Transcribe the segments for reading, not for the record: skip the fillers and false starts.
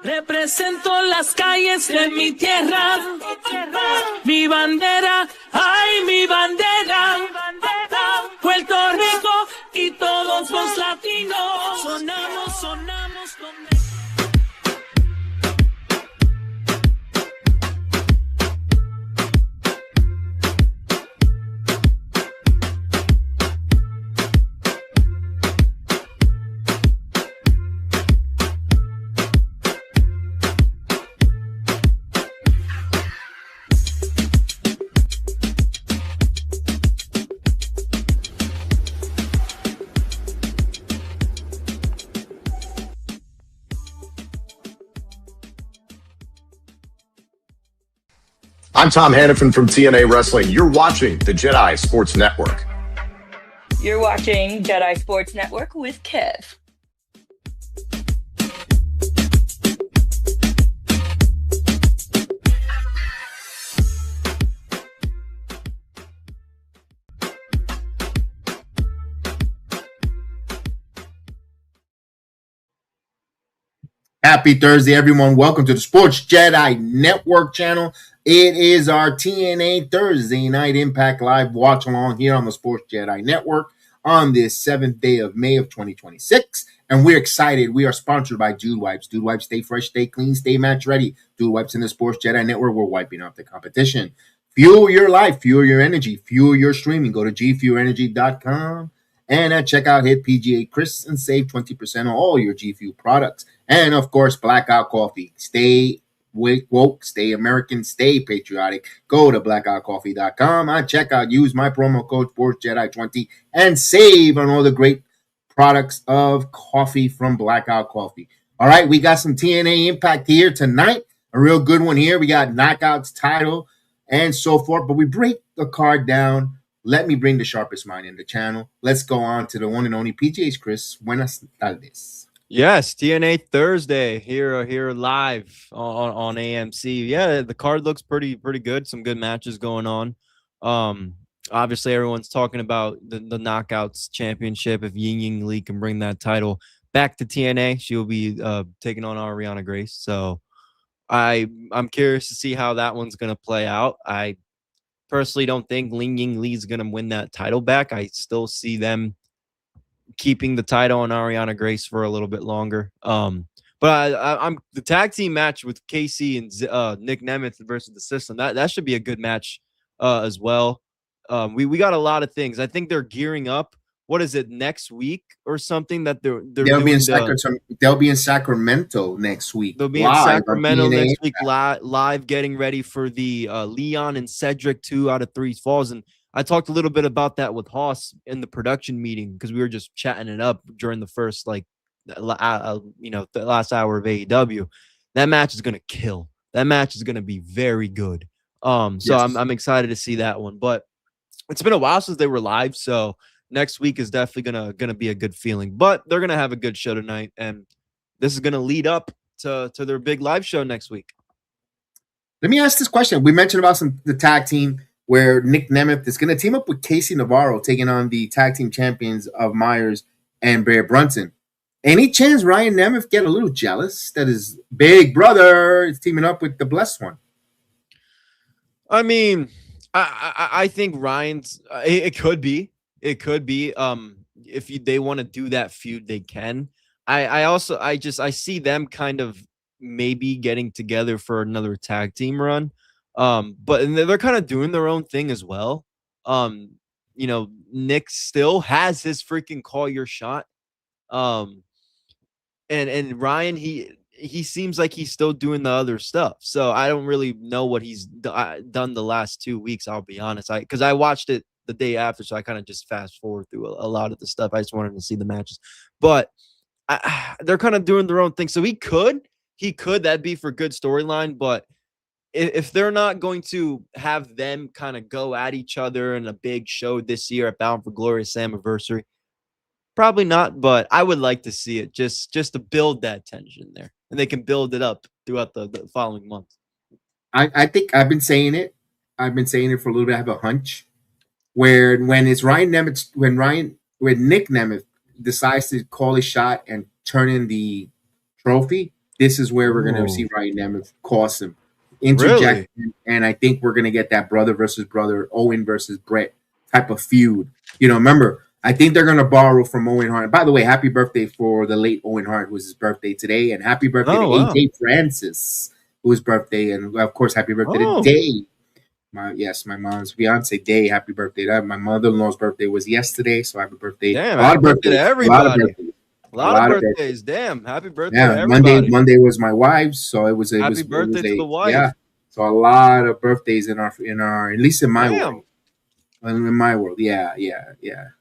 Represento las calles de mi tierra, mi bandera, ay, mi bandera, Puerto Rico y todos los latinos, sonamos con... I'm Tom Hannafin from TNA Wrestling. You're watching the Jedi Sports Network. You're watching Jedi Sports Network with Kev. Happy Thursday, everyone. Welcome to the Sports Jedi Network channel. It is our TNA Thursday Night iMPACT Live watch along here on the Sports Jedi Network on this 7th day of May of 2026. And we're excited. We are sponsored by Dude Wipes. Dude Wipes, stay fresh, stay clean, stay match ready. Dude Wipes in the Sports Jedi Network. We're wiping off the competition. Fuel your life, fuel your energy, fuel your streaming. Go to gfuelenergy.com and at checkout hit PGA Chris and save 20% on all your G Fuel products. And of course, Blackout Coffee. Stay woke, stay American, stay patriotic. Go to blackoutcoffee.com. At checkout, use my promo code SportsJedi20 and save on all the great products of coffee from Blackout Coffee. All right, we got some TNA iMPACT here tonight. A real good one here. We got Knockouts, title, and so forth. But we break the card down. Let me bring the sharpest mind in the channel. Let's go on to the one and only PGA's Chris. Buenas tardes. Yes, TNA Thursday here live on AMC. Yeah, the card looks pretty good. Some good matches going on. Obviously, everyone's talking about the Knockouts Championship. If Ying Lee can bring that title back to TNA, she'll be taking on Arianna Grace. So I'm curious to see how that one's going to play out. I personally don't think Léi Yǐng Lee is going to win that title back. I still see them keeping the title on Arianna Grace for a little bit longer. But I'm the tag team match with KC and Nic Nemeth versus the System. That should be a good match as well. We got a lot of things. I think they're gearing up. What is it, next week or something that they'll be in Sacramento next week. They'll be in Sacramento next week live getting ready for the Leon and Cedric 2 out of 3 falls. And I talked a little bit about that with Haas in the production meeting because we were just chatting it up during the first, the last hour of AEW. That match is going to kill. That match is going to be very good. So yes. I'm excited to see that one. But it's been a while since they were live, so next week is definitely gonna be a good feeling. But they're gonna have a good show tonight, and this is gonna lead up to their big live show next week. Let me ask this question. We mentioned about the tag team where Nic Nemeth is gonna team up with KC Navarro, taking on the tag team champions of Myers and Bear Brunson. Any chance Ryan Nemeth get a little jealous that his big brother is teaming up with the Blessed One? I mean, I think Ryan's. It could be. It could be. If they want to do that feud, they can. I see them kind of maybe getting together for another tag team run. But they're kind of doing their own thing as well. Nick still has his freaking call your shot. And Ryan, he seems like he's still doing the other stuff. So I don't really know what he's done the last 2 weeks. I'll be honest. Because I watched it the day after, so I kind of just fast forward through a lot of the stuff. I just wanted to see the matches, but they're kind of doing their own thing. So he could, that'd be for good storyline. But if they're not going to have them kind of go at each other in a big show this year at Bound for Glory Slammiversary, probably not. But I would like to see it just to build that tension there, and they can build it up throughout the following months. I think I've been saying it. I've been saying it for a little bit. I have a hunch where when Nic Nemeth decides to call his shot and turn in the trophy, this is where we're going to see Ryan Nemeth cost him, interject, and I think we're going to get that brother versus brother, Owen versus Brett type of feud. Remember, I think they're going to borrow from Owen Hart. By the way, happy birthday for the late Owen Hart, who was his birthday today, and happy birthday to AJ Francis, whose birthday, and of course, happy birthday to Day. My mom's fiance Day. Happy birthday to her. My mother-in-law's birthday was yesterday, so happy birthday! Damn, a lot of birthdays to everybody. A lot of birthdays. Damn, happy birthday to everybody. Monday was my wife's, so it was happy birthday to the wife. Yeah, so a lot of birthdays in our at least in my world. In my world, yeah.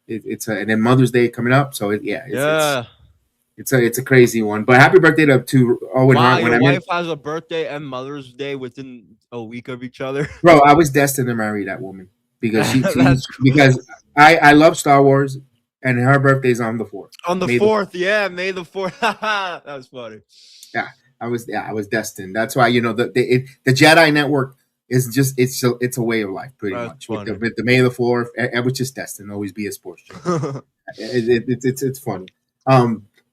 It's and then Mother's Day coming up, so it's a crazy one. But happy birthday to Owen Hart. Your wife has a birthday and Mother's Day within a week of each other. Bro, I was destined to marry that woman because because I love Star Wars, and her birthday's on the 4th. On the 4th, May the 4th. That was funny. Yeah, I was destined. That's why the Jedi Network is just it's a way of life, pretty much. With the May the 4th, I was just destined to always be a sports channel. It's funny.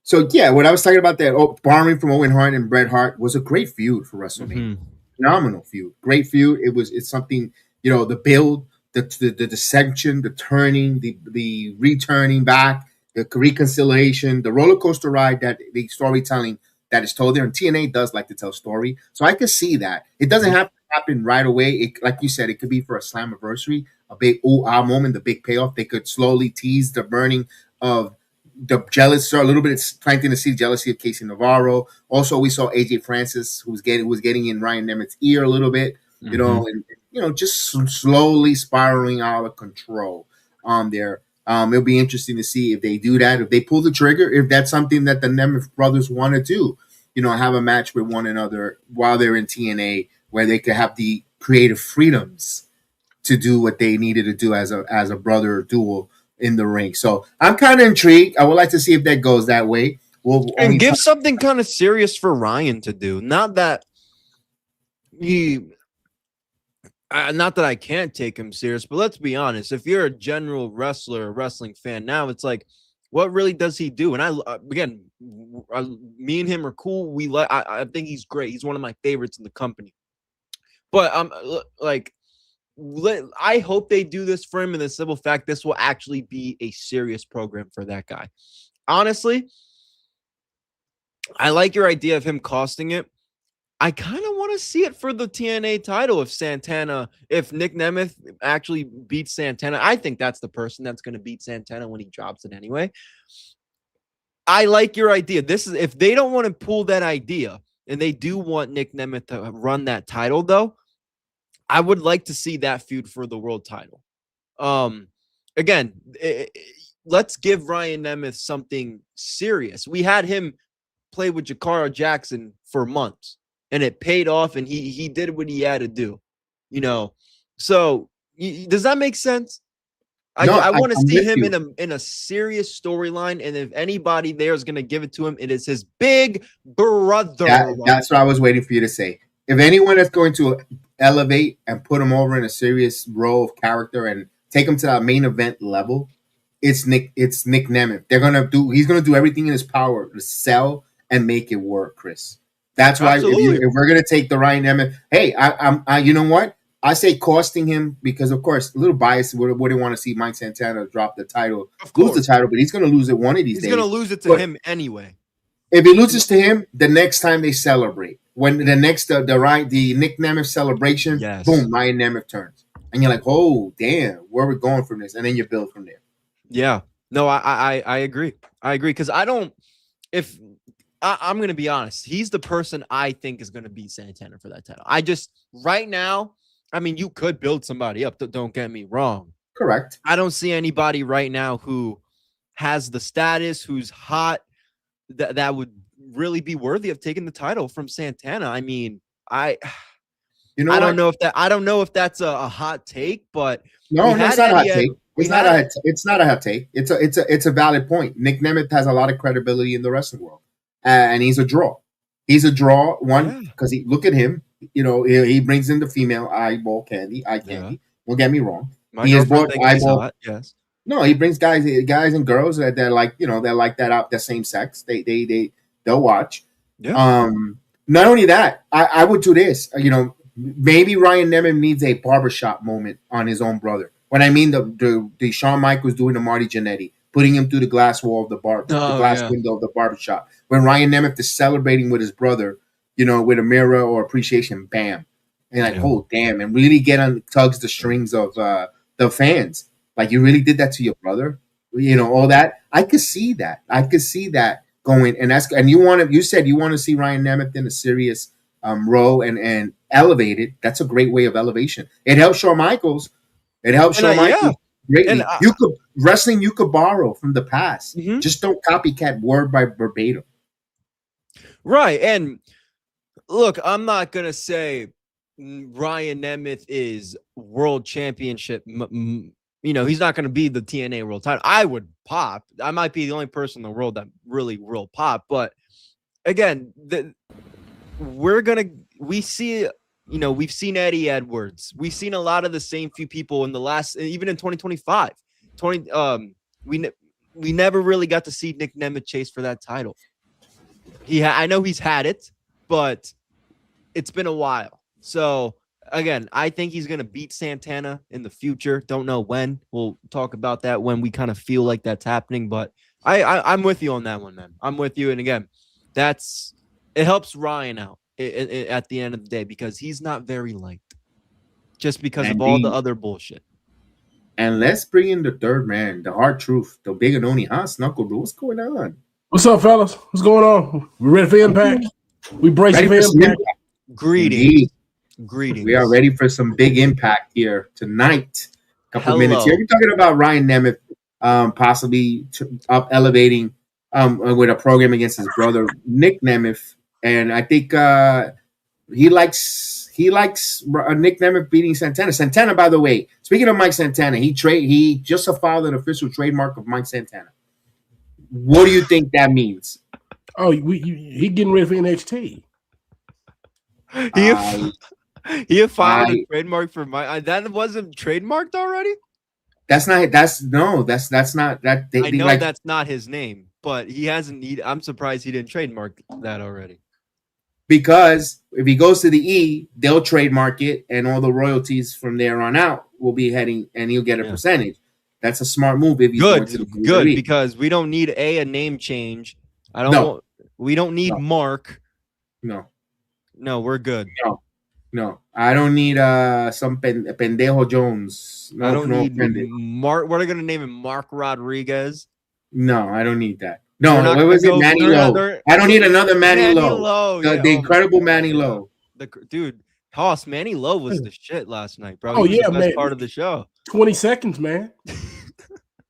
So yeah, what I was talking about that borrowing from Owen Hart and Bret Hart was a great feud for WrestleMania. Phenomenal feud, great feud. It's something, the build, the dissension, the turning, the returning back, the reconciliation, the roller coaster ride, that the storytelling that is told there. And TNA does like to tell story, so I could see that. It doesn't have to happen right away. Like you said, it could be for a Slammiversary, a big moment, the big payoff. They could slowly tease the burning of the jealousy, a little bit of planting the seed jealousy of KC Navarro. Also, we saw AJ Francis, who was getting in Ryan Nemeth's ear a little bit, and just slowly spiraling out of control there. It'll be interesting to see if they do that, if they pull the trigger, if that's something that the Nemeth brothers want to do. Have a match with one another while they're in TNA, where they could have the creative freedoms to do what they needed to do as a brother duo in the ring. So I'm kind of intrigued. I would like to see if that goes that way. And give something kind of serious for Ryan to do. Not that I can't take him serious, but let's be honest. If you're a general wrestling fan now, it's like, what really does he do? And me and him are cool. I think he's great. He's one of my favorites in the company. But I hope they do this for him in the simple fact this will actually be a serious program for that guy. Honestly, I like your idea of him costing it. I kind of want to see it for the TNA title if Nic Nemeth actually beats Santana. I think that's the person that's going to beat Santana when he drops it anyway. I like your idea. This is if they don't want to pull that idea and they do want Nic Nemeth to run that title, though, I would like to see that feud for the world title. Again, let's give Ryan Nemeth something serious. We had him play with Jakara Jackson for months, and it paid off, and he did what he had to do. So does that make sense? I want to see him in a serious storyline, and if anybody there is going to give it to him, it is his big brother. That's what I was waiting for you to say. If anyone is going to elevate and put him over in a serious role of character and take him to that main event level, it's Nic Nemeth. He's gonna do everything in his power to sell and make it work, Chris. That's why if we're gonna take the Ryan Nemeth, hey, I you know what? I say costing him because, of course, a little biased. Wouldn't want to see Mike Santana drop the title, lose the title, but he's gonna lose it one of these days. He's gonna lose it to him anyway. If he loses to him, the next time they celebrate, when the next the Nic Nemeth celebration, boom, Ryan Nemeth turns, and you're like, oh damn, where are we going from this? And then you build from there. Yeah, no, I agree. I agree because I'm going to be honest. He's the person I think is going to beat Santana for that title. Right now, I mean, you could build somebody up. Don't get me wrong. Correct. I don't see anybody right now who has the status, who's hot, that would really be worthy of taking the title from Santana. I mean, I don't know if that's a hot take, but no, it's not a hot take. It's not a hot take. It's a valid point. Nic Nemeth has a lot of credibility in the wrestling world, and he's a draw. He's a draw because look at him. He brings in the female eye candy. Yeah. Don't get me wrong. He has brought eyeball. Yes. No, he brings guys and girls that like that out the same sex. They'll watch. Yeah. Not only that, I would do this. Maybe Ryan Nemeth needs a barbershop moment on his own brother. When I mean the Shawn Michaels doing the Marty Jannetty, putting him through the glass wall of the glass window of the barbershop. When Ryan Nemeth is celebrating with his brother, with a mirror or appreciation, bam. And oh damn, and really tugs the strings of the fans. Like, you really did that to your brother, all that. I could see that. Going, and you said you want to see Ryan Nemeth in a serious role and elevated. That's a great way of elevation. It helps Shawn Michaels. Greatly. You could borrow from the past. Mm-hmm. Just don't copycat word by verbatim. Right. And look, I'm not gonna say Ryan Nemeth is world championship. He's not gonna be the TNA world title. I would pop. I might be the only person in the world that really will pop. But again, we see. We've seen Eddie Edwards. We've seen a lot of the same few people in the last, even in 2025. We never really got to see Nic Nemeth chase for that title. I know he's had it, but it's been a while. So again, I think he's going to beat Santana in the future. Don't know when. We'll talk about that when we kind of feel like that's happening. But I'm with you on that one, man. I'm with you. And again, it helps Ryan out at the end of the day, because he's not very liked just because of all the other bullshit. And let's bring in the third man, the hard truth, the big and only Knucklebrew. What's going on? What's up, fellas? What's going on? We ready for impact? We bracing for impact. Greetings. We are ready for some big impact here tonight. Couple minutes here. We're talking about Ryan Nemeth possibly elevating with a program against his brother Nic Nemeth. And I think he likes Nic Nemeth beating Santana. Santana, by the way, speaking of Mike Santana, he just filed an official trademark of Mike Santana. What do you think that means? Oh, he getting ready for NXT. He filed a trademark for Mike. That wasn't trademarked already. That's not. That's not that. I know that's not his name, but he hasn't. I'm surprised he didn't trademark that already. Because if he goes to the E, they'll trademark it, and all the royalties from there on out will be heading, and he'll get a percentage. That's a smart move. If he's going to the good, because we don't need a name change. We don't need Mark. No, we're good. No, I don't need some pendejo Jones. I don't need Mark. What are they going to name him? Mark Rodriguez? No, I don't need that. No, what was it? Manny Lowe. I don't need another Manny Lowe. The incredible Manny Lowe. Dude, Hoss, Manny Lowe was the shit last night, bro. Oh, yeah, man. Part of the show. 20 seconds, man.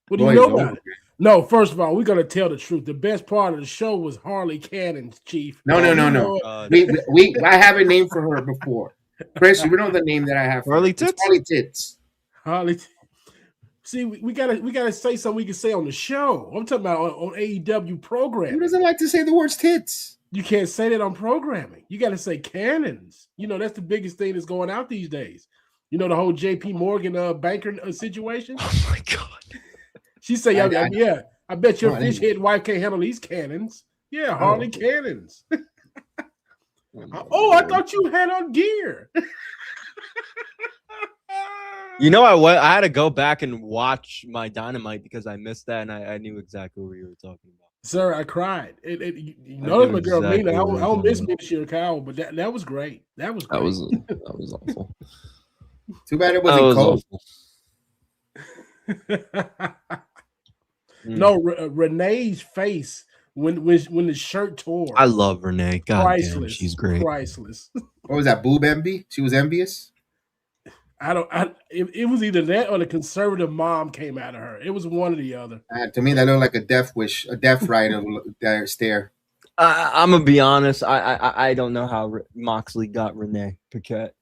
What do you know about it? No, first of all, we're going to tell the truth. The best part of the show was Harley Cannon's chief. No. I have a name for her before. Chris, you know the name that I have for Harley Tits? Harley Tits. Harley. See, we gotta say something we can say on the show. I'm talking about on AEW programming. Who doesn't like to say the words tits? You can't say that on programming. You got to say cannons. That's the biggest thing that's going out these days. The whole J.P. Morgan banker situation. Oh my god. She say, I bet your fish head wife can't handle these cannons. Yeah, Harley Cannons. I thought you had on gear. I had to go back and watch my Dynamite because I missed that, and I knew exactly what you were talking about. Sir, I cried. You notice my girl Mina. I don't miss Mina Shirakawa, but that was great. That was awful. Too bad it wasn't cold. No, Renee's face when the shirt tore. I love Renee. God damn, she's great. Priceless. What was that? Boob envy? She was envious. It was either that or the conservative mom came out of her. It was one or the other. To me, that looked like a death rider stare. I'm gonna be honest. I don't know how Moxley got Renee Paquette.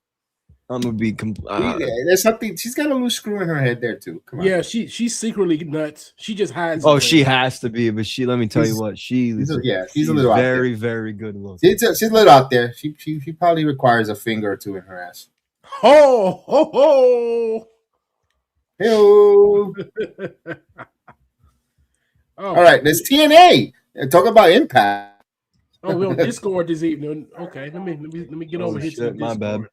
I'm gonna be there's something. She's got a loose screw in her head there too. Come on. Yeah, she's secretly nuts. She just hides. Oh, she has to be, but let me tell you what, she's a little very, very good looking. She's a little out there. She probably requires a finger or two in her ass. Ho ho ho! Hello. All right, there's TNA. Talk about impact. Oh, we're on Discord this evening. Okay, let me get over here to the shit, my Discord. bad.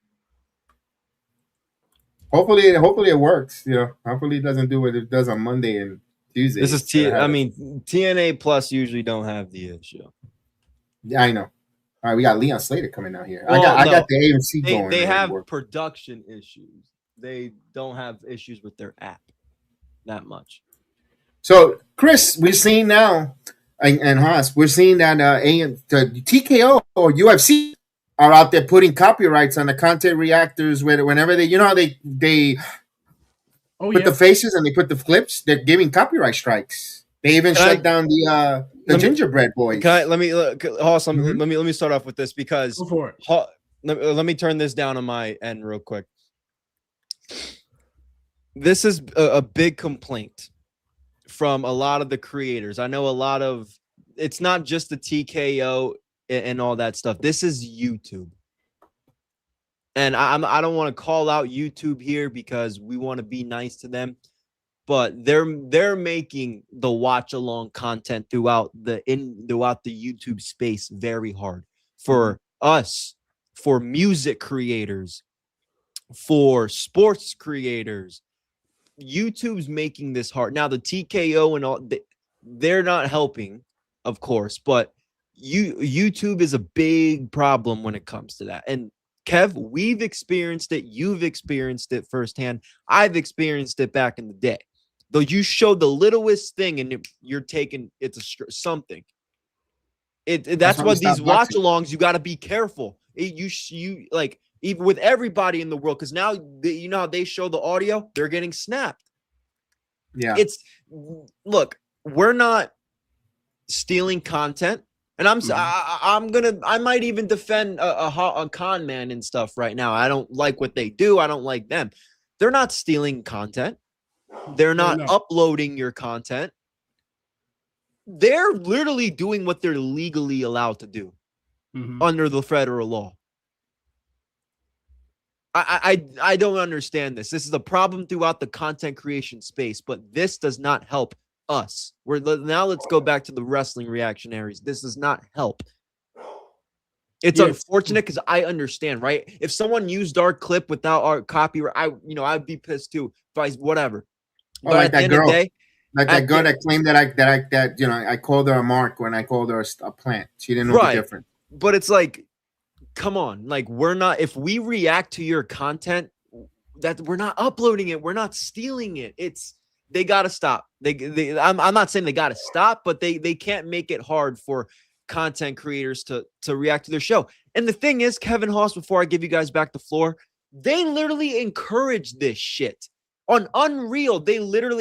Hopefully it works. You know, hopefully it doesn't do what it does on Monday and Tuesday. This is TNA Plus usually don't have the issue. Yeah, I know. All right, we got Leon Slater coming out here. Well, I got the AMC going. They have production issues. They don't have issues with their app that much. So, Chris, we're seeing now, and Haas, we're seeing that the TKO or UFC are out there putting copyrights on the content reactors whenever they, you know how they put the faces and they put the clips, they're giving copyright strikes. They even shut down the Gingerbread Boys. Let me start off with this because Go for it. Let me turn this down on my end real quick. This is a big complaint from a lot of the creators. I know it's not just the TKO and all that stuff. This is YouTube. And I don't want to call out YouTube here because we want to be nice to them, but they're making the watch along content throughout the YouTube space very hard for us, for music creators, for sports creators. YouTube's making this hard. Now the TKO and all, they're not helping, of course, but YouTube is a big problem when it comes to that. And Kev, we've experienced it. You've experienced it firsthand. I've experienced it back in the day. Though you show the littlest thing and you're taking something. That's why these watch-alongs, you got to be careful. You like, even with everybody in the world, because now you know how they show the audio, they're getting snapped. Yeah, look, we're not stealing content, and I might even defend a con man and stuff right now. I don't like what they do. I don't like them. They're not stealing content. They're not uploading your content. They're literally doing what they're legally allowed to do under the federal law. I don't understand this. This is a problem throughout the content creation space, but this does not help us. Now let's go back to the wrestling reactionaries. This does not help. It's unfortunate because I understand, right? If someone used our clip without our copyright, I'd be pissed too. Whatever. But like that girl, that girl that claimed that I called her a mark when I called her a plant. She didn't know the difference. But it's like, come on, like if we react to your content, that we're not uploading it, we're not stealing it. They gotta stop. I'm not saying they gotta stop, but they can't make it hard for content creators to react to their show. And the thing is, Kevin Haas, before I give you guys back the floor, they literally encourage this shit. On Unreal,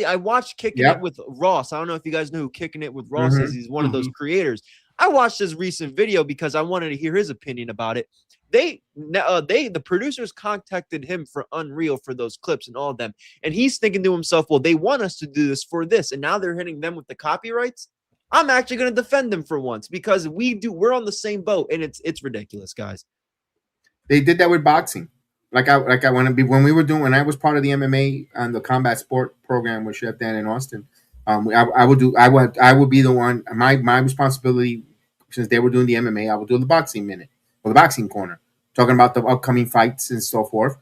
I watched Kicking It with Ross. I don't know if you guys know who Kicking It with Ross is. He's one of those creators. I watched his recent video because I wanted to hear his opinion about it. The producers contacted him for Unreal for those clips and all of them. And he's thinking to himself, well, they want us to do this for this. And now they're hitting them with the copyrights. I'm actually going to defend them for once because we're on the same boat and it's ridiculous, guys. They did that with boxing. When I was part of the MMA and the combat sport program with Chef Dan in Austin, I would be the one. My responsibility, since they were doing the MMA, I would do the boxing minute or the boxing corner, talking about the upcoming fights and so forth.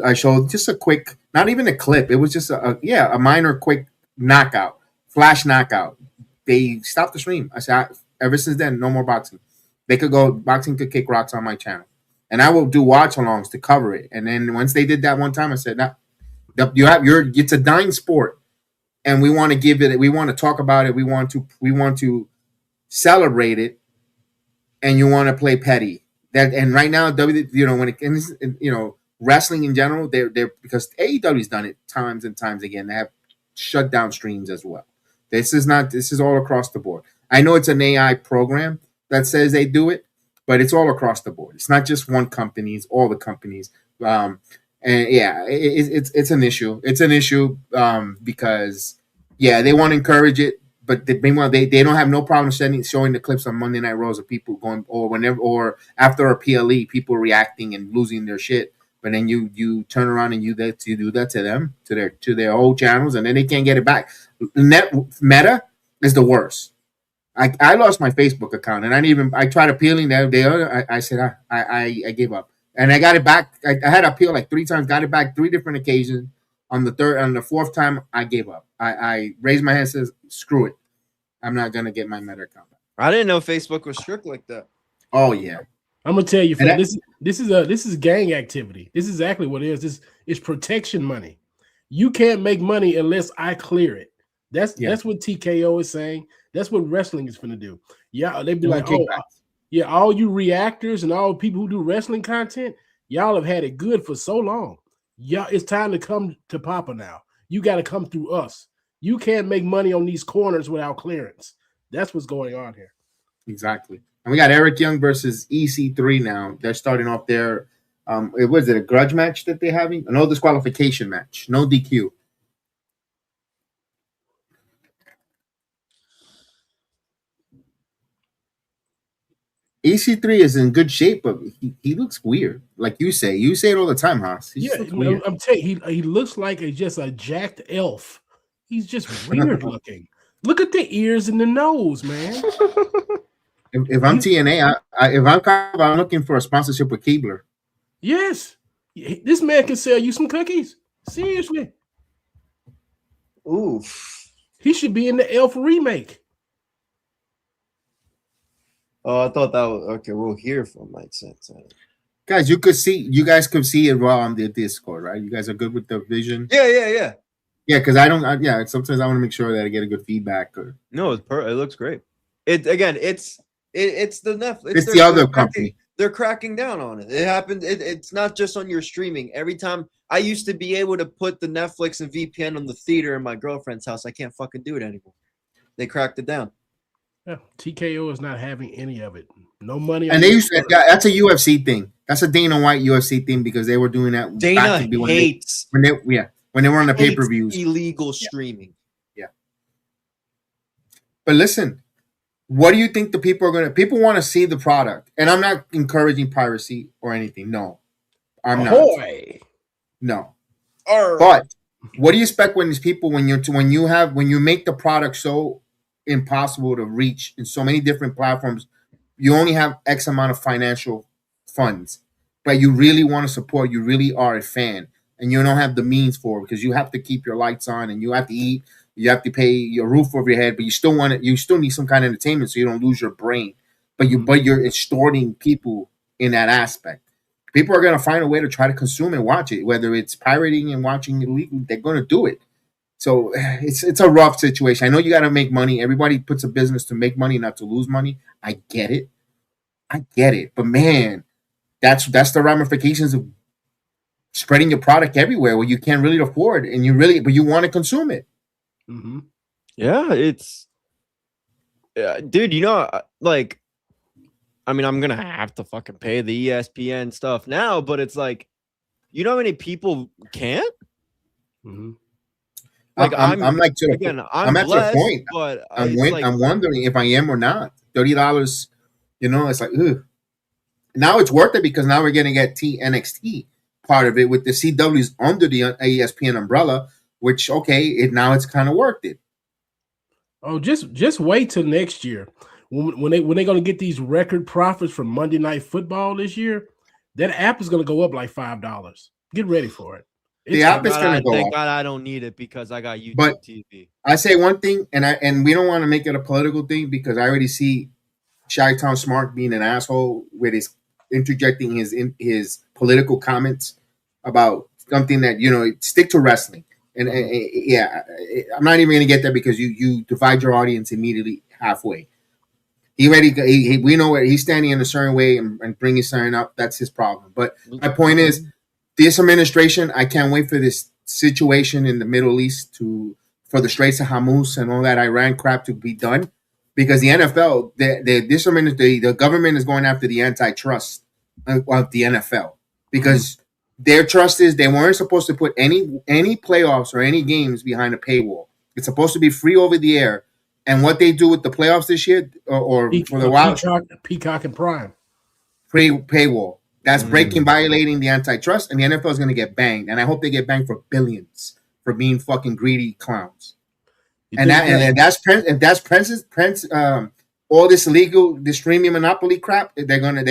I showed just a quick, not even a clip. It was just a minor quick knockout, flash knockout. They stopped the stream. I said, ever since then, no more boxing. Boxing could kick rocks on my channel. And I will do watch-alongs to cover it. And then once they did that one time, I said, it's a dying sport. And we want to give it, we want to talk about it. We want to celebrate it. And you want to play petty. And right now, wrestling in general, they're because AEW's done it times and times again. They have shut down streams as well. This is all across the board. I know it's an AI program that says they do it, but it's all across the board. It's not just one company; it's all the companies. It's an issue. It's an issue because they want to encourage it, but they don't have no problem showing the clips on Monday Night Raws of people going or after a PLE, people reacting and losing their shit. But then you turn around and you do that to them, to their old channels, and then they can't get it back. Meta is the worst. I lost my Facebook account, and I tried appealing that day. I said I gave up, and I got it back. I had to appeal like 3 times, got it back 3 different occasions. On the 4th time, I gave up. I raised my hand and says, screw it. I'm not gonna get my Meta account back. I didn't know Facebook was strict like that. Oh yeah. I'm gonna tell you, this is gang activity. This is exactly what it is. This is protection money. You can't make money unless I clear it. That's what TKO is saying. That's what wrestling is gonna do. Yeah, they'd be like, all you reactors and all people who do wrestling content, y'all have had it good for so long. Yeah, it's time to come to Papa now. You got to come through us. You can't make money on these corners without clearance. That's what's going on here. Exactly. And we got Eric Young versus EC3 now. They're starting off their was it a grudge match that they're having? No disqualification match, no DQ. EC3 is in good shape, but he looks weird. Like you say it all the time, Haas. I'm telling you, he looks like just a jacked elf. He's just weird looking. Look at the ears and the nose, man. If I'm TNA, I'm looking for a sponsorship with Keebler. Yes, this man can sell you some cookies. Seriously. Oof. He should be in the Elf remake. Oh, I thought that was okay. We'll hear from Mike Santana. Guys, you guys could see it raw on the Discord, right? You guys are good with the vision. Yeah. Yeah, because sometimes I want to make sure that I get a good feedback. No, it looks great. It's the Netflix. It's the other company. They're cracking down on it. It happened. It's not just on your streaming. Every time I used to be able to put the Netflix and VPN on the theater in my girlfriend's house, I can't fucking do it anymore. They cracked it down. Yeah, TKO is not having any of it. No money. And they used to, that's a UFC thing. That's a Dana White UFC thing because they were doing that. Dana hates when they were on the pay-per-views. Illegal streaming. Yeah. But listen, what do you think the people are going to? People want to see the product, and I'm not encouraging piracy or anything. No, I'm not. No. But what do you expect when these people when you make the product so impossible to reach in so many different platforms, you only have X amount of financial funds, but you really want to support, you really are a fan, and you don't have the means for it because you have to keep your lights on and you have to eat, you have to pay your roof over your head, but you still need some kind of entertainment so you don't lose your brain. But you're extorting people in that aspect. People are gonna find a way to try to consume and watch it, whether it's pirating and watching illegal, they're gonna do it. So it's a rough situation. I know you got to make money. Everybody puts a business to make money, not to lose money. I get it. But man, that's the ramifications of spreading your product everywhere where you can't really afford but you want to consume it. Mm-hmm. Yeah, dude. Like, I mean, I'm gonna have to fucking pay the ESPN stuff now, but it's like, you know how many people can't? Mm-hmm. Like I'm like to the, again, I'm at the point, but I'm wondering if I am or not. $30, it's like, ugh. Now it's worth it because now we're going to get NXT part of it with the CWs under the ESPN umbrella, which now it's kind of worth it. Oh, just wait till next year when they're going to get these record profits from Monday Night Football this year. That app is going to go up like $5. Get ready for it. The app is going to go up. Thank God I don't need it because I got YouTube TV. I say one thing, and we don't want to make it a political thing because I already see Chi-Town Smart being an asshole with his interjecting his political comments about something that stick to wrestling. And I'm not even going to get there because you divide your audience immediately halfway. We know where he's standing in a certain way and bringing something up. That's his problem. But my point is, this administration, I can't wait for this situation in the Middle East for the Straits of Hormuz and all that Iran crap to be done, because the NFL, the government is going after the antitrust of the NFL because their trust is they weren't supposed to put any playoffs or any games behind a paywall. It's supposed to be free over the air. And what they do with the playoffs this year, or for the wild Peacock and Prime, free paywall. That's violating the antitrust, and the NFL is going to get banged. And I hope they get banged for billions for being fucking greedy clowns. That's all this streaming monopoly crap, they're gonna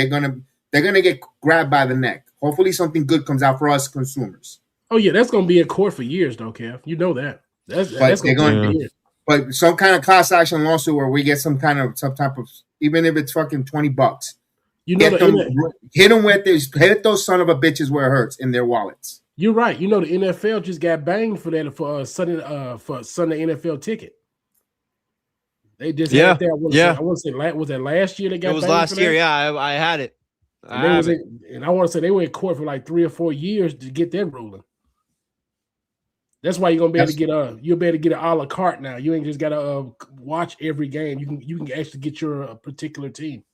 get grabbed by the neck. Hopefully, something good comes out for us consumers. Oh yeah, that's gonna be in court for years, though, Kev. You know that. That's gonna be years. But some kind of class action lawsuit where we get some type of, even if it's fucking $20, you know, hit those son of a bitches where it hurts in their wallets. You're right. You know, the NFL just got banged for that for Sunday NFL ticket. They just had that. I want to say was that last year they got. It was last year. Yeah, I had it. And I want to say they were in court for like 3 or 4 years to get that ruling. That's why you're gonna be able to get you'll be able to get an a la carte now. You ain't just gotta watch every game. You can actually get your particular team.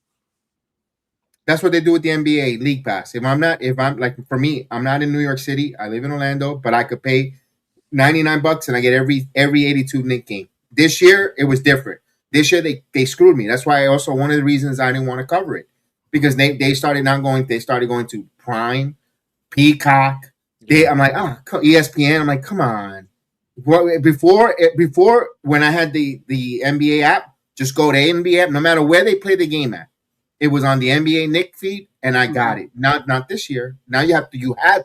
That's what they do with the NBA League Pass. If I'm like, for me, I'm not in New York City. I live in Orlando, but I could pay $99 and I get every 82 Knicks game. This year it was different. This year they screwed me. That's why one of the reasons I didn't want to cover it, because they started going to Prime, Peacock. I'm like, ESPN. I'm like, come on. Before when I had the NBA app, just go to NBA app. No matter where they play the game at, it was on the NBA Nick feed, and I got it. Not this year. Now you had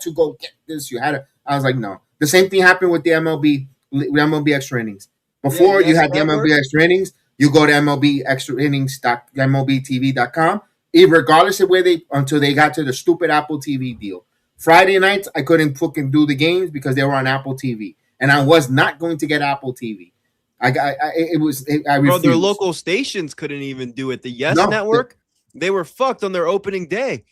to go get this. I was like, no. The same thing happened with the MLB extra innings. Before you had the MLB extra innings, you go to MLB extra innings MLBTV.com. Regardless of until they got to the stupid Apple TV deal. Friday nights, I couldn't fucking do the games because they were on Apple TV, and I was not going to get Apple TV. Bro, their local stations couldn't even do it. The Network, they were fucked on their opening day.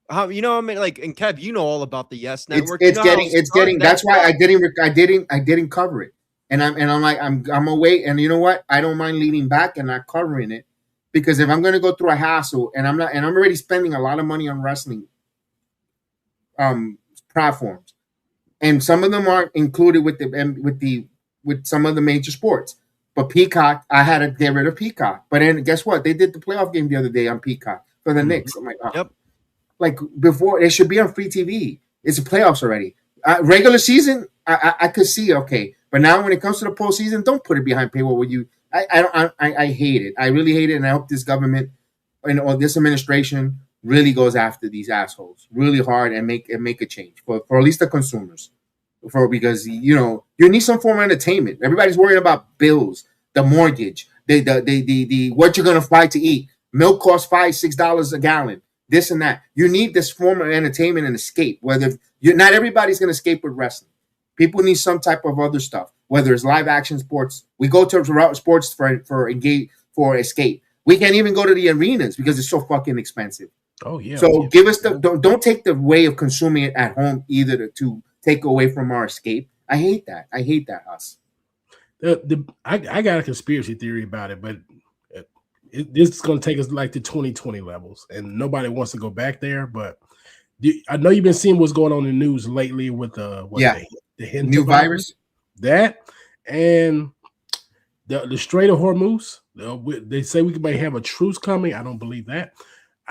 I mean, like, and Kev, you know all about the Network. It's getting. That's why I didn't cover it, and I'm like, I'm away, and you know what? I don't mind leaning back and not covering it, because if I'm going to go through a hassle, and I'm already spending a lot of money on wrestling platforms, and some of them aren't included with some of the major sports. But Peacock, I had to get rid of Peacock. But then guess what? They did the playoff game the other day on Peacock for the Knicks. I'm like, yep. Like, before, it should be on free TV. It's the playoffs already. Regular season, I could see, okay, but now when it comes to the postseason, don't put it behind paywall. I hate it. I really hate it, and I hope this government or this administration really goes after these assholes really hard and make a change for at least the consumers. Because you need some form of entertainment. Everybody's worrying about bills, the mortgage, the what you're gonna buy to eat. Milk costs $5-6 a gallon. This and that. You need this form of entertainment and escape. Not everybody's gonna escape with wrestling. People need some type of other stuff. Whether it's live action sports, we go to sports for escape. We can't even go to the arenas because it's so fucking expensive. Oh yeah. So give us don't take the way of consuming it at home either to take away from our escape. I hate that. Us. I got a conspiracy theory about it, but this is going to take us like to 2020 levels, and nobody wants to go back there. But I know you've been seeing what's going on in the news lately with the new virus, that, and the Strait of Hormuz. They say we may have a truce coming. I don't believe that.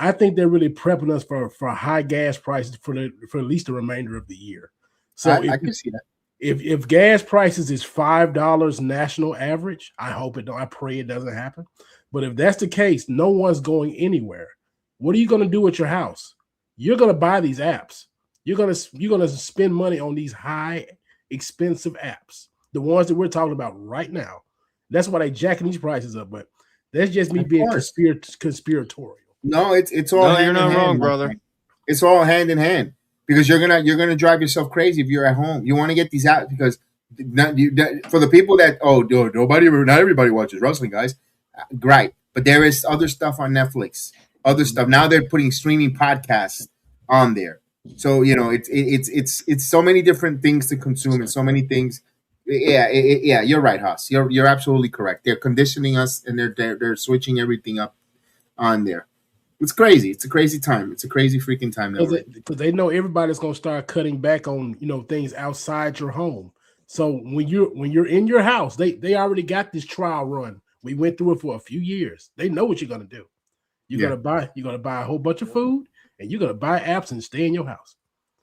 I think they're really prepping us for high gas prices for at least the remainder of the year. So I can see that. If gas prices is $5 national average, I hope it don't. I pray it doesn't happen. But if that's the case, no one's going anywhere. What are you going to do with your house? You're going to buy these apps. You're going to spend money on these high, expensive apps, the ones that we're talking about right now. That's why they're jacking these prices up. But that's just me being conspiratorial. No, it's all. No, you're not wrong, brother. It's all hand in hand, because you're gonna drive yourself crazy if you're at home. You want to get these out because for the people that not everybody watches wrestling, guys. Great, but there is other stuff on Netflix, other stuff. Now they're putting streaming podcasts on there, so it's so many different things to consume and so many things. Yeah, you're right, Haas. You're absolutely correct. They're conditioning us and they're switching everything up on there. It's crazy. It's a crazy time. It's a crazy freaking time. Because they know everybody's going to start cutting back on things outside your home. So when you're in your house, they already got this trial run. We went through it for a few years. They know what you're going to do. You're going to buy a whole bunch of food, and you're going to buy apps and stay in your house.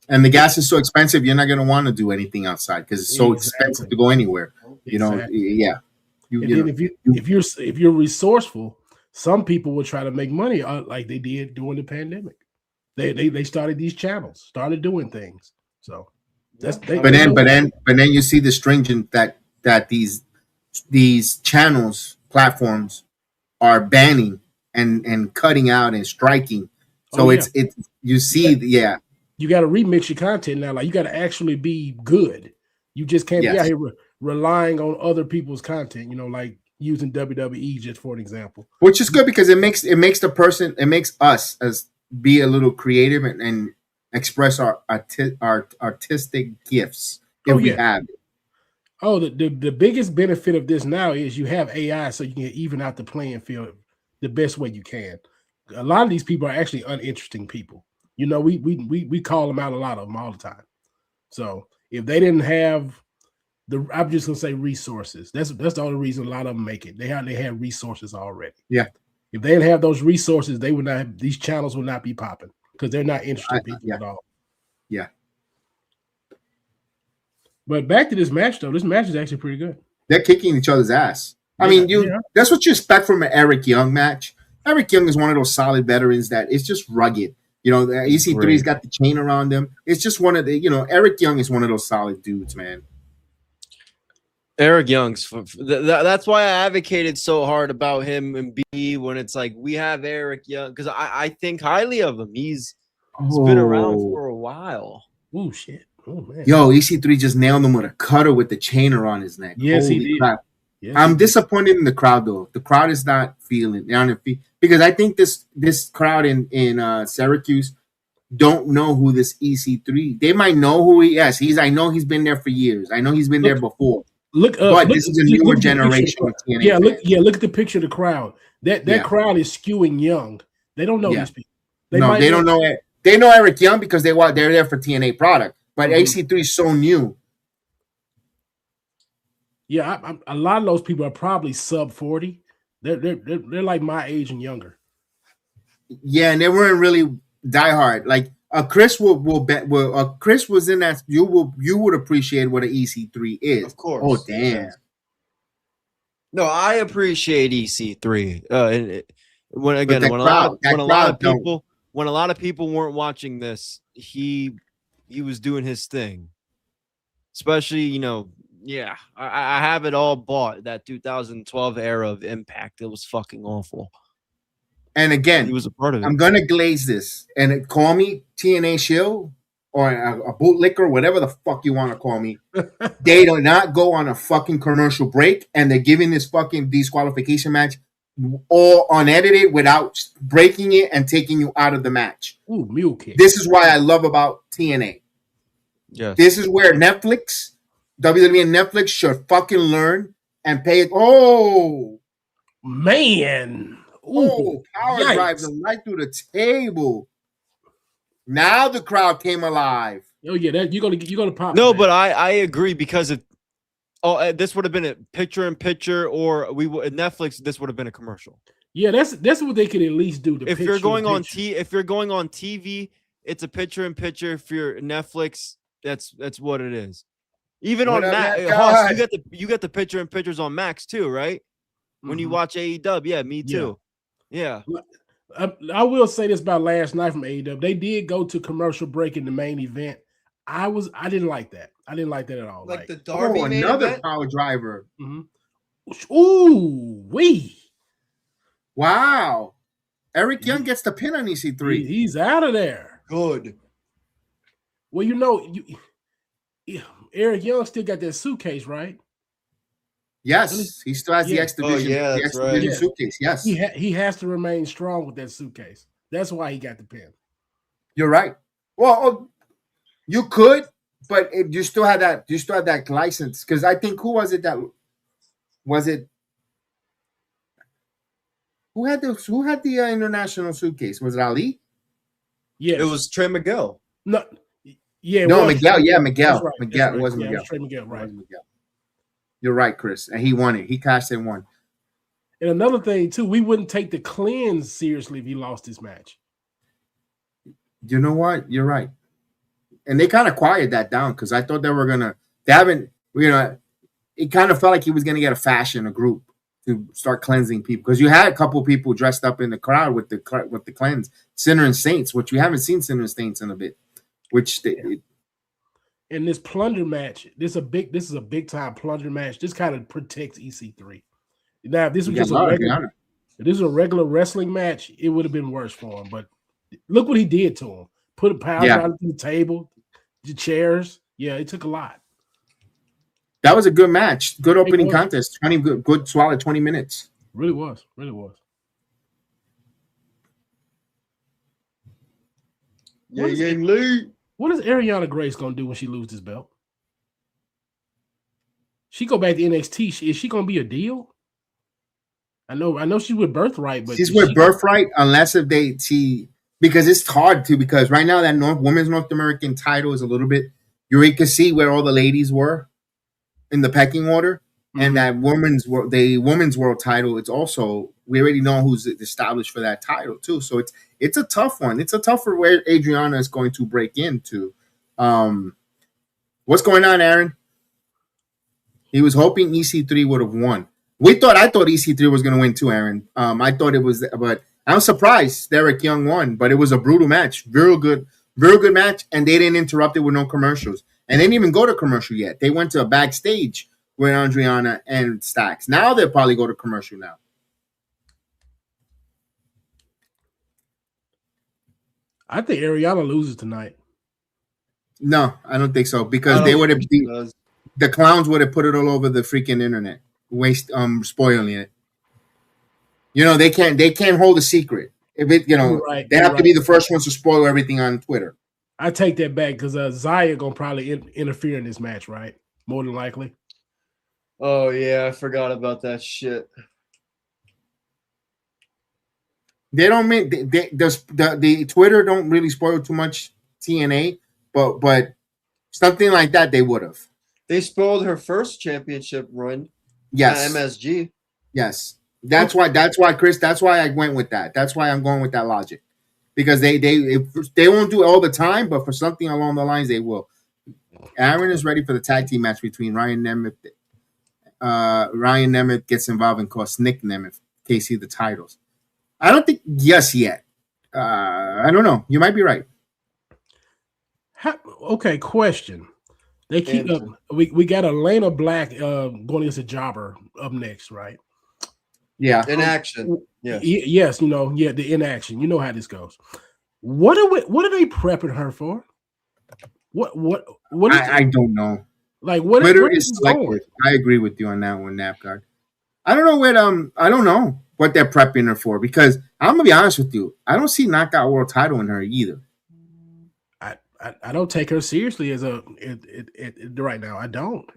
And the gas is so expensive, you're not going to want to do anything outside because it's so expensive to go anywhere. Exactly. If you're resourceful, some people will try to make money like they did during the pandemic. They started these channels, started doing things. So that's but then you see the stringent that these channels platforms are banning and cutting out and striking. So it's you see you got to remix your content now. Like you got to actually be good. You just can't be out here relying on other people's content. You know, like using WWE just for an example. Which is good because it makes us as be a little creative and express our artistic gifts if we have it. Oh, the biggest benefit of this now is you have AI, so you can even out the playing field the best way you can. A lot of these people are actually uninteresting people. You know, we call them out, a lot of them all the time. So if they didn't have I'm just gonna say resources. That's the only reason a lot of them make it. They had resources already. Yeah. If they didn't have those resources, they would not. These channels would not be popping because they're not interesting people at all. Yeah. But back to this match, though. This match is actually pretty good. They're kicking each other's ass. I mean, that's what you expect from an Eric Young match. Eric Young is one of those solid veterans that is just rugged. You know, the EC3's got the chain around him. It's just one of the, Eric Young is one of those solid dudes, man. Eric Young's that's why I advocated so hard about him and B when it's like we have Eric Young because I think highly of him. He's been around for a while. Oh shit! Oh man! Yo, EC3 just nailed him with a cutter with the chain around his neck. Yes, he did. Crap. Yes, I'm disappointed in the crowd though. The crowd is not feeling because I think this crowd in Syracuse don't know who this EC3. They might know who he is. I know he's been there for years. I know he's been there before. But this is a newer generation of TNA. Look at the picture of the crowd. That crowd is skewing young. They don't know these people. They don't know it. They know Eric Young because they're there for TNA product. But AC3 is so new. Yeah, a lot of those people are probably sub 40. They're like my age and younger. Yeah, and they weren't really diehard. Like Chris Chris was in that. You would appreciate what an EC3 is. Of course. Oh damn. No, I appreciate EC3. When a lot of people weren't watching this, he was doing his thing. Especially, I have it all bought. That 2012 era of Impact, it was fucking awful. And again, he was a part of it. I'm gonna glaze this and call me TNA shill or a bootlicker, whatever the fuck you want to call me. They do not go on a fucking commercial break, and they're giving this fucking disqualification match all unedited without breaking it and taking you out of the match. Ooh, mule kick. This is why I love about TNA. Yes. This is where WWE and Netflix should fucking learn and pay it. Oh man. Ooh, power drives them right through the table. Now the crowd came alive. Oh yeah, you're gonna pop. No, but I agree because this would have been a picture-in-picture, or Netflix. This would have been a commercial. Yeah, that's what they could at least do. If you're going on TV, it's a picture-in-picture. If you're Netflix, that's what it is. Even on Max, you get the picture-in-pictures on Max too, right? When you watch AEW, yeah, me too. Yeah. I will say this about last night from AEW. They did go to commercial break in the main event. I didn't like that. I didn't like that at all. Like the Darby another event? power driver. Mm-hmm. Ooh, wee. Wow. Eric Young gets the pin on EC3. He's out of there. Good. Well, Eric Young still got that suitcase, right? Yes, he still has the X Division, suitcase. Yes, he has to remain strong with that suitcase. That's why he got the pin. You're right. Well, you could, but you still had that. You still had that license because I think who had the international suitcase? Was it Ali? Yeah, it was Trey Miguel. Miguel. Yeah, Miguel. Right. Miguel. It wasn't Miguel. It was Trey Miguel, right? You're right, Chris. And he won it. He cashed in one. And another thing, too, we wouldn't take the cleanse seriously if he lost this match. You know what? You're right. And they kind of quieted that down because I thought they were going to – it kind of felt like he was going to get a fashion, a group. to start cleansing people, because you had a couple of people dressed up in the crowd with the cleanse, Sinner and Saints, which we haven't seen Sinner and Saints in a bit. In this plunger match, this is a big time plunger match. This kind of protects EC3. Now, if this was just a regular wrestling match, it would have been worse for him. But look what he did to him. Put a power out on the table, the chairs. Yeah, it took a lot. That was a good match. Good opening contest. 20 good solid 20 minutes. Really was. Really was. Léi Yǐng Lee. What is Arianna Grace gonna do when she loses this belt? She go back to NXT. Is she gonna be a deal? I know she's with Birthright, but she's with Birthright unless if because it's hard to, because right now that women's North American title is a little bit, you can see where all the ladies were in the pecking order, and that women's world title, it's also, we already know who's established for that title too. So it's a tough one. It's a tougher where Adriana is going to break into. What's going on, Aaron? He was hoping EC3 would have won. I thought EC3 was going to win too, Aaron. I thought it was, but I'm surprised Derek Young won. But it was a brutal match, real good match, and they didn't interrupt it with no commercials. And they didn't even go to commercial yet. They went to a backstage with Adriana and Stax. Now they'll probably go to commercial now. I think Arianna loses tonight. No, I don't think so, because they would have the clowns would have put it all over the freaking internet, spoiling it. They can't hold a secret. If it, they have to be the first ones to spoil everything on Twitter. I take that back, because Zaya gonna probably interfere in this match, right? More than likely. Oh yeah, I forgot about that shit. They don't make the Twitter don't really spoil too much TNA, but something like that they would have. They spoiled her first championship run. Yes, MSG. Yes, that's why, Chris. That's why I went with that. That's why I'm going with that logic, because they won't do it all the time, but for something along the lines they will. Aaron is ready for the tag team match between Ryan Nemeth. Ryan Nemeth gets involved and costs Nic Nemeth KC the titles. I don't think yet. I don't know. You might be right. Okay, question. They keep up. We got Elena Black going against a jobber up next, right? Yeah, in action. Yeah. Yes, the in action. You know how this goes. What are they prepping her for? What? I don't know. Like what? Twitter is selective. I agree with you on that one, Napguard. I don't know I don't know what they're prepping her for, because I'm gonna be honest with you. I don't see Knockout World Title in her either. I don't take her seriously as right now. I don't.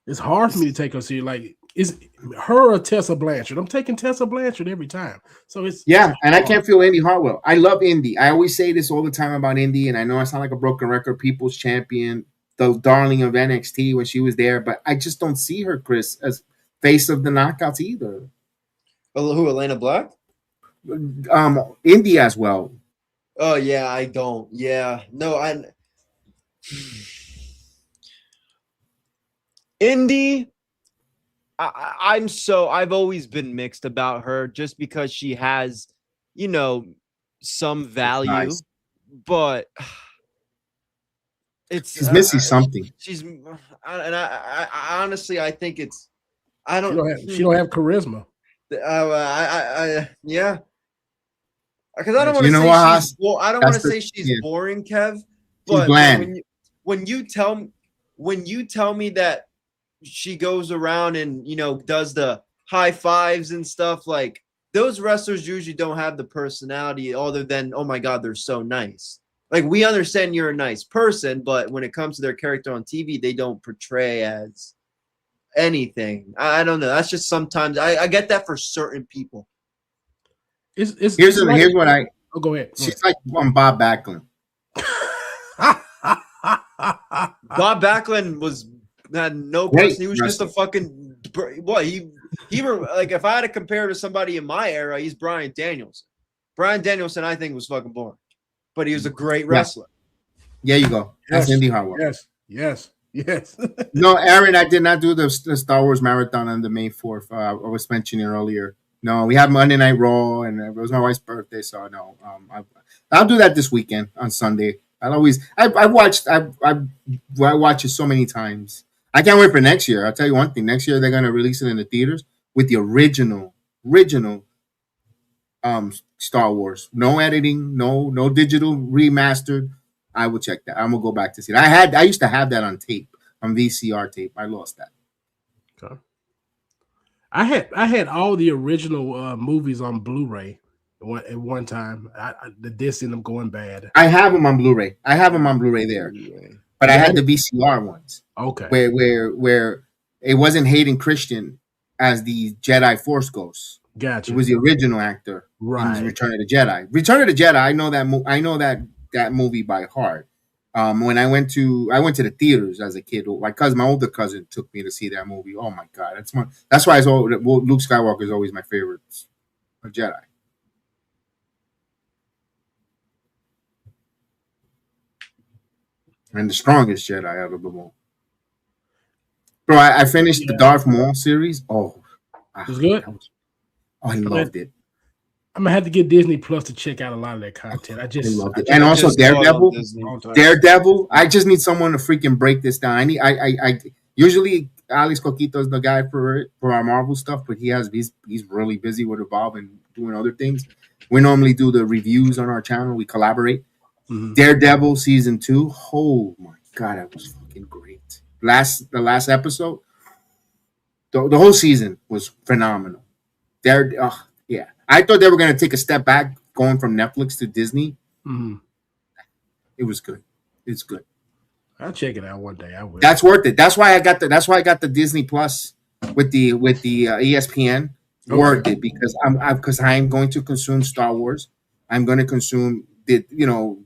It's hard for me to take her seriously. Like, is her or Tessa Blanchard? I'm taking Tessa Blanchard every time. So it's and I can't feel Indy Hartwell. I love Indy. I always say this all the time about Indy, and I know I sound like a broken record. People's champion, the darling of NXT when she was there, but I just don't see her, Chris, as face of the Knockouts either. Who, Elena Black? Indy as well. Oh yeah, I don't. Yeah, no, Indy. I've always been mixed about her, just because she has, some value, nice. But she's missing something. I honestly, I think it's. I don't. She don't have charisma. Yeah. Because I don't want to say I don't want to say she's boring, Kev. But when you tell me that she goes around and does the high fives and stuff, like, those wrestlers usually don't have the personality other than, oh my God, they're so nice. Like, we understand you're a nice person, but when it comes to their character on TV, they don't portray as anything. I don't know. That's just sometimes I get that for certain people. Here's what I. Oh, go ahead. She's like Bob Backlund. Bob Backlund had no person. He was just a fucking he like, if I had to compare to somebody in my era, he's Bryan Danielson. Bryan Danielson, I think, was fucking boring, but he was a great wrestler. Yeah, you go. That's Indy Hartwell. Yes. Yes. No, Aaron, I did not do the Star Wars marathon on the May 4th. I was mentioning earlier. No, we have Monday Night Raw, and it was my wife's birthday, so no. I'll do that this weekend on Sunday. I watch it so many times. I can't wait for next year. I'll tell you one thing. Next year they're gonna release it in the theaters with the original Star Wars. No editing, no digital remastered. I will check that. I'm gonna go back to see it. I used to have that on tape, on VCR tape. I lost that. Okay. I had all the original movies on Blu-ray at one time. The disc ended up going bad. I have them on Blu-ray. There, but I had the VCR ones. Okay. Where it wasn't Hayden Christensen as the Jedi Force Ghost. Gotcha. It was the original actor. Right. In Return of the Jedi. Return of the Jedi. I know that movie by heart. When I went to the theaters as a kid, my older cousin took me to see that movie. Oh my God, that's why Luke Skywalker is always my favorite Jedi. And the strongest Jedi out of them all. Bro, I finished the Darth Maul series. Oh, it was good. I loved it. I'm gonna have to get Disney Plus to check out a lot of that content. I loved it. And also Daredevil. I just need someone to freaking break this down. I usually Alex Coquito is the guy for our Marvel stuff, but he's really busy with Evolve and doing other things. We normally do the reviews on our channel. We collaborate. Mm-hmm. Daredevil season 2. Oh my God, that was fucking great. The last episode, the whole season was phenomenal. Yeah, I thought they were going to take a step back going from Netflix to Disney. Mm-hmm. It was good. It's good. I'll check it out one day. I will. That's worth it. That's why I got the Disney Plus with the ESPN. Okay. Worth it because I'm going to consume Star Wars. I'm going to consume the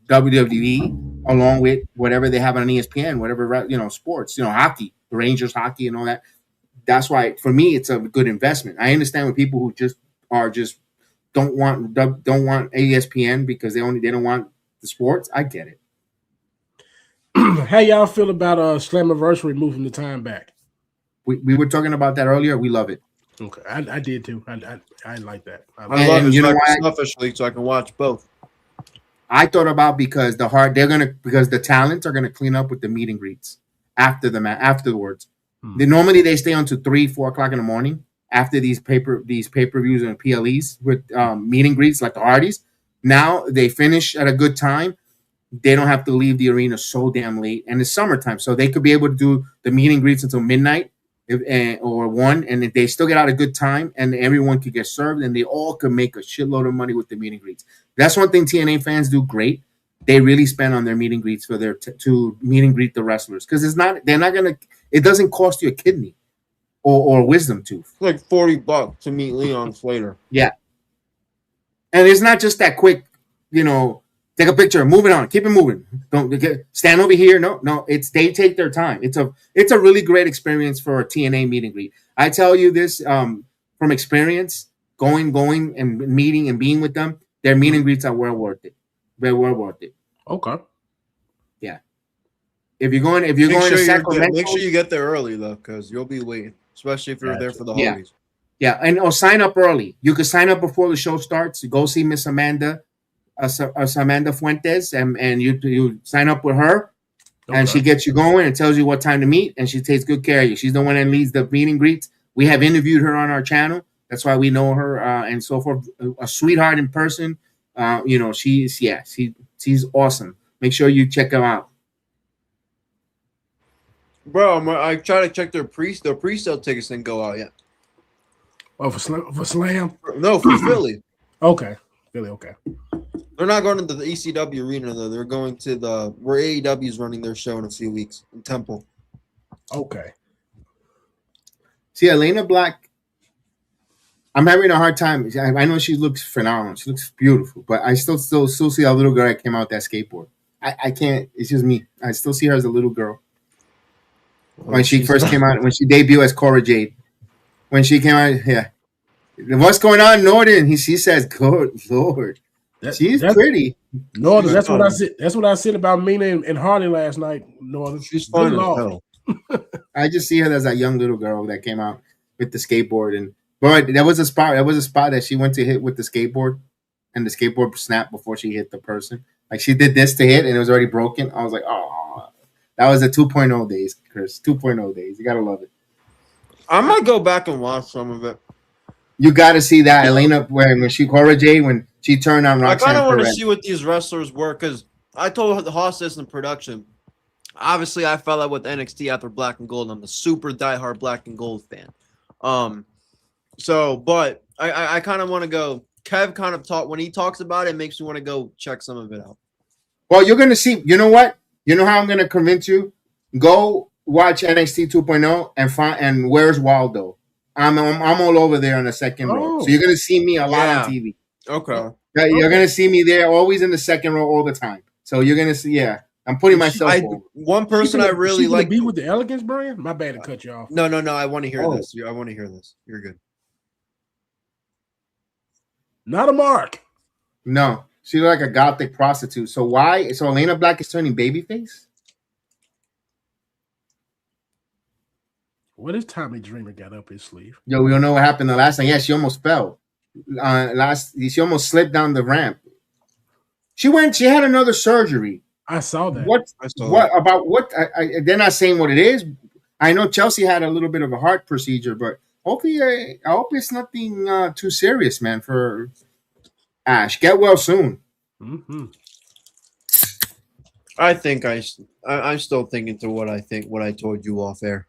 WWE along with whatever they have on ESPN, whatever sports, hockey, the Rangers hockey and all that. That's why for me it's a good investment. I understand with people who don't want ESPN because they don't want the sports. I get it. How y'all feel about Slammiversary moving the time back? We were talking about that earlier. We love it. Okay, I did too. I like that. I love it. Selfishly, so I can watch both. I thought about because the talents are gonna clean up with the meet and greets afterwards. Normally they stay until 3-4 o'clock in the morning after these pay-per-views and PLEs with meet and greets like the Hardys. Now they finish at a good time. They don't have to leave the arena so damn late, and it's summertime, so they could be able to do the meet and greets until midnight or 1, and if they still get out a good time, and everyone could get served, and they all could make a shitload of money with the meet and greets. That's one thing TNA fans do great. They really spend on their meet and greets for their to meet and greet the wrestlers because it doesn't cost you a kidney or wisdom tooth. It's like $40 to meet Leon Slater. Yeah, and it's not just that quick. Take a picture, moving on, keep it moving. Don't stand over here. No. They take their time. It's a really great experience for a TNA meet and greet. I tell you this from experience, going and meeting and being with them. Their meet and greets are well worth it. They're well worth it. Okay. Yeah. If you're going to Sacramento, make sure you get there early though, because you'll be waiting, especially if you're there for the holidays. Yeah, and sign up early. You can sign up before the show starts. Go see Miss Amanda. Amanda Fuentes, and you sign up with her, and she gets you going and tells you what time to meet, and she takes good care of you. She's the one that leads the meet and greets. We have interviewed her on our channel. That's why we know her and so forth. A sweetheart in person. She's awesome. Make sure you check her out. Bro, I try to check their pre-sale tickets didn't go out yet. Oh, for Slam? No, for Philly. Okay. Philly, okay. They're not going to the ECW arena though. They're going to where AEW is running their show in a few weeks in Temple. Okay. See, Elena Black, I'm having a hard time. I know she looks phenomenal. She looks beautiful, but I still see a little girl that came out that skateboard. I can't. It's just me. I still see her as a little girl. When she first came out, when she debuted as Cora Jade. When she came out, yeah. What's going on, Norton? She says, "Good Lord, she's pretty." Norton, that's what I said. That's what I said about Mina and Hardy last night. Norton, she's fine as hell. I just see her as that young little girl that came out with the skateboard, but there was a spot that she went to hit with the skateboard, and the skateboard snapped before she hit the person. Like she did this to hit, and it was already broken. I was like, oh, that was the 2.0 days, Chris. 2.0 days. You gotta love it. I might go back and watch some of it. You got to see that Elena when she Cora Jade when she turned on Roxanne. I kind of want to see what these wrestlers were because I told the hostess in production. Obviously, I fell out with NXT after Black and Gold. I'm a super diehard Black and Gold fan. But I kind of want to go. Kev kind of when he talks about it makes me want to go check some of it out. Well, you're gonna see. You know what? You know how I'm gonna convince you? Go watch NXT 2.0 and Where's Waldo? I'm all over there on the second row. So you're gonna see me a lot on TV. Okay. You're gonna see me there, always in the second row all the time. So you're gonna see. Yeah, I'm putting myself. One person I really like. Be with the Elegance brand. My bad to cut you off. No. I want to hear this. I want to hear this. You're good. Not a mark. No, she's like a gothic prostitute. So why? So Elena Black is turning babyface. What has Tommy Dreamer got up his sleeve? Yo, we don't know what happened the last time. Yeah, she almost fell. She almost slipped down the ramp. She had another surgery. I saw that. They're not saying what it is. I know Chelsea had a little bit of a heart procedure, but hopefully, I hope it's nothing too serious, man, for Ash. Get well soon. Mm-hmm. I think I'm still thinking to what I told you off air.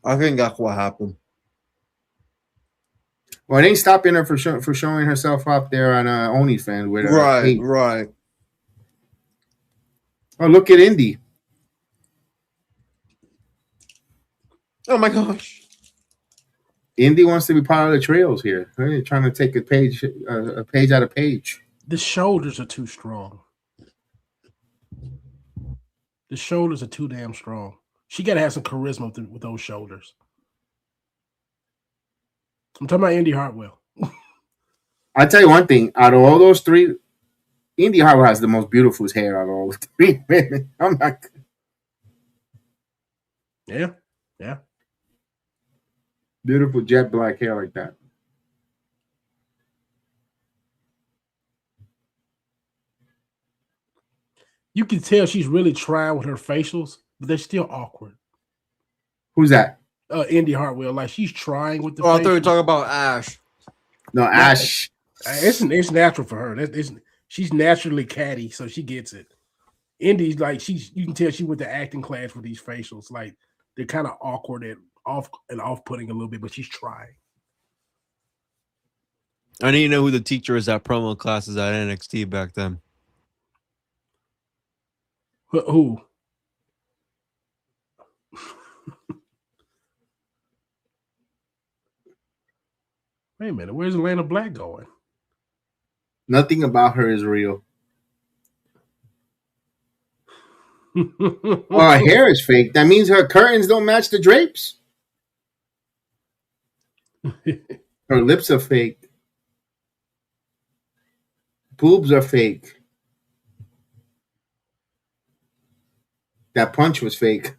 I think that's what happened. Well, it ain't stopping her for showing herself up there on OnlyFans with her. Right. Oh, look at Indy. Oh my gosh. Indy wants to be part of the trails here. They're trying to take a page out of Page. The shoulders are too strong. The shoulders are too damn strong. She got to have some charisma with those shoulders. I'm talking about Indy Hartwell. I'll tell you one thing. Out of all those three, Indy Hartwell has the most beautiful hair out of all three women. I'm not. Yeah. Beautiful jet black hair like that. You can tell she's really trying with her facials, but they're still awkward. Who's that? Indy Hartwell. Like she's trying with the facials. I thought you were talking about Ash. No, Ash. It's natural for her. She's naturally catty, so she gets it. Indy's like you can tell she went to acting class with these facials. Like they're kind of awkward and off-putting a little bit, but she's trying. I need to know who the teacher is at promo classes at NXT back then. Who? Wait a minute. Where's Atlanta Black going? Nothing about her is real. Her hair is fake. That means her curtains don't match the drapes. Her lips are fake. Boobs are fake. That punch was fake.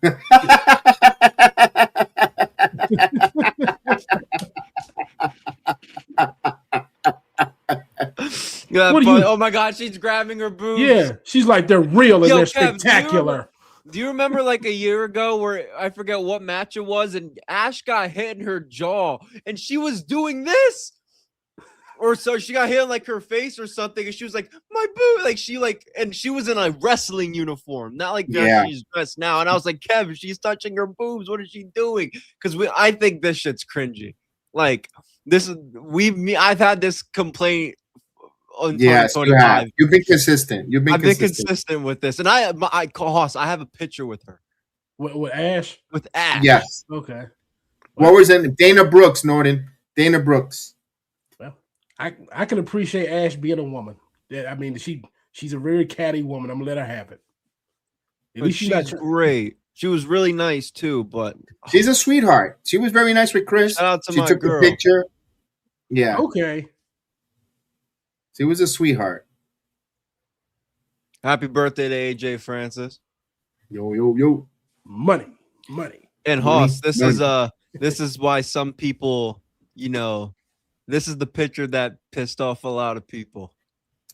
Oh my God, she's grabbing her boobs. Yeah, she's like they're real and they're spectacular. Do you remember like a year ago where I forget what match it was and Ash got hit in her jaw and she was doing this? Or so she got hit in like her face or something, and she was like, "My boo!" Like she was in a wrestling uniform, not like she's dressed now. And I was like, "Kev, she's touching her boobs. What is she doing?" Because I think this shit's cringy. Like this is I've had this complaint. Yes, you have. You've been consistent. I've been consistent with this, and I have a picture with her. With Ash. With Ash. Yes. Okay. What was it? Dana Brooks, Norton. Dana Brooks. I can appreciate Ash being a woman. I mean, she's a very catty woman. I'm gonna let her have it. At least she's great. She was really nice too, but she's a sweetheart. She was very nice with Chris. Shout out to she my took girl. a picture. Yeah. Okay. She was a sweetheart. Happy birthday to AJ Francis. Yo. Money. And Hoss, this is why some people, this is the picture that pissed off a lot of people.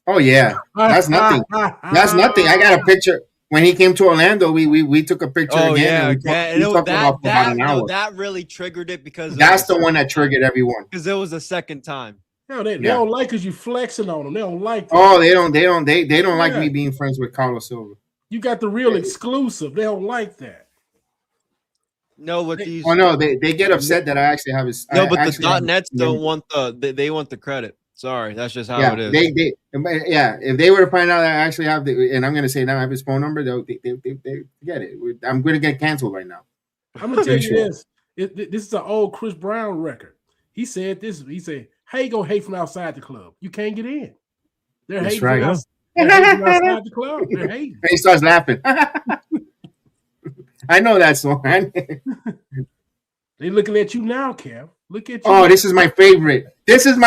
Oh yeah, that's nothing. That's nothing. I got a picture when he came to Orlando. We took a picture again. That really triggered it because that's the one that triggered everyone because it was the second time. No, they don't like because you flexing on them. They don't like that. Oh, they don't like me being friends with Carlos Silva. You got the real exclusive. They don't like that. No, what these? Oh no, they get upset that I actually have his. No, but the .nets don't want they want the credit. Sorry, that's just how it is. If they were to find out that I actually have and I'm going to say now I have his phone number, they get it. I'm going to get canceled right now. I'm going to tell you this. This is an old Chris Brown record. He said this. He said, "How you gonna hate from outside the club? You can't get in. They're hating from outside the club. They're hating." He starts laughing. I know that song. They looking at you now, Cam. Look at you. Oh, this is my favorite. This is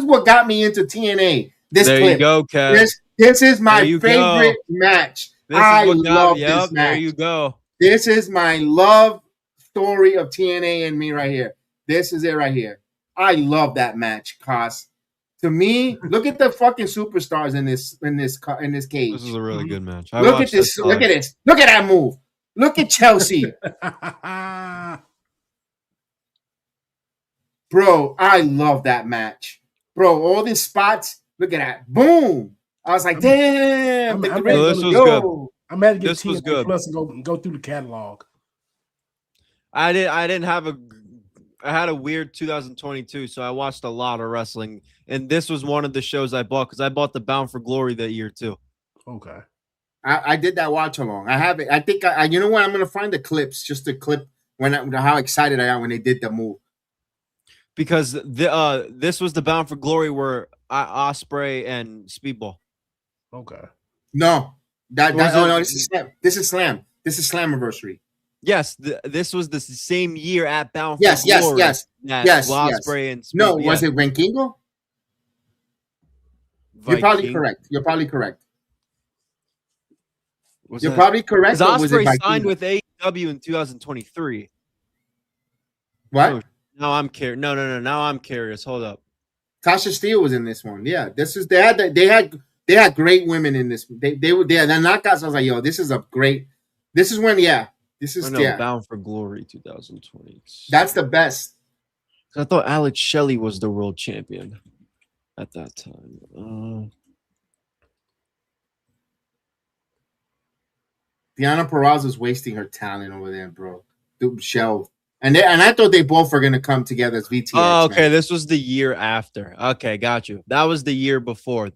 what got me into TNA. There you go, Kev. This is my favorite match. I love this match. There you go. This is my love story of TNA and me right here. This is it right here. I love that match, cause to me, look at the fucking superstars in this cage. This is a really good match. Look at this. Look at this. Look at that move. Look at Chelsea. Bro, I love that match. Bro, all these spots. Look at that. Boom. I was like, damn. This was good. I'm ready to get TNA good. Plus and go through the catalog. I had a weird 2022, so I watched a lot of wrestling, and this was one of the shows I bought because I bought the Bound for Glory that year too. Okay. I did that watch along. I have it. I think you know what? I'm gonna find the clips, just the clip how excited I am when they did the move. Because this was the Bound for Glory where Ospreay and Speedball. Okay. No, this is Slam. This is Slammiversary. Yes, this was the same year at Bound for Glory. Yes. Ospreay and Speedball. No, was it Rankingo? You're probably correct. You're probably correct. Probably correct. Ospreay signed with AEW in 2023. What? Oh, now I'm curious. No. Now I'm curious. Hold up. Tasha Steele was in this one. Yeah, this is they had great women in this. They were there. The knockouts. I was like, yo, this is a great. This is when This is Bound for Glory 2020. That's the best. I thought Alex Shelley was the world champion at that time. Deonna Purrazzo's wasting her talent over there, bro. Dude, shelved. And I thought they both were gonna come together as VTX. Oh, okay. Man. This was the year after. Okay, got you. That was the year before.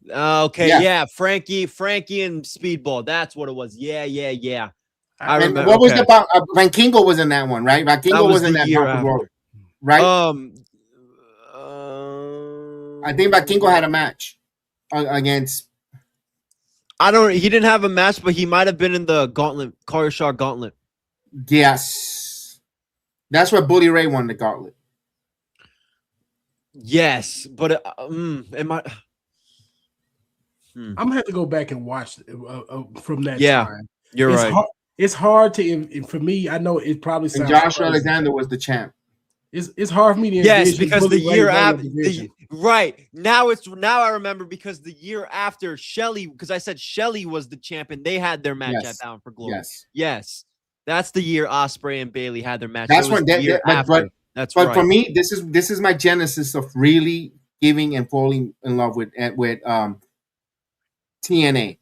Okay, yeah. Frankie and Speedball. That's what it was. Yeah. I remember. What was the about? Rankingo was in that one, right? Rankingo was in that year after, right? I think Rankingo had a match against. He didn't have a match, but he might have been in the Gauntlet, Carter Shaw Gauntlet. Yes. That's where Bully Ray won the Gauntlet. Yes, but I'm gonna have to go back and watch from that time. You're right. It's hard to for me. I know it probably sounds. And Josh Alexander was the champ. It's hard for me to. Yes, because the year after. Right now I remember because the year after Shelley, because I said Shelley was the champion. They had their match at Bound for Glory. Yes, that's the year Ospreay and Bailey had their match. That's when But for me, this is my genesis of really giving and falling in love with TNA.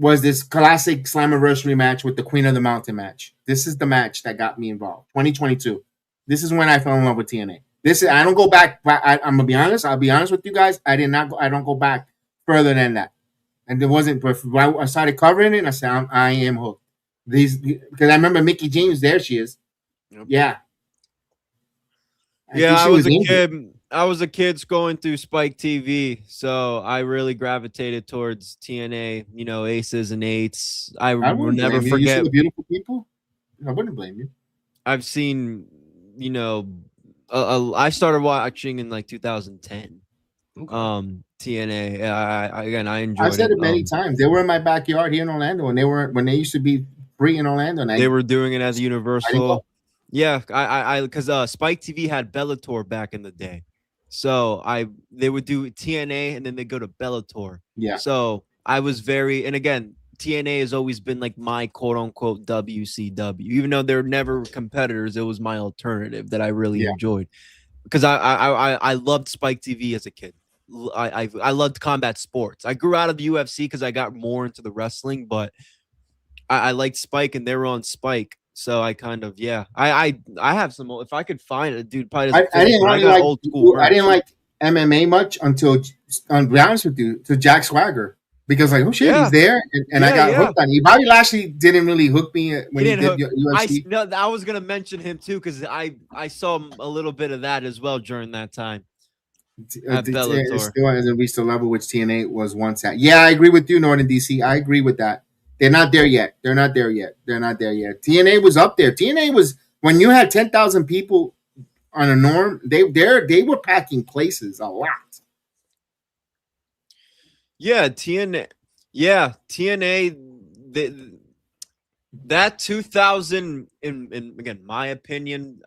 Was this classic Slammiversary match with the Queen of the Mountain match. This is the match that got me involved. 2022. This is when I fell in love with TNA. I don't go back. I'm gonna be honest. I'll be honest with you guys. I don't go back further than that. And there wasn't. But when I started covering it, I said I am hooked. Because I remember Mickie James. There she is. Yep. Yeah. I was a kid scrolling through Spike TV, so I really gravitated towards TNA. Aces and eights. I will never forget. You see the beautiful people. I wouldn't blame you. I've seen. I started watching in like 2010. Okay. TNA. I enjoyed I've said it many Um, times. They were in my backyard here in Orlando, and when they used to be free in Orlando. And They were doing it as I didn't Universal. go. Yeah, because Spike TV had Bellator back in the day, so they would do TNA and then they go to Bellator. Yeah. So I was and again, TNA has always been like my quote unquote WCW, even though they're never competitors. It was my alternative that I really enjoyed because I loved Spike TV as a kid. I loved combat sports. I grew out of the UFC because I got more into the wrestling, but I liked Spike and they were on Spike. So I kind of I have some. If I could find it, dude, probably doesn't I didn't fit, but really got like old school I didn't merch. like MMA much until, to be honest with you, to Jack Swagger, because like, oh shit, he's there, and I got hooked on him. Bobby Lashley didn't really hook me when he did UFC. I was gonna mention him too because I saw a little bit of that as well during that time. At Bellator. It still hasn't reached the level which TNA was once at. Yeah, I agree with you, Northern DC. I agree with that. They're not there yet. They're not there yet. TNA was up there. TNA was when you had 10,000 people on a norm. They were packing places a lot. Yeah, TNA. Yeah, TNA. That 2000. In again, my opinion.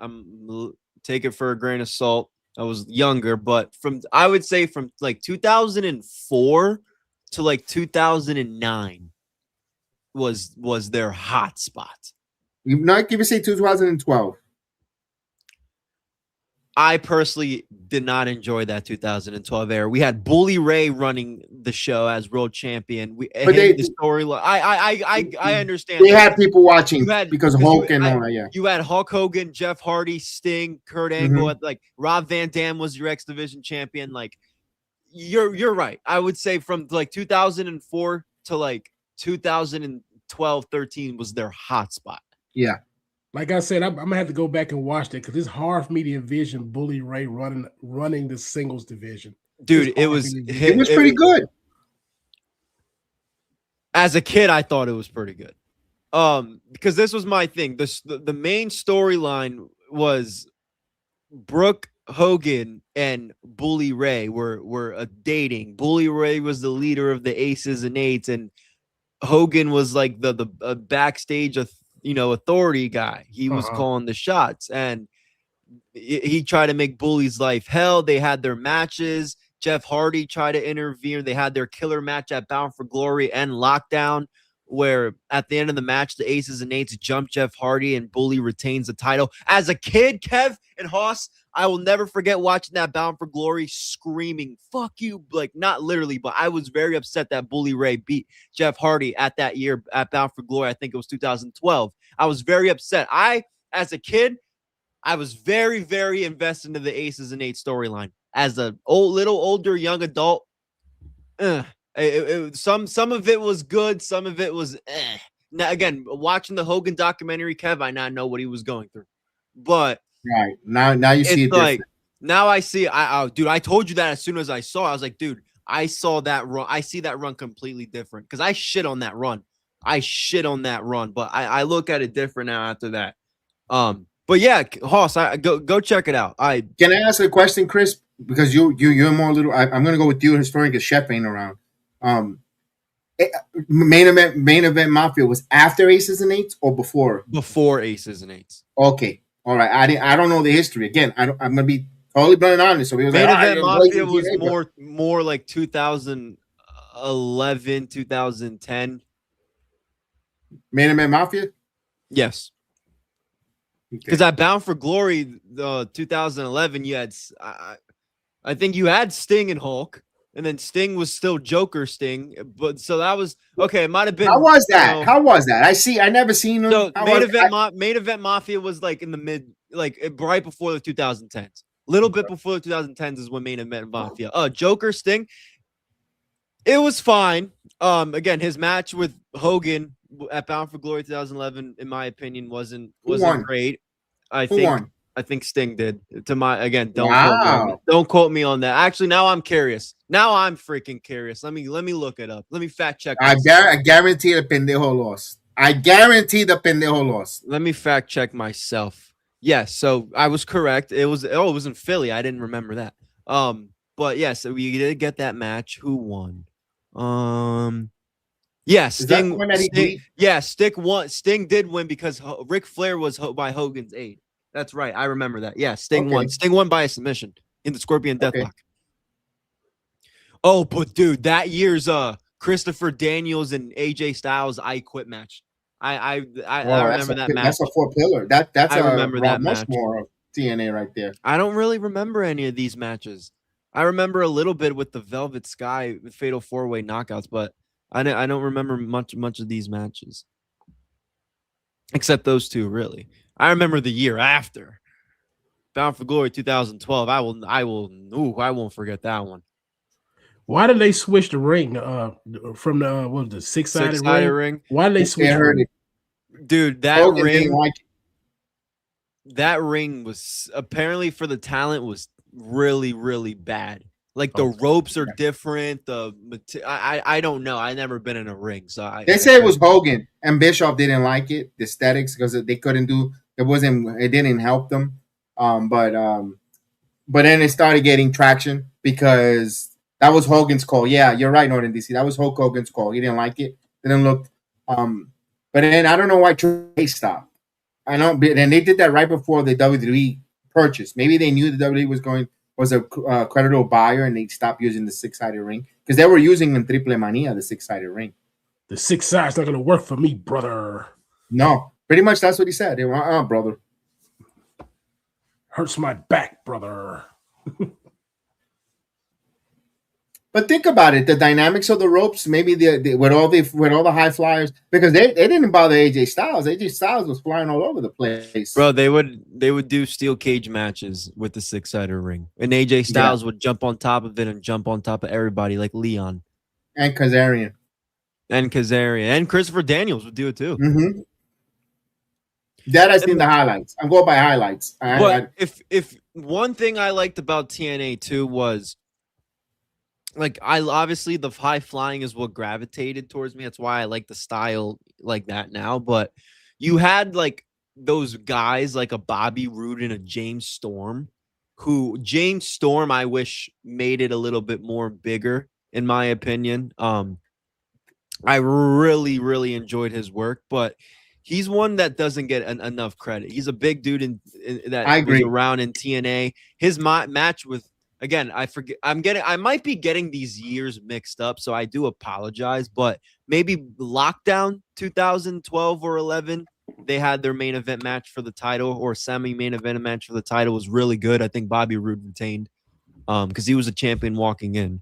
Take it for a grain of salt. I was younger, but I would say from like 2004 to like 2009 was their hot spot. You not give say 2012. I personally did not enjoy that 2012 era. We had Bully Ray running the show as world champion. The storyline. I understand. They had people watching because Hulk and all that. Yeah, you had Hulk Hogan, Jeff Hardy, Sting, Kurt Angle. Like Rob Van Dam was your X Division champion. Like you're right. I would say from like 2004 to like 2012, 13 was their hot spot. Yeah. Like I said, I'm gonna have to go back and watch that because it's hard for me to envision Bully Ray running the singles division. Dude, it was pretty good. As a kid, I thought it was pretty good. Because this was my thing. The main storyline was Brooke Hogan and Bully Ray were dating. Bully Ray was the leader of the Aces and Eights, and Hogan was like the backstage authority guy. He was calling the shots, and he tried to make Bully's life hell. They had their matches. Jeff Hardy tried to intervene. They had their killer match at Bound for Glory and Lockdown, where at the end of the match, the Aces and Eights jumped Jeff Hardy and Bully retains the title. As a kid, Kev and Hoss, I will never forget watching that Bound for Glory, screaming, fuck you. Like, not literally, but I was very upset that Bully Ray beat Jeff Hardy at that year at Bound for Glory. I think it was 2012. I was very upset. As a kid, I was very, very invested into the Aces and Eights storyline. As a little older young adult, some of it was good, some of it was Now, again, watching the Hogan documentary, Kev, I not know what he was going through, but right now you see it like different. Now I see. Dude, I told you that as soon as I saw it. I was like, dude, I saw that run. I see that run completely different because I shit on that run. But I look at it different now after that. But yeah, Hoss, go check it out. Can I ask a question, Chris? Because you're more little. I'm gonna go with you, historian, because Chef ain't around. Main event Mafia was after Aces and Eights or before? Before Aces and Eights. Okay, all right. I don't know the history. Again, I'm gonna be totally blunt and honest. So he was Main like, event Mafia was more like 2011, 2010. Main event Mafia. Yes. Because at Bound for Glory, 2011, you had, I think you had Sting and Hulk, and then Sting was still Joker Sting. But so that was okay. It might have been. How was that? How was that? I never seen them. So main event Mafia was like in the mid, like right before the 2010s. Little bit before the 2010s is when main event Mafia. Joker Sting. It was fine. Again, his match with Hogan at Bound for Glory 2011, in my opinion, wasn't great. I think Sting did. Don't quote me on that. Actually, now I'm curious. Now I'm freaking curious. Let me look it up. Let me fact check. I guarantee the pendejo lost. Let me fact check myself. Yes, so I was correct. It was in Philly. I didn't remember that. But But yes, we did get that match. Who won? Yeah, Sting. Sting did win because Ric Flair was by Hogan's aid. That's right. I remember that. Yeah, Sting won. Sting won by a submission in the Scorpion Deathlock. Oh, but dude, that year's Christopher Daniels and AJ Styles I Quit match. I remember that match. That's a 4-pillar. That's I remember that much match. more of TNA right there. I don't really remember any of these matches. I remember a little bit with the Velvet Sky with Fatal 4-Way knockouts, but I don't remember much of these matches. Except those two, really. I remember the year after. Bound for Glory 2012. I won't forget that one. Why did they switch the ring from the six-sided ring? Why did they switch it? Dude, that ring that ring was apparently for the talent was really, really bad. Like the ropes are different. I don't know. I never been in a ring, so they say it was Hogan and Bischoff didn't like it, the aesthetics, because they couldn't do it didn't help them. But then it started getting traction because that was Hogan's call. Yeah, you're right, Northern DC. That was Hulk Hogan's call. He didn't like it. Didn't look. But then I don't know why Trey stopped. I know, and they did that right before the WWE purchase. Maybe they knew the WWE was a credible buyer, and they stopped using the six-sided ring because they were using in Triple Mania the six-sided ring. The six sides not going to work for me, brother. No, pretty much that's what he said. They were, brother. Hurts my back, brother. But think about it, the dynamics of the ropes, maybe with all the high flyers, because they didn't bother AJ Styles. AJ Styles was flying all over the place. Bro, they would do steel cage matches with the six-sided ring. And AJ Styles would jump on top of it and jump on top of everybody like Leon. And Kazarian. And Christopher Daniels would do it too. Mm-hmm. That I've seen the highlights. I'm going by highlights. But if one thing I liked about TNA too was, like, obviously the high flying is what gravitated towards me. That's why I like the style like that now. But you had like those guys like a Bobby Roode and a James Storm, who James Storm I wish made it a little bit more bigger, in my opinion. I really, really enjoyed his work, but he's one that doesn't get enough credit. He's a big dude that was around in TNA. His match with, again, I forget. I might be getting these years mixed up, so I do apologize. But maybe Lockdown 2012 or 11, they had their main event match for the title, or semi-main event match for the title, was really good. I think Bobby Roode retained, because he was a champion walking in.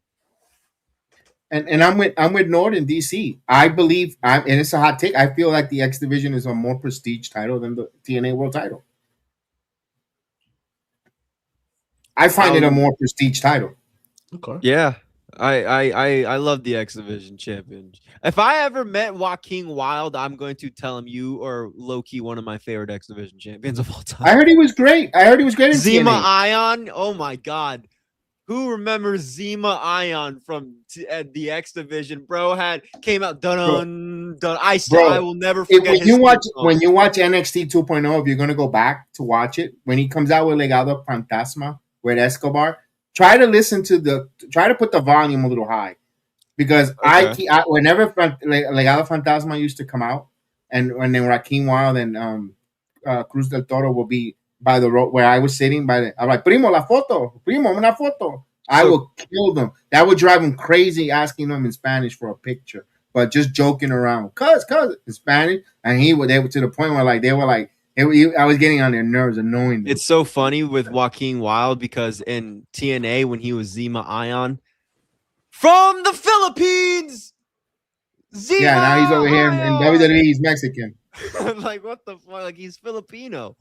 And I'm with Norton DC. I believe, and it's a hot take, I feel like the X Division is a more prestige title than the TNA World Title. I find it a more prestige title. Okay. Yeah, I love the X Division champion. If I ever met Joaquin Wilde, I'm going to tell him you are low-key one of my favorite X Division champions of all time. I heard he was great. In Zima TNA. Ion. Oh my God. Who remembers Zima Ion from the X Division? Bro came out done. I will never forget. When you watch NXT 2.0, if you're gonna go back to watch it, when he comes out with Legado Fantasma with Escobar, try to put the volume a little high, because whenever Legado Fantasma used to come out, and when Joaquin Wilde and Cruz del Toro will be by the road where I was sitting, I'm like, primo, la foto, primo, una foto. I will kill them. That would drive them crazy, asking them in Spanish for a picture, but just joking around, cuz in Spanish, and they were to the point where I was getting on their nerves, annoying them. It's so funny with Joaquin Wilde, because in TNA when he was Zima Ion from the Philippines, Zima now he's over here in WWE. He's Mexican. Like, what the fuck? Like, he's Filipino.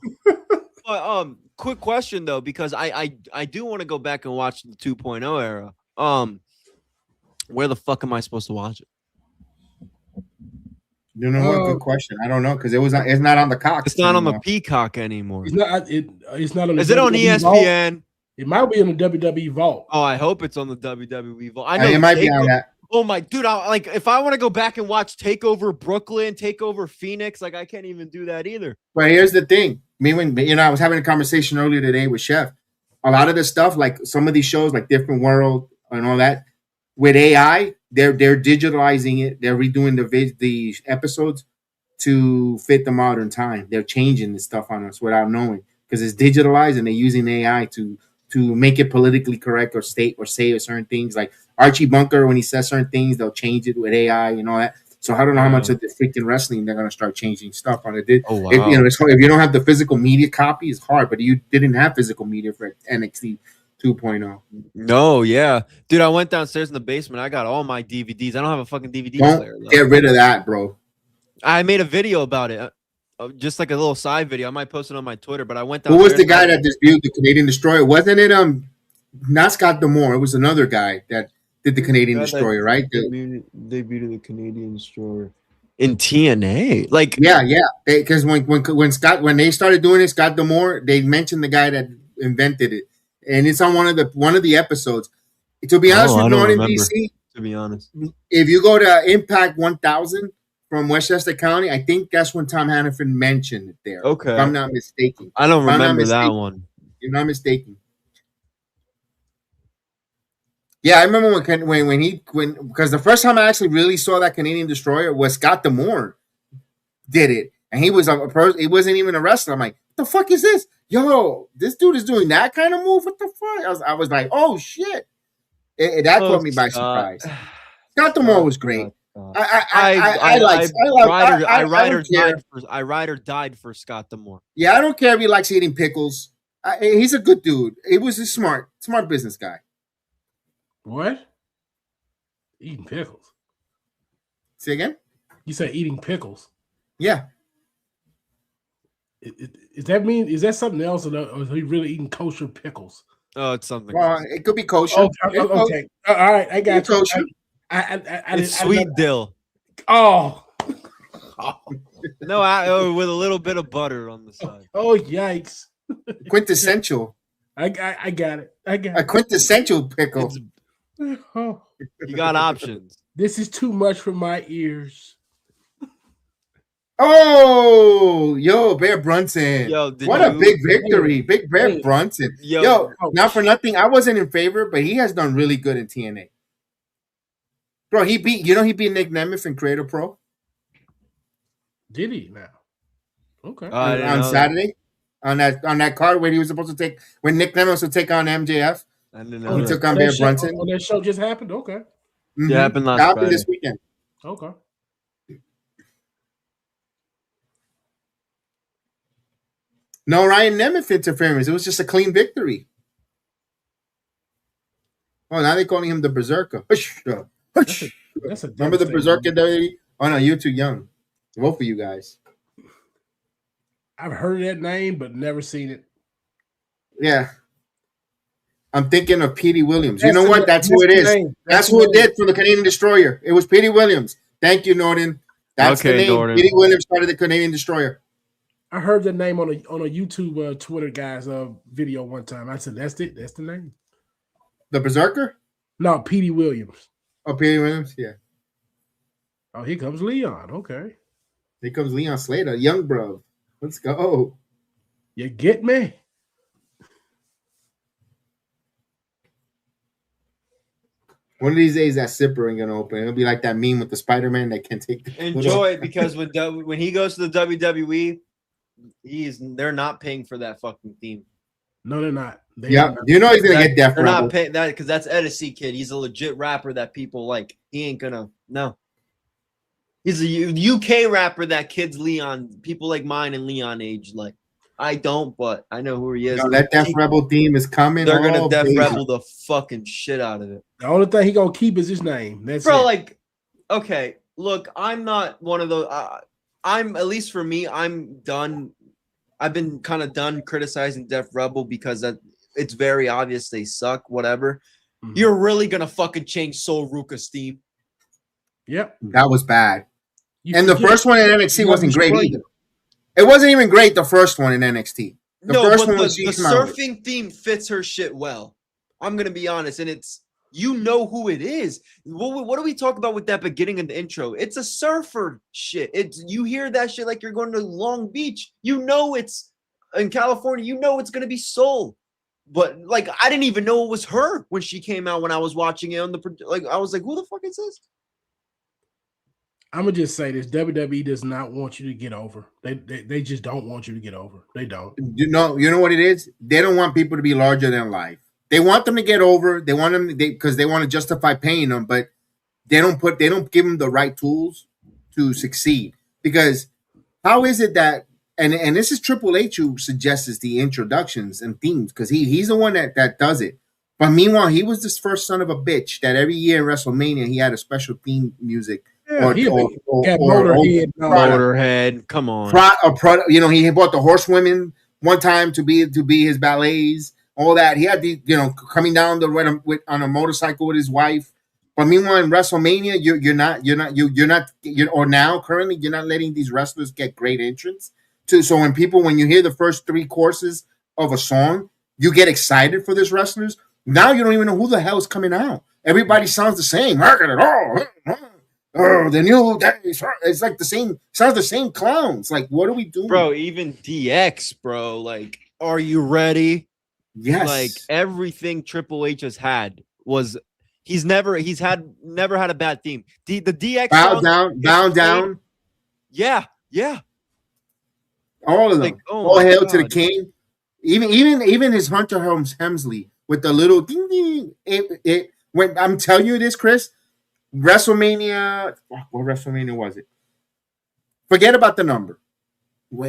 But quick question though, because I do want to go back and watch the 2.0 era. Where the fuck am I supposed to watch it? You know what? Good question. I don't know, because it's not on the Cox. It's not anymore. On the Peacock anymore. It's not on. Is it on ESPN? Vault? It might be on the WWE Vault. Oh, I hope it's on the WWE Vault. I know it might be on that. Oh my dude! If I want to go back and watch Takeover Brooklyn, Takeover Phoenix, I can't even do that either. But here's the thing: I was having a conversation earlier today with Chef. a lot of the stuff, like some of these shows, like Different World and all that, with AI, they're digitalizing it. They're redoing the episodes to fit the modern time. They're changing this stuff on us without knowing, because it's digitalized and they're using AI to make it politically correct or state or say certain things. Like Archie Bunker, when he says certain things, they'll change it with AI and all that. So I don't know how much of the freaking wrestling they're gonna start changing stuff on it. Oh wow! It's hard. If you don't have the physical media copy, it's hard. But you didn't have physical media for NXT 2.0. No, yeah, dude. I went downstairs in the basement. I got all my DVDs. I don't have a fucking DVD player. Don't get rid of that, bro. I made a video about it, just like a little side video. I might post it on my Twitter. But I went down. Who was the guy that disputed the Canadian Destroyer? Wasn't it not Scott D'Amore? It was another guy that did the Canadian Destroyer, right? Debuted the Canadian Destroyer in TNA. Like, yeah, because when they started doing it, Scott D'Amore, they mentioned the guy that invented it, and it's on one of the episodes. To be honest with Northern BC, to be honest, if you go to iMPACT 1000 from Westchester County, I think that's when Tom Hannafin mentioned it there. Okay, if I'm not mistaken. I don't remember that one. You're not mistaken. Yeah, I remember because the first time I actually really saw that Canadian Destroyer was Scott D'Amore did it, and he was he wasn't even a wrestler. I'm like, what the fuck is this? Yo, this dude is doing that kind of move. What the fuck? I was like, oh shit! That caught me by surprise. Scott D'Amore was great. I ride or died for Scott D'Amore. Yeah, I don't care if he likes eating pickles. He's a good dude. He was a smart business guy. What? Eating pickles? Say again? You said eating pickles? Yeah. Is that something else, or is he really eating kosher pickles? Oh, it's something. Well, it could be kosher. Okay. All right, I got you. Kosher. It's sweet dill. Oh. No, with a little bit of butter on the side. Oh, yikes! Quintessential. I got it. A quintessential pickle. Oh. You got options. This is too much for my ears. Oh, yo, Bear Brunson. Yo, what a big victory. Big Bear Brunson. Yo, not for nothing. I wasn't in favor, but he has done really good in TNA. Bro, he beat Nic Nemeth in Creator Pro. Did he now? Okay. On Saturday. On that card when he was supposed to take, when Nic Nemeth would take on MJF. I didn't know he took on Bear Brunson. Oh, that show just happened? Okay. Mm-hmm. Yeah, it happened this weekend. Okay. No Ryan Nemeth interference. It was just a clean victory. Oh, now they're calling him the Berserker. That's a Remember the Berserker day? Oh no, you're too young. Both of you guys. I've heard that name, but never seen it. Yeah. I'm thinking of Petey Williams. You know what? That's who it is. That's who it did for the Canadian Destroyer. It was Petey Williams. Thank you, Norton. That's the name. Norton. Petey Williams started the Canadian Destroyer. I heard the name on a YouTube Twitter guy's video one time. I said, that's it. That's the name. The Berserker? No, Petey Williams. Oh, Petey Williams? Yeah. Oh, here comes Leon. Okay. Here comes Leon Slater, young bro. Let's go. You get me? One of these days, that zipper ain't gonna open. It'll be like that meme with the Spider-Man that can't take. Enjoy it, because when he goes to the WWE, they're not paying for that fucking theme. No, they're not. Yeah, you know he's gonna get Def They're Rebel. not paying that, because that's Edison kid. He's a legit rapper that people like. He ain't gonna He's a UK rapper that kids Leon, people like mine and Leon age like. I don't, but I know who he is. No, that Def Rebel theme is coming. They're gonna Def Rebel the fucking shit out of it. The only thing he gonna keep is his name. That's bro. it. Like, okay, look, I'm not one of those. I'm, at least for me, I'm done. I've been kind of done criticizing Def Rebel because it's very obvious they suck. Whatever. Mm-hmm. You're really gonna fucking change Soul Ruka's theme. Yep, that was bad. And the first one in NXT wasn't great either. It wasn't even great, the first one in NXT. The surfing theme fits her shit well. I'm going to be honest. And it's, you know who it is. What do we talk about with that beginning of the intro? It's a surfer shit. You hear that shit like you're going to Long Beach. You know it's in California. You know it's going to be Soul. But like, I didn't even know it was her when she came out when I was watching it on the like. I was like, who the fuck is this? I'm gonna just say this: WWE does not want you to get over. They just don't want you to get over. They don't. You know what it is? They don't want people to be larger than life. They want them to get over. They want them because they want to justify paying them, but they don't give them the right tools to succeed. Because how is it that and this is Triple H who suggests the introductions and themes because he's the one that does it. But meanwhile, he was this first son of a bitch that every year in WrestleMania he had a special theme music. Yeah, Motorhead. Come on. He bought the horsewomen one time to be his ballets. All that he had the coming down the road on a motorcycle with his wife. But meanwhile, in WrestleMania, you're not letting these wrestlers get great entrance. So when you hear the first 3 courses of a song, you get excited for this wrestlers. Now you don't even know who the hell is coming out. Everybody sounds the same. The new days. It's like the same. Sounds the same clowns. Like, what are we doing, bro? Even DX, bro. Like, are you ready? Yes. Like everything Triple H has had was he's never had a bad theme. The DX bow down. Yeah. All of them. Like, all hail to the king. Even his Hunter Hemsley with the little ding ding. When I'm telling you this, Chris, WrestleMania. What WrestleMania was it? Forget about the number.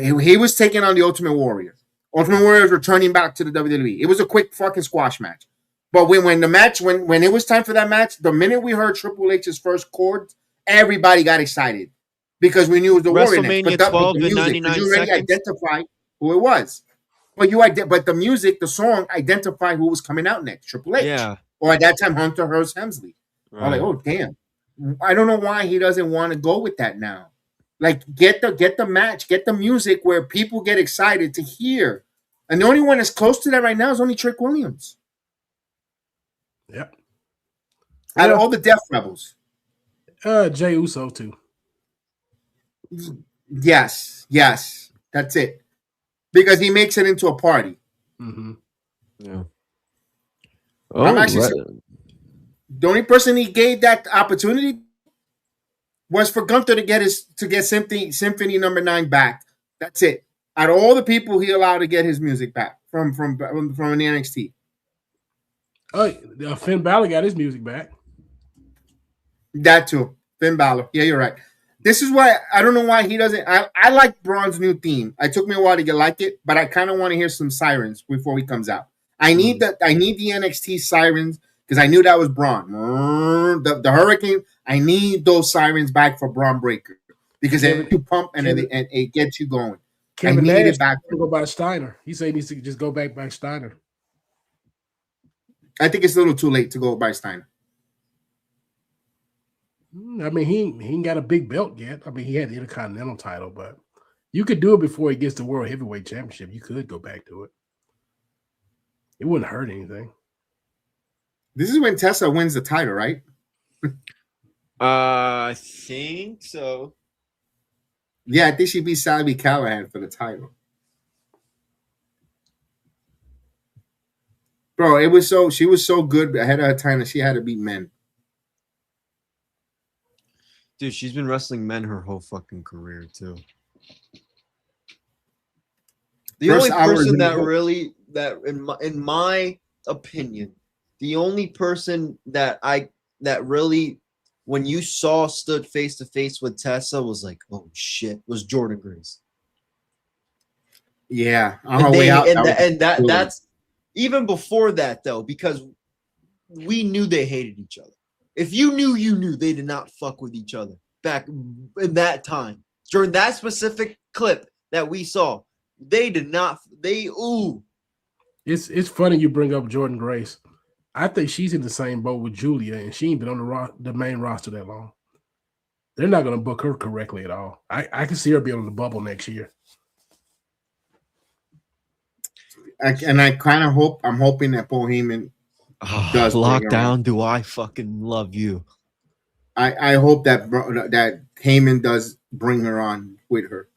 He was taking on the Ultimate Warrior. Ultimate Warriors returning back to the WWE. It was a quick fucking squash match. But when it was time for that match, the minute we heard Triple H's first chords, everybody got excited because we knew it was the Warrior. WrestleMania 12 and 99 you already seconds. identified who it was. But but the music, the song identified who was coming out next. Triple H. Yeah. Or at that time, Hunter Hearst Hemsley. Right. I'm like, oh damn. I don't know why he doesn't want to go with that now. Like, get the match, get the music where people get excited to hear. And the only one that's close to that right now is only Trick Williams. Yep. Out of all the Death Rebels. Jey Uso too. Yes. That's it. Because he makes it into a party. Mm-hmm. Yeah. I'm actually the only person he gave that opportunity was for Gunther to get Symphony number 9 back. That's it. Out of all the people he allowed to get his music back from an NXT. Oh, Finn Balor got his music back. That too. Finn Balor. Yeah, you're right. This is why I don't know why he doesn't. I like Braun's new theme. It took me a while to get like it, but I kind of want to hear some sirens before he comes out. I need the NXT sirens because I knew that was Braun. The Hurricane. I need those sirens back for Braun Breaker because it you pump and it gets you going. Kevin Nash back to go by Steiner. He said he needs to just go back by Steiner. I think it's a little too late to go by Steiner. I mean, he ain't got a big belt yet. I mean, he had the Intercontinental title, but you could do it before he gets the World Heavyweight Championship. You could go back to it. It wouldn't hurt anything. This is when Tessa wins the title, right? I think so. Yeah, I think she beat Sally Callahan for the title. Bro, she was so good ahead of her time that she had to beat men. Dude, she's been wrestling men her whole fucking career too. The only person that in my opinion, the only person that really, when you stood face to face with Tessa was like, oh shit, was Jordan Grace. Yeah, on her way out. That's even before that though, because we knew they hated each other. If you knew they did not fuck with each other back in that time. During that specific clip that we saw, they did not. It's funny you bring up Jordan Grace. I think she's in the same boat with Julia, and she ain't been on the main roster that long. They're not going to book her correctly at all. I can see her being on the bubble next year. And I kind of hope, I'm hoping that Paul Heyman does lockdown. Do I fucking love you? I hope that Heyman does bring her on with her.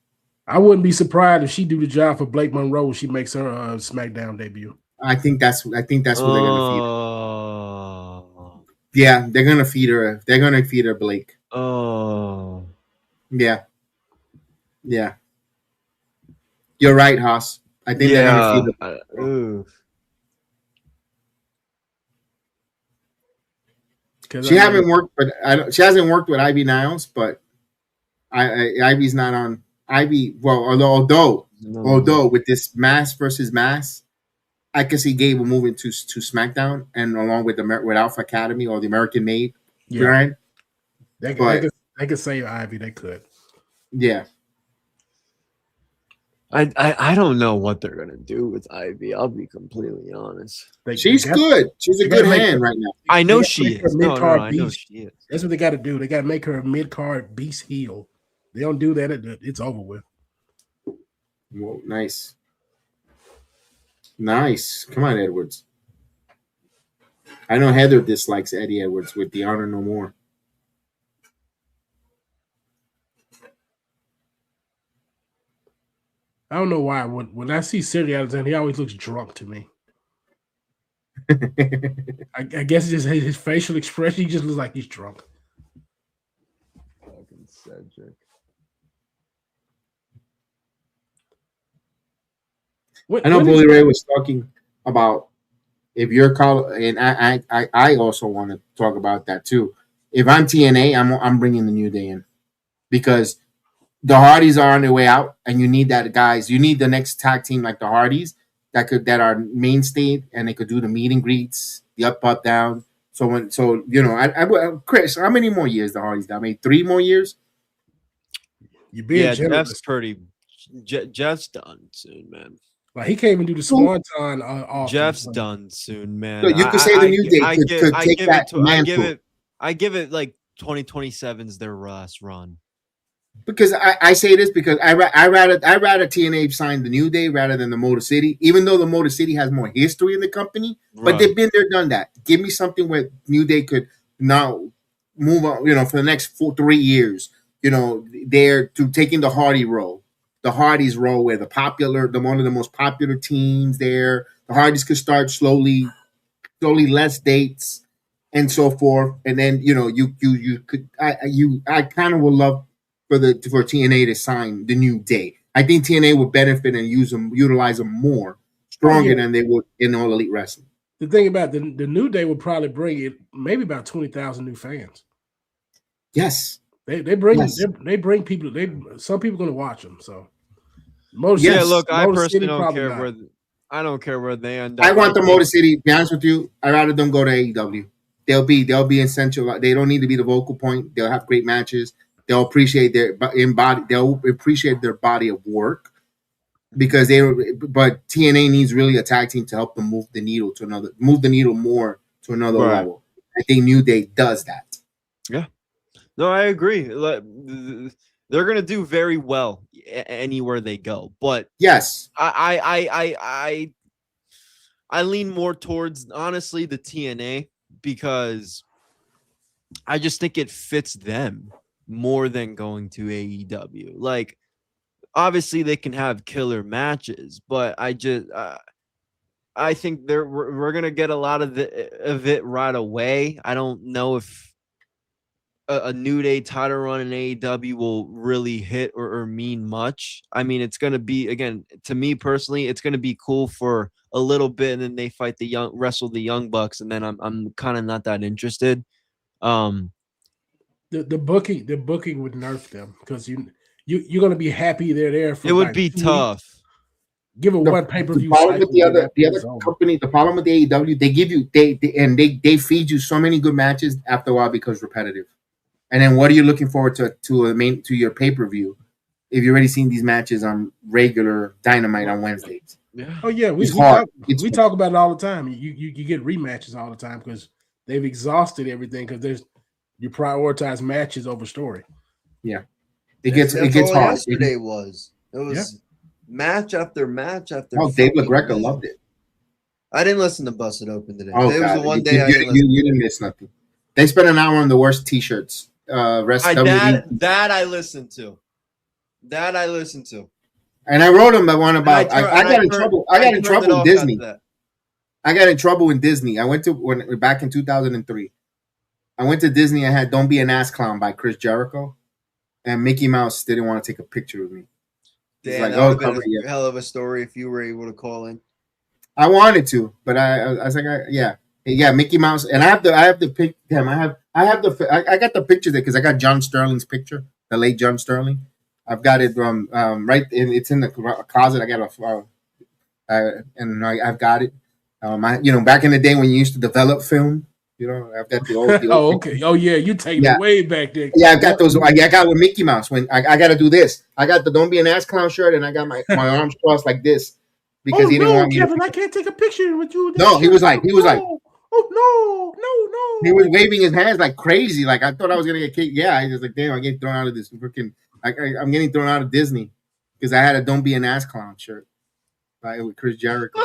I wouldn't be surprised if she do the job for Blake Monroe when she makes her SmackDown debut. I think that's what they're gonna feed her. Yeah, they're gonna feed her. They're gonna feed her Blake. Oh. Yeah. Yeah. You're right, Haas. I think they're gonna feed her. She hasn't worked with Ivy Niles, but Ivy's not on Ivy. Well, although with this mass versus mass, I can see Gable moving to SmackDown and along with with Alpha Academy or the American Made brand. They could save Ivy. They could. Yeah. I don't know what they're gonna do with Ivy. I'll be completely honest. She's good. She's a good hand right now. I know she is. I know she is. That's what they got to do. They got to make her a mid-card beast heel. They don't do that, it's over with. Whoa, nice. Nice. Come on, Edwards. I know Heather dislikes Eddie Edwards with The Honor No More. I don't know why. When I see Cedric Alexander, he always looks drunk to me. I guess it's just his facial expression. He just looks like he's drunk. Fucking Cedric. I know Bully Ray was talking about if you're and I also want to talk about that too. If I'm TNA, I'm bringing the New Day in because the Hardys are on their way out, and you need that guys. You need the next tag team like the Hardys that are mainstay and they could do the meet and greets, the up, down. So Chris, how many more years the Hardys got? Maybe 3 more years. You being generous. Jeff's pretty. Jeff's done soon, man. Like he can't even do the Swanton off. Jeff's done soon, man. So you could say the New Day could take that mantle. I give it like 2027's their last run. Because I say this because I rather TNA sign the New Day rather than the Motor City, even though the Motor City has more history in the company. But they've been there, done that. Give me something where New Day could now move on, for the next 3 years. They're to taking the Hardy role, the Hardys role, where one of the most popular teams there. The Hardys could start slowly less dates and so forth, and then you could I kind of would love for TNA to sign the New Day. I think TNA would benefit and utilize them more stronger than they would in All Elite Wrestling. The thing about the New Day would probably bring it maybe about 20,000 new fans. Yes, they bring people. Some people going to watch them. So I personally don't care I don't care where they end up. I want the Motor City. To be honest with you, I'd rather them go to AEW. They'll be in central. They don't need to be the vocal point. They'll have great matches. They'll appreciate their body of work because but TNA needs really a tag team to help them move the needle more to another level. I think New Day does that. Yeah, no, I agree. They're gonna do very well anywhere they go, but yes, I lean more towards honestly the TNA because I just think it fits them more than going to AEW. Like, obviously they can have killer matches, but I think we're gonna get a lot of it right away. I don't know if a New Day title run in AEW will really hit or mean much. I mean, it's gonna be, again, to me personally, it's gonna be cool for a little bit, and then they wrestle the Young Bucks, and then I'm kind of not that interested. The booking would nerf them because you're going to be happy they're there. For it would be tough. Give it one pay-per-view. The problem with the other company, the problem with the AEW, they give you they feed you so many good matches after a while because repetitive. And then what are you looking forward to your pay-per-view if you're already seeing these matches on regular Dynamite on Wednesdays? Yeah. Oh yeah, we talk about it all the time. You get rematches all the time because they've exhausted everything because you prioritize matches over story. Yeah, it gets hard. Yesterday was match after match after. Oh, Dave LaGreca loved it. I didn't listen to Busted Open today. Oh, was the one day you didn't miss nothing. They spent an hour on the worst T-shirts. That I listened to. And I wrote him one about I got in trouble. I got in trouble with Disney. I got in trouble in Disney. I went to back in 2003. I went to Disney. I had "Don't Be an Ass Clown" by Chris Jericho, and Mickey Mouse didn't want to take a picture with me. Damn, like, that would have been a hell of a story if you were able to call in. I wanted to, but I was like, yeah, Mickey Mouse, and I have the pic. Damn, I got the picture there because I got John Sterling's picture, the late John Sterling. I've got it right in, it's in the closet. I got and I've got it. Back in the day when you used to develop film, I've got the old. Oh, okay. Oh, yeah, you taking it way back there. Yeah, I've got those. I got with Mickey Mouse when I got to do this. I got the "Don't Be an Ass Clown" shirt, and I got my arms crossed like this because he didn't want me. Kevin, I can't take a picture with you. No, he was like. Oh no. He was waving his hands like crazy. Like I thought I was gonna get kicked. Yeah, I was like, damn, I'm getting thrown out of this freaking. I'm getting thrown out of Disney because I had a "Don't Be an Ass Clown" shirt, with Chris Jericho.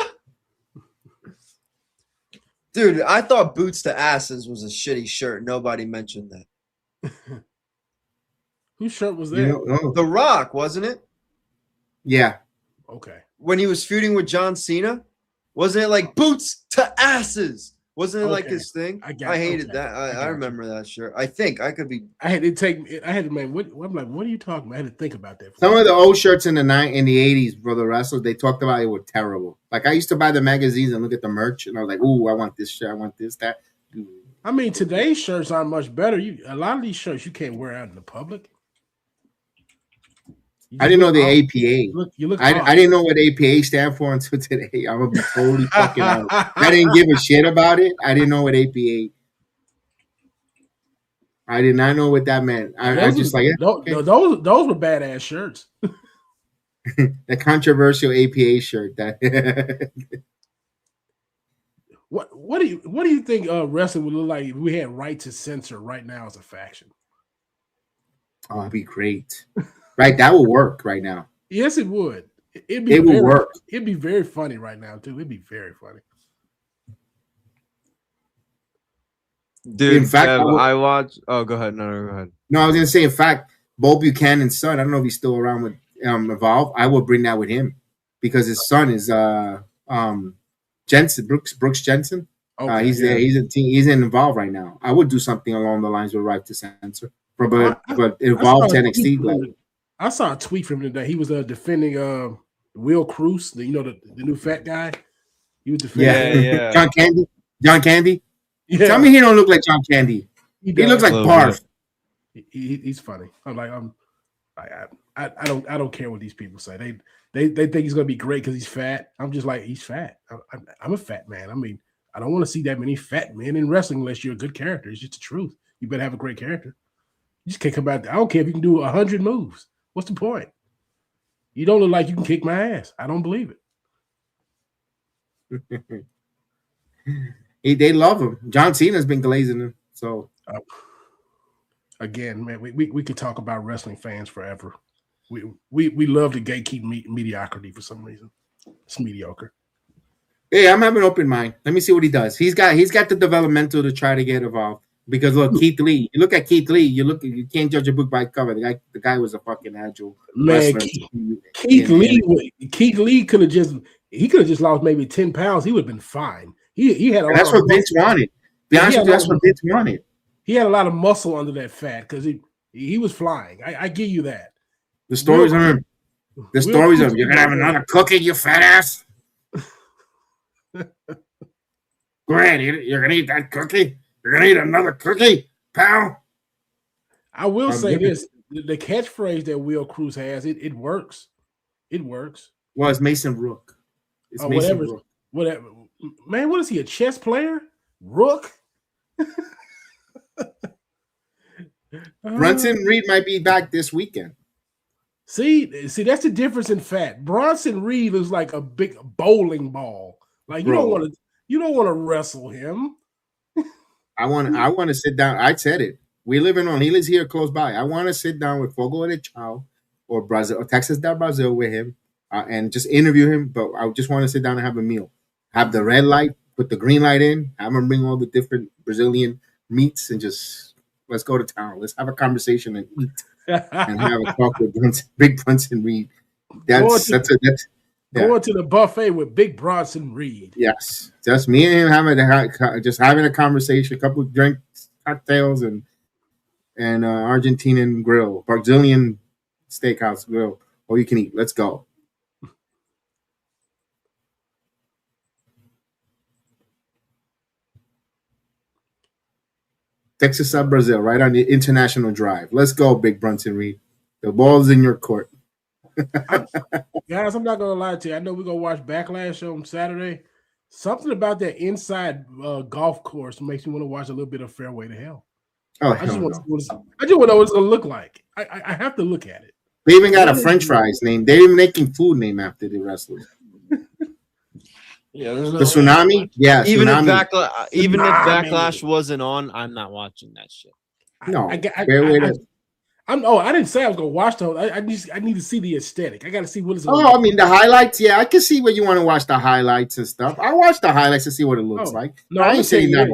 Dude, I thought "Boots to Asses" was a shitty shirt. Nobody mentioned that. Whose shirt was that? The Rock, wasn't it? Yeah. Okay. When he was feuding with John Cena, wasn't it like "Boots to Asses"? Wasn't it like his thing? I hated that. I remember that shirt. I think I could be. I had to man. I'm like, what are you talking about? I had to think about that. Some of the old shirts in the 80s for the wrestlers, they talked about it were terrible. Like I used to buy the magazines and look at the merch, and I was like, "Ooh, I want this shirt. I want this, that." I mean, today's shirts aren't much better. A lot of these shirts you can't wear out in the public. I didn't know the APA. I didn't know what APA stand for until today. I'm gonna be totally fucking out. I didn't give a shit about it. I didn't know what APA. I did not know what that meant. I just like those were badass shirts. The controversial APA shirt. That. What do you think wrestling would look like if we had right to censor right now as a faction? Oh, it'd be great. Right, that would work right now. Yes, it would. It would work. It'd be very funny right now too. It'd be very funny. Dude, in fact, I watched. Oh, go ahead. No, go ahead. No, I was gonna say. In fact, Bo Buchanan's son. I don't know if he's still around with Evolve. I would bring that with him because his son is Jensen Brooks Jensen. Okay, he's there. He's in Evolve right now. I would do something along the lines with right to censor, but Evolve to NXT. I saw a tweet from him today. He was defending Will Cruz, the new fat guy. He was defending John Candy. Yeah. Tell me he don't look like John Candy. He looks like Barf. He's funny. I don't care what these people say. They think he's gonna be great because he's fat. I'm just like, he's fat. I'm a fat man. I mean, I don't want to see that many fat men in wrestling unless you're a good character. It's just the truth. You better have a great character. You just can't come out. I don't care if you can do 100 moves. What's the point? You don't look like you can kick my ass. I don't believe it. They love him. John Cena's been glazing him. So again, man, we could talk about wrestling fans forever. We love to gatekeep mediocrity for some reason. It's mediocre. Hey, I'm having an open mind. Let me see what he does. He's got the developmental to try to get involved. Because look, Keith Lee. You look at Keith Lee. You can't judge a book by cover. The guy was a fucking agile man. Keith Lee could have just lost maybe 10 pounds. He would have been fine. He had. That's what Vince wanted. Be honest with you, that's what Vince wanted. He had a lot of muscle under that fat because he was flying. I give you that. The stories on him. The stories of you're gonna have another cookie, you fat ass. Go ahead, you're gonna eat that cookie. You're gonna eat another cookie, pal. I will say this: the catchphrase that Will Cruz has, it works. It works. Well, it's Mason Rook. It's Mason Rook. Whatever. Man, what is he? A chess player? Rook? Bronson Reed might be back this weekend. See, that's the difference in fat. Bronson Reed is like a big bowling ball. Like you don't want to wrestle him. I want to sit down. I said it. He lives here close by. I want to sit down with Fogo de Chao or Brazil or Texas del Brazil with him and just interview him. But I just want to sit down and have a meal. Have the red light, put the green light in. Have him bring all the different Brazilian meats and just let's go to town. Let's have a conversation and eat and have a talk with Big Brunson Reed. Going to the buffet with Big Bronson Reed. Yes, just me and him having a conversation, a couple of drinks, cocktails, and Argentinian grill, Brazilian steakhouse grill. All you can eat. Let's go. Texas Sub Brazil, right on the international drive. Let's go, Big Bronson Reed. The ball's in your court. Guys, I'm not gonna lie to you. I know we're gonna watch Backlash on Saturday. Something about that inside golf course makes me want to watch a little bit of Fairway to Hell. Oh, I just want to know what it's gonna look like. I have to look at it. They even got a French fries name. They're even making food name after the wrestlers. Yeah, the tsunami. Yeah, even tsunami. If Backlash wasn't on, I'm not watching that shit. No, I didn't say I was gonna watch the whole. I need to see the aesthetic. I got to see what it's. I mean the highlights. Yeah, I can see where you want to watch the highlights and stuff. I watch the highlights to see what it looks like. No, I ain't saying that.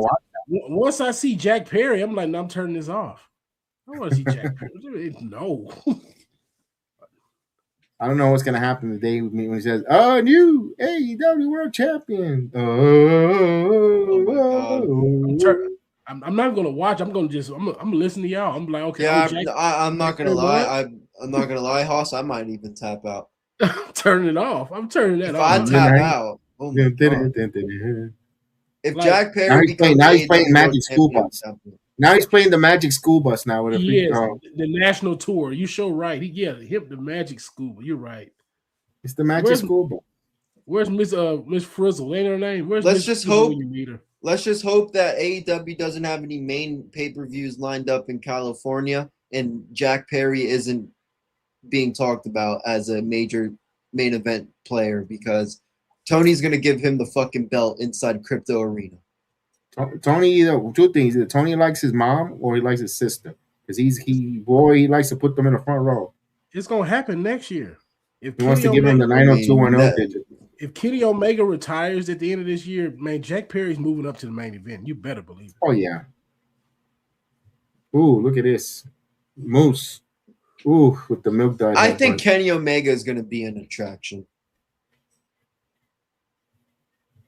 Once I see Jack Perry, I'm like, no, I'm turning this off. I don't want to see Jack Perry. No. I don't know what's gonna happen today with me when he says, "Oh, new AEW World Champion." I'm not gonna watch. I'm gonna listen to y'all. I'm like, okay. Yeah, I'm not gonna lie. I'm not gonna lie, Hoss. I might even tap out. I'm turning it off. I'm turning that off. If I tap out, oh my God. If Jack Perry now he's playing Magic School Bus. Now he's playing the Magic School Bus now with the national tour. You sure right. The Magic School. You're right. It's the Magic School Bus. Where's Miss Frizzle? Ain't her name? Let's just hope that AEW doesn't have any main pay-per-views lined up in California, and Jack Perry isn't being talked about as a major main event player because Tony's gonna give him the fucking belt inside Crypto Arena. Tony, two things: either Tony likes his mom or he likes his sister, because he likes to put them in the front row. It's gonna happen next year. If he wants to give him the 90210 digit. If Kenny Omega retires at the end of this year, man, Jack Perry's moving up to the main event. You better believe it. Oh yeah. Ooh, look at this Moose. Ooh, with the milk dud. I think Kenny Omega is going to be an attraction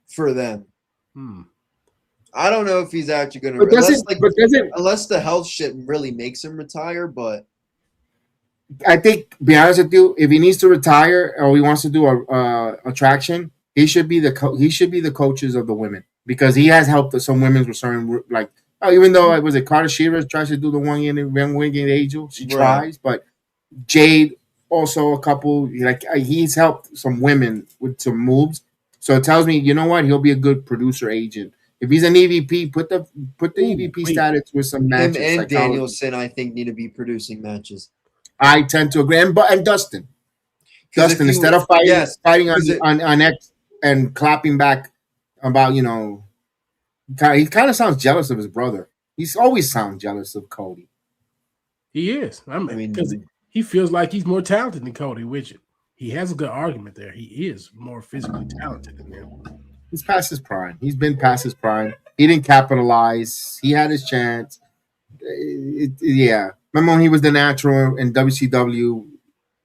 for them. I don't know if he's actually going to. Unless the health shit really makes him retire, but I think, be honest with you, if he needs to retire or he wants to do a attraction, he should be the coaches of the women, because he has helped some women with certain, like, even though it was a Carter Shearer tries to do the one in Angel, she tries, but Jade also a couple, like, he's helped some women with some moves, so it tells me, you know what, he'll be a good producer agent. If he's an EVP, put the EVP status with some matches. Him and Danielson, I think, need to be producing matches. I tend to agree, and Dustin, instead of fighting on X and clapping back about, he kind of sounds jealous of his brother. He's always sound jealous of Cody. He is. I mean, because he feels like he's more talented than Cody, which he has a good argument there. He is more physically talented than him. He's past his prime. He's been past his prime. He didn't capitalize. He had his chance. Remember when he was the natural in WCW?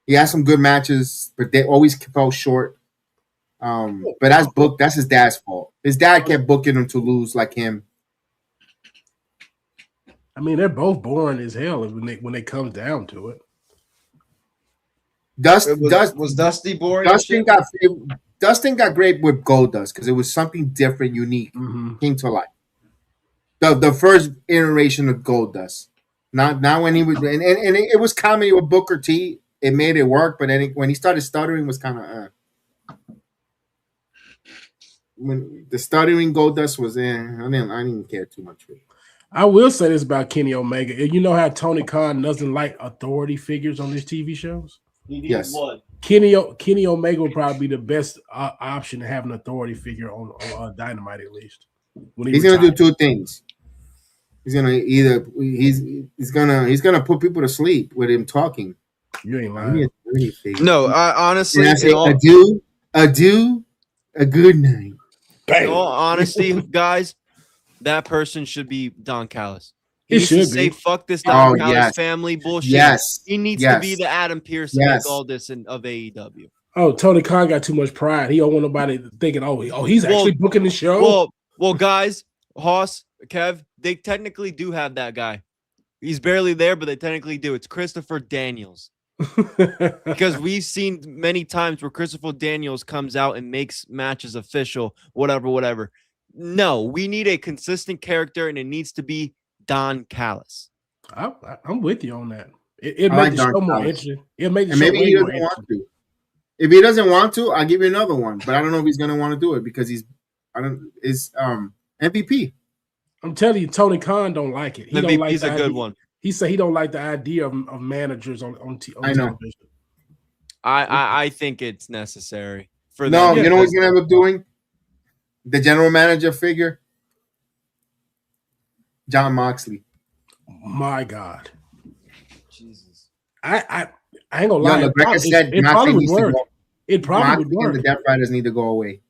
He had some good matches, but they always fell short. But that's his dad's fault. His dad kept booking him to lose like him. I mean, they're both boring as hell when they come down to it. Was Dusty boring? Dustin got great with Goldust because it was something different, unique, came to life. The first iteration of Goldust. Not when he was, and it was comedy with Booker T. It made it work, but then when he started stuttering, it was kind of when the stuttering Goldust was in. I didn't care too much for it. I will say this about Kenny Omega. You know how Tony Khan doesn't like authority figures on his TV shows? Yes. Kenny Omega would probably be the best option to have an authority figure on Dynamite, at least. He's going to do two things. He's gonna put people to sleep with him talking. You ain't lying. No, I honestly, adieu, a good night. In all honesty, guys, that person should be Don Callis. He needs to say fuck this Don Callis family bullshit. Yes. He needs to be the Adam Pearce of all this and of AEW. Oh, Tony Khan got too much pride. He don't want nobody thinking, oh, he's actually booking the show. Well, guys, Hoss, Kev, they technically do have that guy. He's barely there, but they technically do. It's Christopher Daniels. Because we've seen many times where Christopher Daniels comes out and makes matches official, whatever. No, we need a consistent character, and it needs to be Don Callis. I'm with you on that. It made the show more interesting. It made the show maybe he more doesn't want to. If he doesn't want to, I'll give you another one. But I don't know if he's going to want to do it because is MVP. I'm telling you, Tony Khan don't like it. He's a good one. He said he don't like the idea of managers on television. I think it's necessary for them. No, you know what he's gonna end up doing? The general manager figure, Jon Moxley. My God, Jesus! I ain't gonna lie. It probably would work. It probably would work. The Death Riders need to go away.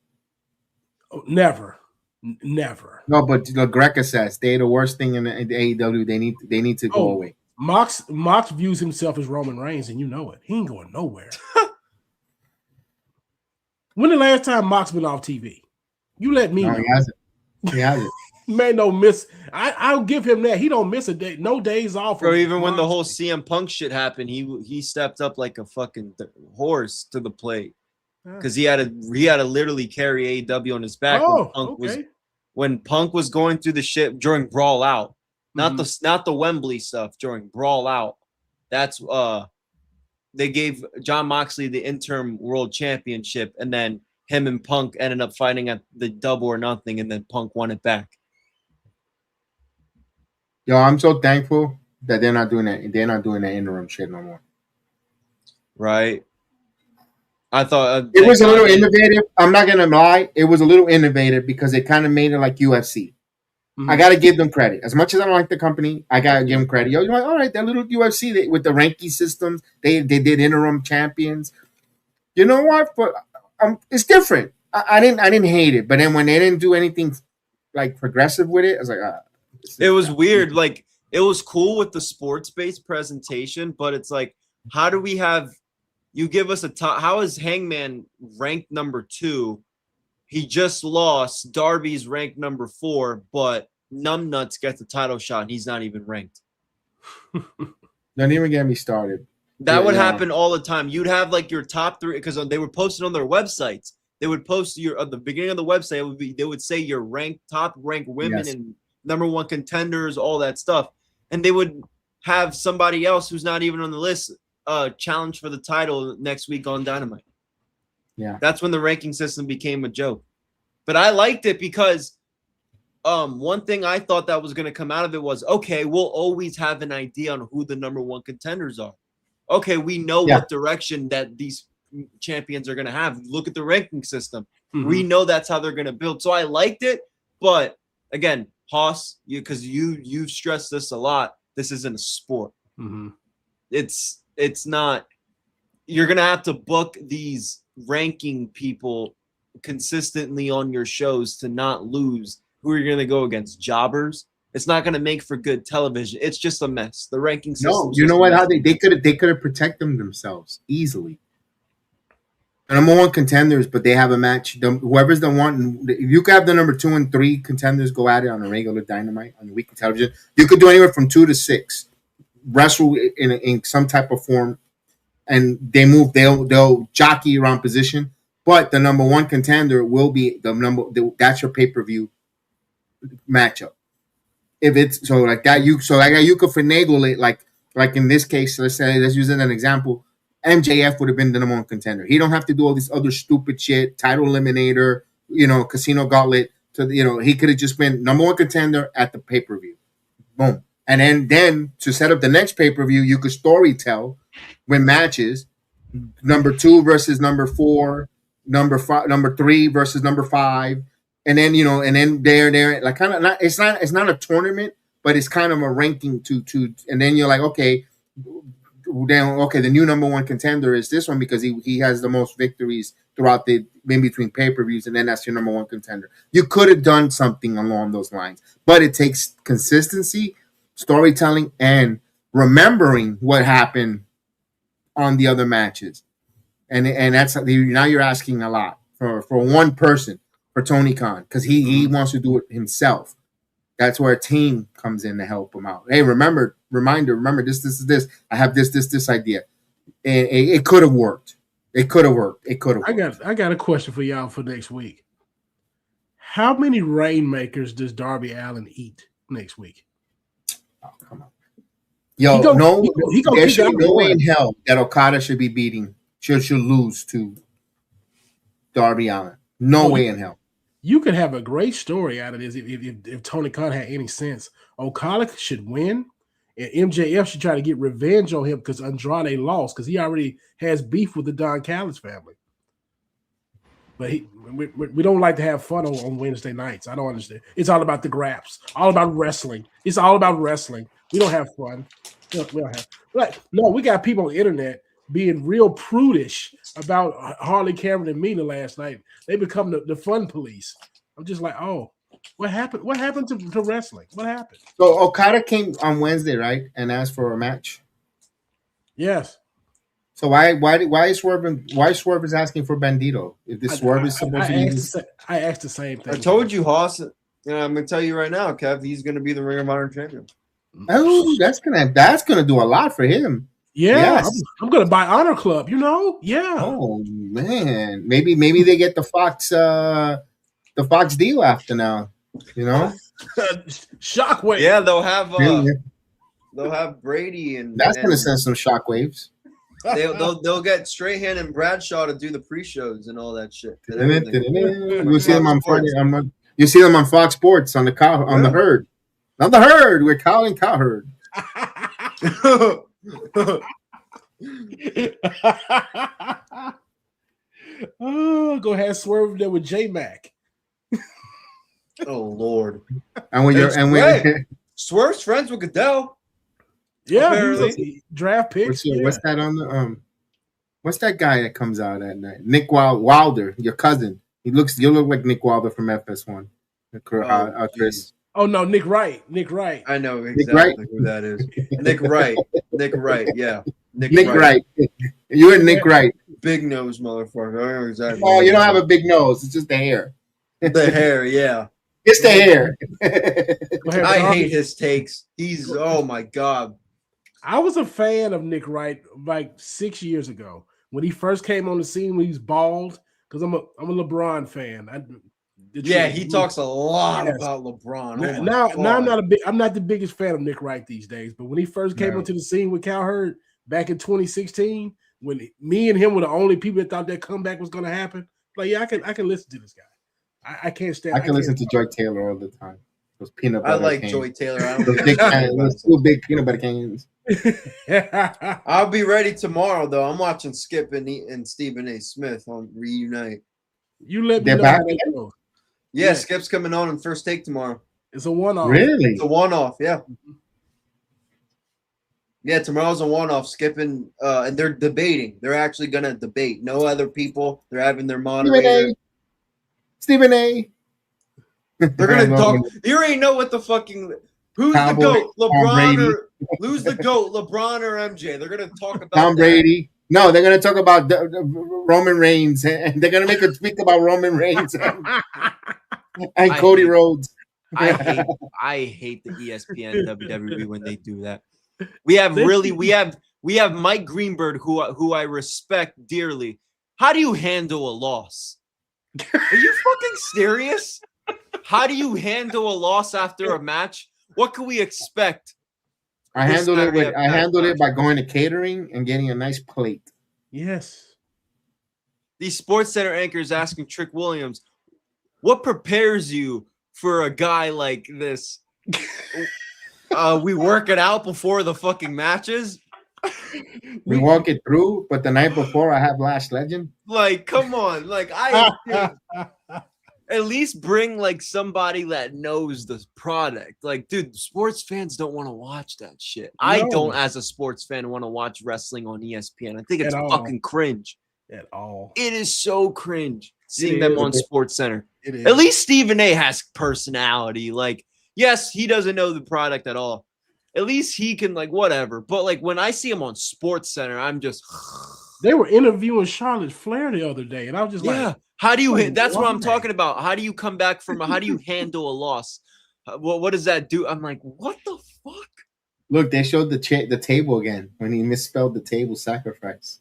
Oh, never. No, but Greca says they're the worst thing in the AEW. They need to go away. Mox views himself as Roman Reigns, and you know it. He ain't going nowhere. When the last time Mox been off TV? You let me know. He hasn't. Man, don't miss. I'll give him that. He don't miss a day. No days off. Bro, even when the whole CM Punk shit happened, he stepped up like a fucking horse to the plate because he had to literally carry AEW on his back when Punk was going through the shit during Brawl Out. Not the Wembley stuff during Brawl Out. That's they gave Jon Moxley the interim world championship, and then him and Punk ended up fighting at the Double or Nothing, and then Punk won it back. Yo, I'm so thankful that they're not doing that. They're not doing that interim shit no more. Right. I thought it was a little innovative. I'm not gonna lie, it was a little innovative because it kind of made it like UFC. I gotta give them credit. As much as I don't like the company, I gotta give them credit. You're like, all right, that little UFC with the ranking systems, they did interim champions. You know what? But it's different. I didn't hate it, but then when they didn't do anything like progressive with it, I was like, it was weird. Like it was cool with the sports-based presentation, but it's like, how do we have you give us a top? How is Hangman ranked number 2? He just lost. Darby's ranked number 4, but Numbnuts gets the title shot, and he's not even ranked. Don't even get me started. That would happen all the time. You'd have like your top 3 because they were posted on their websites. They would post at the beginning of the website. They would say your top ranked women and number 1 contenders, all that stuff, and they would have somebody else who's not even on the list challenge for the title next week on Dynamite. Yeah, that's when the ranking system became a joke. But I liked it because one thing I thought that was going to come out of it was, okay, we'll always have an idea on who the number 1 contenders are. Okay, we know what direction that these champions are going to have. Look at the ranking system. We know that's how they're going to build. So I liked it, but again, Hoss, because you've stressed this a lot. This isn't a sport. It's not. You're going to have to book these ranking people consistently on your shows to not lose. Who are you going to go against? Jobbers? It's not going to make for good television. It's just a mess. The ranking system. No, you know what? How they could have protected themselves easily. The number 1 contenders, but they have a match. Whoever's the one, if you could have the number 2 and 3 contenders go at it on a regular Dynamite on the weekly television, you could do anywhere from 2 to 6 wrestle in some type of form, and they'll jockey around position. But the number 1 contender will be that's your pay-per-view matchup. If it's so like that, you could finagle it like in this case. Let's use it as an example. MJF would have been the number 1 contender. He don't have to do all this other stupid shit, title eliminator, casino gauntlet. He could have just been number 1 contender at the pay-per-view. Boom. And then to set up the next pay-per-view, you could story tell with matches, number 2 versus number 4, number 3 versus number 5. And then, and then they're like kind of not, it's not a tournament, but it's kind of a ranking to, and then you're like, okay, the new number 1 contender is this one because he has the most victories throughout the in between pay-per-views, and then that's your number 1 contender. You could have done something along those lines, but it takes consistency, storytelling, and remembering what happened on the other matches. and that's now you're asking a lot for one person, for Tony Khan, because he wants to do it himself. That's where a team comes in to help him out. Hey, remember this. I have this idea. And it could have worked. It could have worked. I got a question for y'all for next week. How many Rainmakers does Darby Allin eat next week? Oh, come on. Yo, there should be no way in hell that Okada should be beating, should lose to Darby Allin. No way in hell. You could have a great story out of this if Tony Khan had any sense. Okada should win, and MJF should try to get revenge on him because Andrade lost because he already has beef with the Don Callis family. But we don't like to have fun on Wednesday nights. I don't understand. It's all about the graps, all about wrestling. It's all about wrestling. We don't have fun. We don't have. But no, we got people on the internet being real prudish about Harley Cameron and Mina last night. They become the fun police. I'm just like, oh, what happened? What happened to wrestling? What happened? So Okada came on Wednesday, right, and asked for a match. Yes. So why is Swerve is asking for Bandito? If this Swerve is supposed to use, I asked the same thing. I told you, Hoss. I'm gonna tell you right now, Kev. He's gonna be the Ring of Honor champion. Oh, that's gonna do a lot for him. Yeah, yes. I'm gonna buy Honor Club. You know, yeah. Oh man, maybe they get the Fox deal after now. You know, Shockwave. Yeah, they'll have Brady and that's gonna send some shockwaves. They'll get Strahan and Bradshaw to do the pre-shows and all that shit. You see them on Friday. You see them on Fox Sports on the herd. On the herd, we're calling Cowherd. Oh, go ahead, Swerve there with J-Mac. Oh Lord! And Swerve's friends with Goodell. Yeah, apparently. Draft picks. What's that on the What's that guy that comes out at night? Nick Wilder, your cousin. You look like Nick Wilder from FS1. Chris. Oh no, Nick Wright. I know exactly who that is. Nick Wright. Yeah. Nick Wright. You and Nick Wright. Big nose motherfucker. I know exactly. Oh, you don't have a big nose. It's just the hair. The hair, yeah. It's the hair. I hate his takes. He's oh my god. I was a fan of Nick Wright like 6 years ago when he first came on the scene when he was bald. Because I'm a LeBron fan. He talks a lot about LeBron. Now I'm not the biggest fan of Nick Wright these days. But when he first came onto the scene with Cowherd back in 2016, when me and him were the only people that thought that comeback was going to happen, like I can listen to this guy. I can't stand. I can listen to Joy Taylor all the time. Those peanut butter. I like cans. Joy Taylor. Those two big peanut butter cans. I'll be ready tomorrow though. I'm watching Skip and Stephen A. Smith on Reunite. You let me They're know. back again? Yeah, Skip's coming on First Take tomorrow. It's a one-off. Really? It's a one-off. Yeah. Yeah, tomorrow's a one-off. Skip and they're debating. They're actually gonna debate. No other people. They're having their moderator. Stephen A. They're gonna talk. You already know what the fucking who's the GOAT, LeBron or who's the GOAT, LeBron or MJ? They're gonna talk about Tom Brady. No, they're gonna talk about Roman Reigns, and they're gonna make a tweet about Roman Reigns and Cody Rhodes. I hate the ESPN WWE when they do that. We have Mike Greenberg, who I respect dearly. How do you handle a loss? Are you fucking serious? How do you handle a loss after a match? What can we expect? I handled it by going to catering and getting a nice plate. Yes. The Sports Center anchor is asking Trick Williams, what prepares you for a guy like this? We work it out before the fucking matches. We walk it through, but the night before I have Lash Legend. Like, come on. Like, at least bring like somebody that knows the product. Like, dude, sports fans don't want to watch that shit. No. I don't, as a sports fan, want to watch wrestling on ESPN. I think it's fucking cringe. At all. It is so cringe seeing them on Sports Center. At least Stephen A has personality. Like, yes, he doesn't know the product at all. At least he can, like, whatever. But like when I see him on Sports Center, I'm just They were interviewing Charlotte Flair the other day, and I was just like, how do you? That's what I'm talking about. How do you come back from? How do you handle a loss? What does that do? I'm like, what the fuck? Look, they showed the table again when he misspelled the table sacrifice.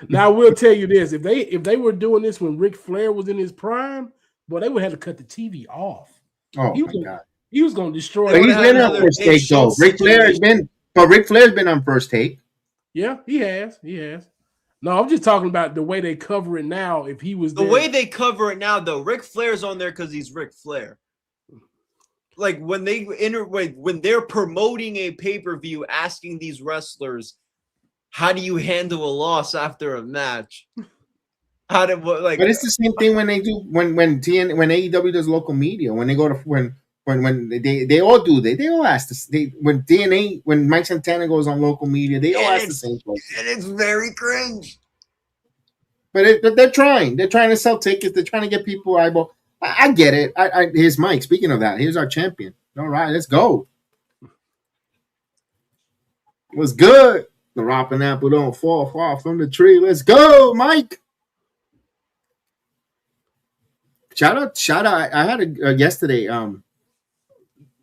Now I will tell you this: if they were doing this when Ric Flair was in his prime, boy, they would have to cut the TV off. Oh my God! He was going to destroy. But he's been on First Take though. Ric Flair's been on First Take. Yeah, he has. No, I'm just talking about the way they cover it now. If he was the way they cover it now, though, Ric Flair's on there because he's Ric Flair. Like when they're promoting a pay-per-view, asking these wrestlers, how do you handle a loss after a match? But it's the same thing when they do when AEW does local media, when they go to when they all do they all ask this, when Mike Santana goes on local media, they all ask the same question. And it's very cringe. But they're trying to sell tickets, they're trying to get people eyeball. I get it. Here's Mike. Speaking of that, here's our champion. All right, let's go. It was good. The rotten apple don't fall far from the tree. Let's go, Mike. Shout out. I had yesterday.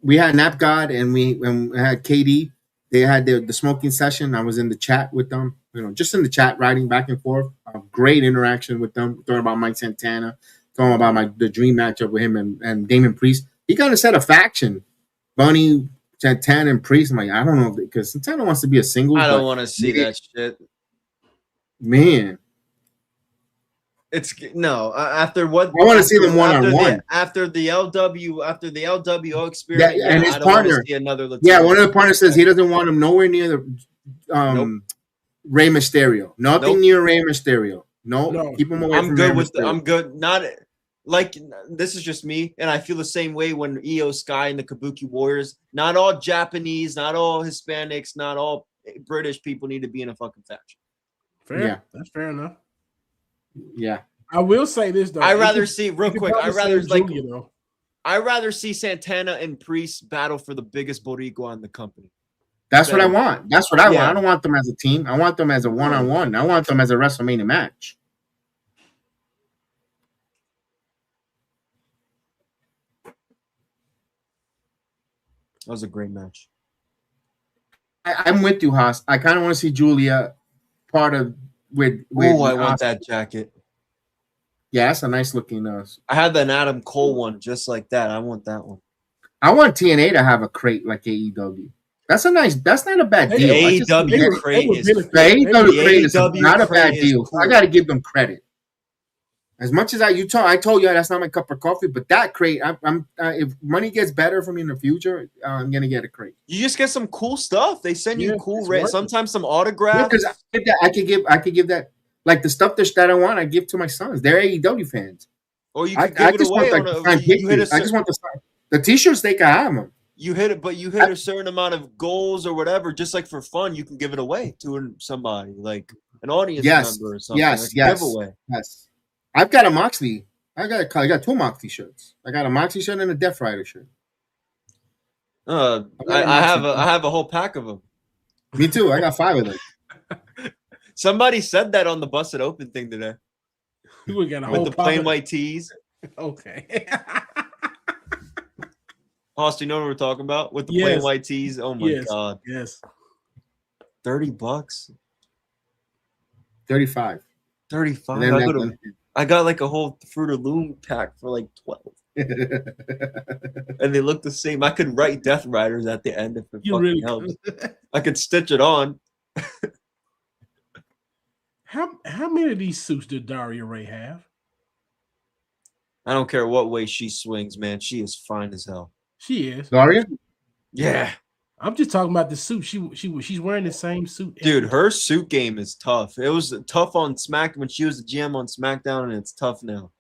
We had Nap God and we had KD. They had the smoking session. I was in the chat with them, just in the chat, writing back and forth. Great interaction with them, talking about Mike Santana, talking about the dream matchup with him and Damon Priest. He kind of set a faction, Bunny, Santana, and Priest. I'm like, I don't know, because Santana wants to be a single. I don't want to see that shit, man. It's no after what I want to see them one-on-one after the LWO experience. Yeah, and his partner, one of the partners says he doesn't want him nowhere near the Rey Mysterio. Nothing near Rey Mysterio. No, keep him away. I'm good with I'm good. Not like this is just me, and I feel the same way when Io Sky and the Kabuki Warriors. Not all Japanese, not all Hispanics, not all British people need to be in a fucking faction. Fair, yeah, that's fair enough. Yeah, I will say this though. I'd rather see Santana and Priest battle for the biggest boricua in the company. That's what I want. That's what I want. I don't want them as a team. I want them as a one-on-one. I want them as a WrestleMania match. That was a great match. I'm with you, Haas. I kind of want to see Julia part of with I want that jacket. Yeah, that's a nice looking. I had an Adam Cole one just like that. I want that one. I want TNA to have a crate like AEW. That's not a bad deal. AEW crate is not a bad deal. Cool. I got to give them credit. As much as I told you that's not my cup of coffee, but that crate, if money gets better for me in the future, I'm gonna get a crate. You just get some cool stuff. They send you cool sometimes some autographs. Because I could give that like the stuff that I want. I give to my sons. They're AEW fans. Or you can give it away. I just want the t-shirts. They can have them. You hit a certain amount of goals or whatever, just like for fun. You can give it away to somebody, like an audience member or something. Giveaway. Yes. I've got a Moxley. I got two Moxley shirts. I got a Moxley shirt and a Death Rider shirt. I have a whole pack of them. Me too. I got 5 of them. Somebody said that on the Busted Open thing today. We got a with the plain white tees. Okay. Hoss, you know what we're talking about? With the plain white tees. Oh my god. Yes. $30. 35. 35. I got like a whole Fruit of Loom pack for like 12. And they look the same. I could write Death Riders at the end if it fucking helps. I could stitch it on. How many of these suits did Daria Ray have? I don't care what way she swings, man. She is fine as hell. She is. Daria? Yeah. I'm just talking about the suit. She's wearing the same suit. Dude, her suit game is tough. It was tough on SmackDown when she was a GM on SmackDown, and it's tough now.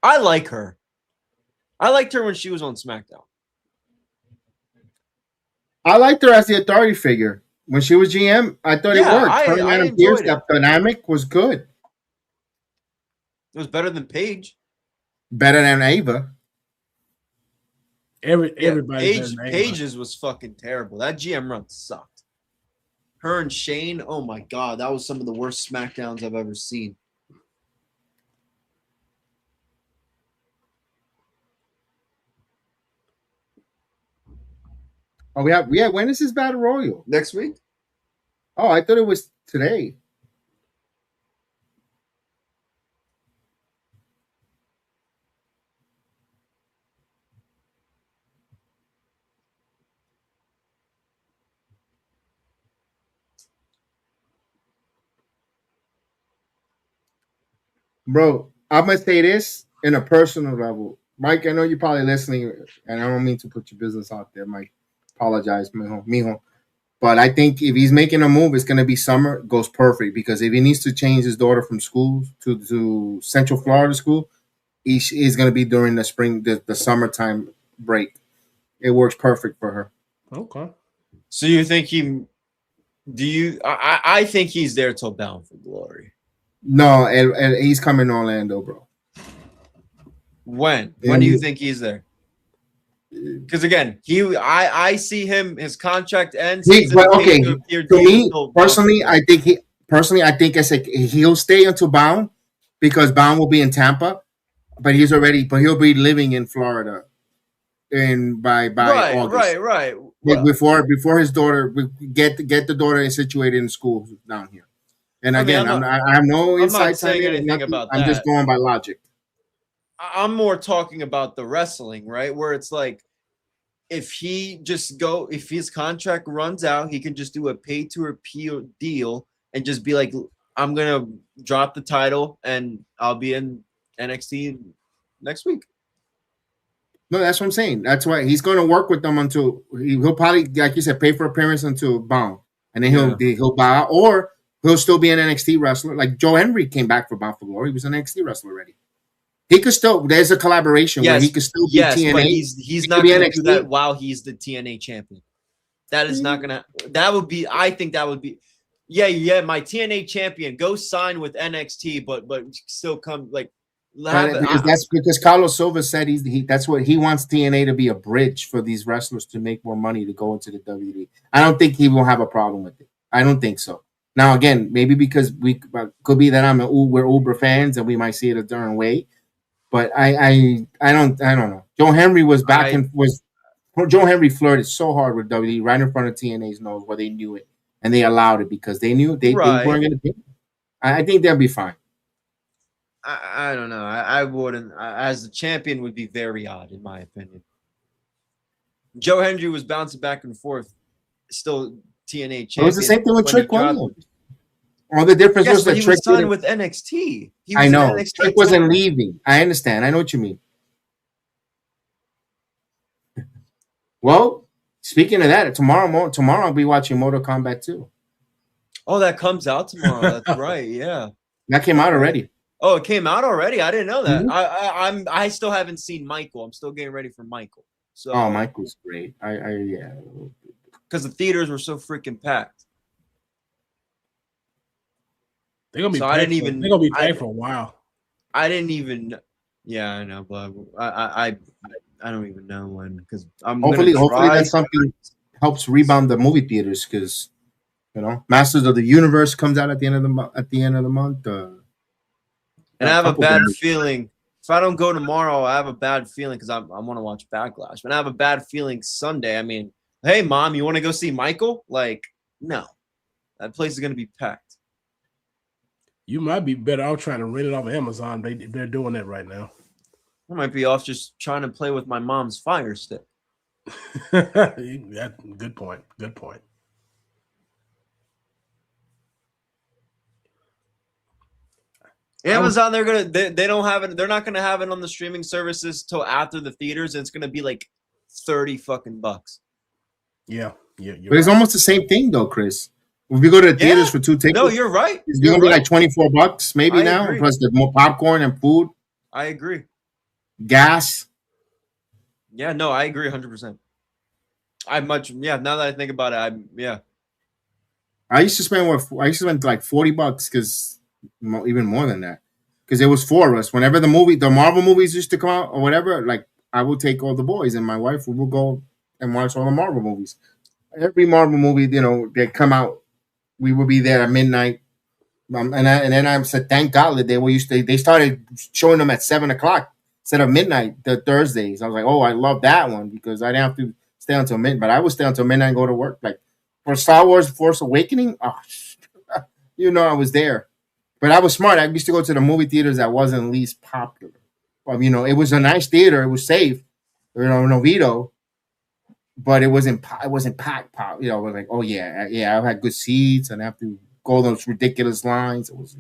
I like her. I liked her when she was on SmackDown. I liked her as the authority figure. When she was GM, I thought it worked. I enjoyed it. That dynamic was good. It was better than Paige. Better than Ava. Everybody. Paige's was fucking terrible. That GM run sucked. Her and Shane, oh my God, that was some of the worst SmackDowns I've ever seen. Oh, we have. When is this Battle Royal? Next week? Oh, I thought it was today. Bro, I'm gonna say this in a personal level. Mike, I know you're probably listening, and I don't mean to put your business out there, Mike. Apologize, mijo. But I think if he's making a move, it's gonna be summer. Goes perfect because if he needs to change his daughter from school to Central Florida school, he's gonna be during the spring, the summertime break. It works perfect for her. Okay. So you think he? Do you? I think he's there till Bound for Glory. No, and he's coming to Orlando, bro. When? When do you think he's there? Because again, I see him. His contract ends. Okay. To me, personally, I think he'll stay until Bound because Bound will be in Tampa, but he'll be living in Florida, by August. Right. Well, before his daughter get the daughter situated in school down here. And again, I have no insight. I'm not saying anything about that. I'm just going by logic. I'm more talking about the wrestling, right? Where it's like, if his contract runs out, he can just do a pay to appeal deal and just be like, I'm gonna drop the title and I'll be in NXT next week. No, that's what I'm saying. That's why he's going to work with them until he'll probably, like you said, pay for appearance until Bound, and then he'll bow out, or he'll still be an NXT wrestler. Like Joe Henry came back for Bound for Glory. He was an NXT wrestler already. He could still. There's a collaboration where he could still be TNA. But he's not going to do that while he's the TNA champion. That is not going to. That would be. I think that would be. Yeah. My TNA champion, go sign with NXT, but still come like. That's because Carlos Silva said that's what he wants TNA to be, a bridge for these wrestlers to make more money to go into the WWE. I don't think he will have a problem with it. I don't think so. Now again, maybe because could be that we're Uber fans and we might see it a different way, but I don't know. Joe Henry Joe Henry flirted so hard with WWE right in front of TNA's nose where they knew it and they allowed it because they knew they weren't going to do it. I think they'll be fine. I don't know. I wouldn't. As the champion would be very odd, in my opinion. Joe Hendry was bouncing back and forth, still TNA champion. It was the same thing with Trick Williams. All the difference was that he was signed with NXT. I know. Trick wasn't leaving. I understand. I know what you mean. Well, speaking of that, tomorrow I'll be watching Mortal Kombat 2. Oh, that comes out tomorrow. That's right. Yeah. That came out already. Oh, it came out already? I didn't know that. Mm-hmm. I still haven't seen Michael. I'm still getting ready for Michael. So Michael's great. Yeah. Because the theaters were so freaking packed. They're gonna be. They're gonna be packed for a while. I didn't even. Yeah, I know, but I don't even know when, because hopefully that something helps rebound the movie theaters, because Masters of the Universe comes out at the end of the month. And I have a bad feeling. If I don't go tomorrow, I have a bad feeling because I want to watch Backlash. But I have a bad feeling Sunday. I mean, hey, Mom, you want to go see Michael? Like, no. That place is going to be packed. You might be better off trying to rent it off of Amazon. They're doing that right now. I might be off just trying to play with my mom's Fire Stick. Good point. Good point. Amazon, they don't have it. They're not gonna have it on the streaming services till after the theaters. And it's gonna be like $30 fucking bucks. Yeah. But it's almost the same thing though, Chris. If you go to the theaters for 2 tickets, no, you're right. It's gonna be like $24 maybe now, plus the more popcorn and food. I agree. Gas. Yeah, no, I agree 100%. Now that I think about it, I used to spend like $40 because. Even more than that, because it was 4 of us. Whenever the Marvel movies used to come out or whatever, like I would take all the boys and my wife would go and watch all the Marvel movies. Every Marvel movie, they come out we would be there at midnight. And then I said, thank God that they started showing them at 7 o'clock instead of midnight the Thursdays. I was like, oh, I love that one because I didn't have to stay until midnight. But I would stay until midnight and go to work. Like for Star Wars Force Awakening, I was there. But I was smart. I used to go to the movie theaters that wasn't least popular. It was a nice theater. It was safe. Novito. But it wasn't packed. It was like, oh yeah, I had good seats and I have to go those ridiculous lines. It was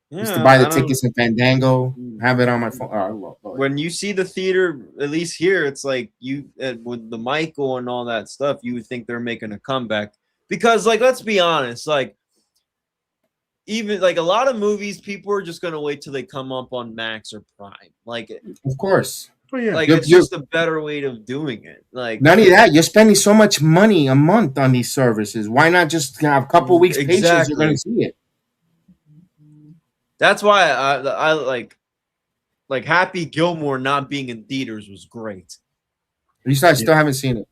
used to buy the tickets in Fandango, have it on my phone. When you see the theater, at least here, it's like with the Michael and all that stuff, you would think they're making a comeback because, like, let's be honest, like even like a lot of movies, people are just gonna wait till they come up on Max or Prime. Like, of course. Oh, yeah. Like it's just a better way of doing it. Like none of that. You're spending so much money a month on these services. Why not just have a couple weeks patience? You're going to see it. That's why I like Happy Gilmore not being in theaters was great. At least I still haven't seen it.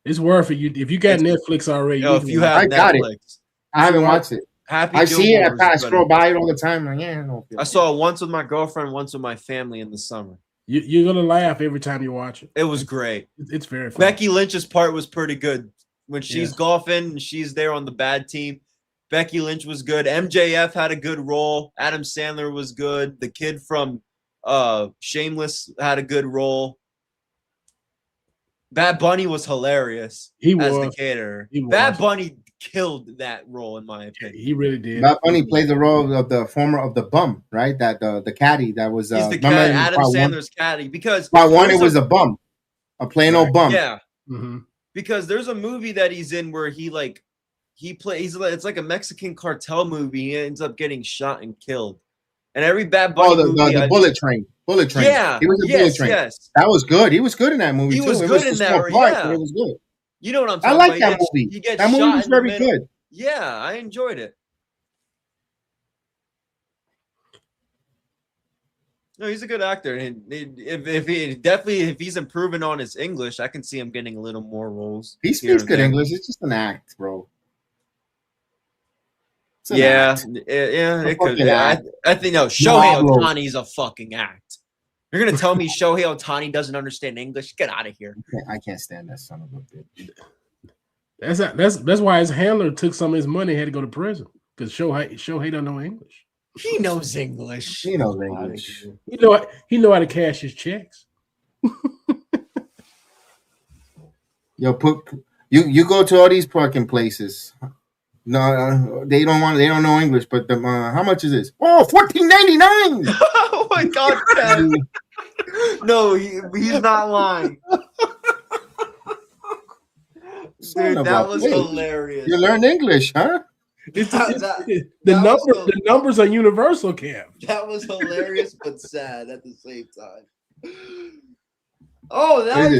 It's worth it. If you got Netflix already, if you have I got Netflix, it. I haven't watched it. I see it. I scroll by it all the time. Like, I saw it once with my girlfriend, once with my family in the summer. You're gonna laugh every time you watch it. It was great. It's very fun. Becky Lynch's part was pretty good when she's golfing and she's there on the bad team. Becky Lynch was good. MJF had a good role. Adam Sandler was good. The kid from Shameless had a good role. Bad Bunny was hilarious as the caterer. Bad Bunny killed that role, in my opinion. He really did. Bad Bunny played the role of the bum, right? That the caddy that was. He's the caddy, Adam Sandler's caddy. Because part one, it was a bum, a plain old bum. Yeah. Mm-hmm. Because there's a movie that he's in where he plays. It's like a Mexican cartel movie. He ends up getting shot and killed. And every Bad Bunny movie, the Bullet Train. Bullet Train. Yeah. He was in Bullet Train. Yes. That was good. He was good in that movie. He was good in that. Yeah. It was good. You know what I'm talking about? I like that movie. That movie was very good. Yeah, I enjoyed it. No, he's a good actor, and if he's improving on his English, I can see him getting a little more roles. He speaks good English. It's just an act, bro. It could. I think no. Shohei Ohtani's a fucking act. You're gonna tell me Shohei Ohtani doesn't understand English? Get out of here! I can't stand that son of a bitch. That's why his handler took some of his money and had to go to prison because Shohei don't know English. He knows English. He knows English. He know how to cash his checks. Yo, you go to all these parking places. No, they don't know English. But how much is this? Oh, $14.99. Oh my God, Ken. No, he's not lying. Dude, that was hilarious. You learned English, huh? The numbers are universal, Cam. That was hilarious, but sad at the same time. Oh, that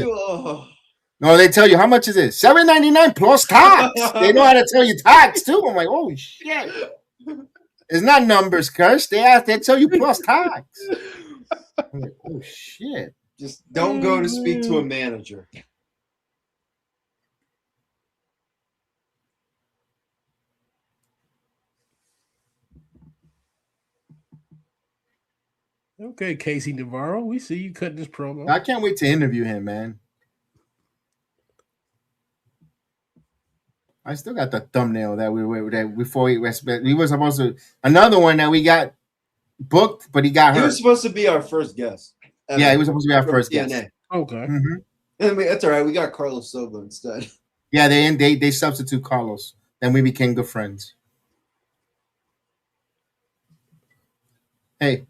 No, they tell you how much is it? $7.99 plus tax. They know how to tell you tax too. I'm like, holy shit! It's not numbers, Kirsch. They tell you plus tax. I'm like, oh shit! Just don't go to speak to a manager. Okay, KC Navarro, we see you cutting this promo. I can't wait to interview him, man. I still got the thumbnail that we was supposed to another one that we got booked, but he got hurt. He was supposed to be our first guest. Yeah, he was supposed to be our first guest. Okay, mm-hmm. That's all right. We got Carlos Silva instead. Yeah, they substitute Carlos. Then we became good friends. Hey,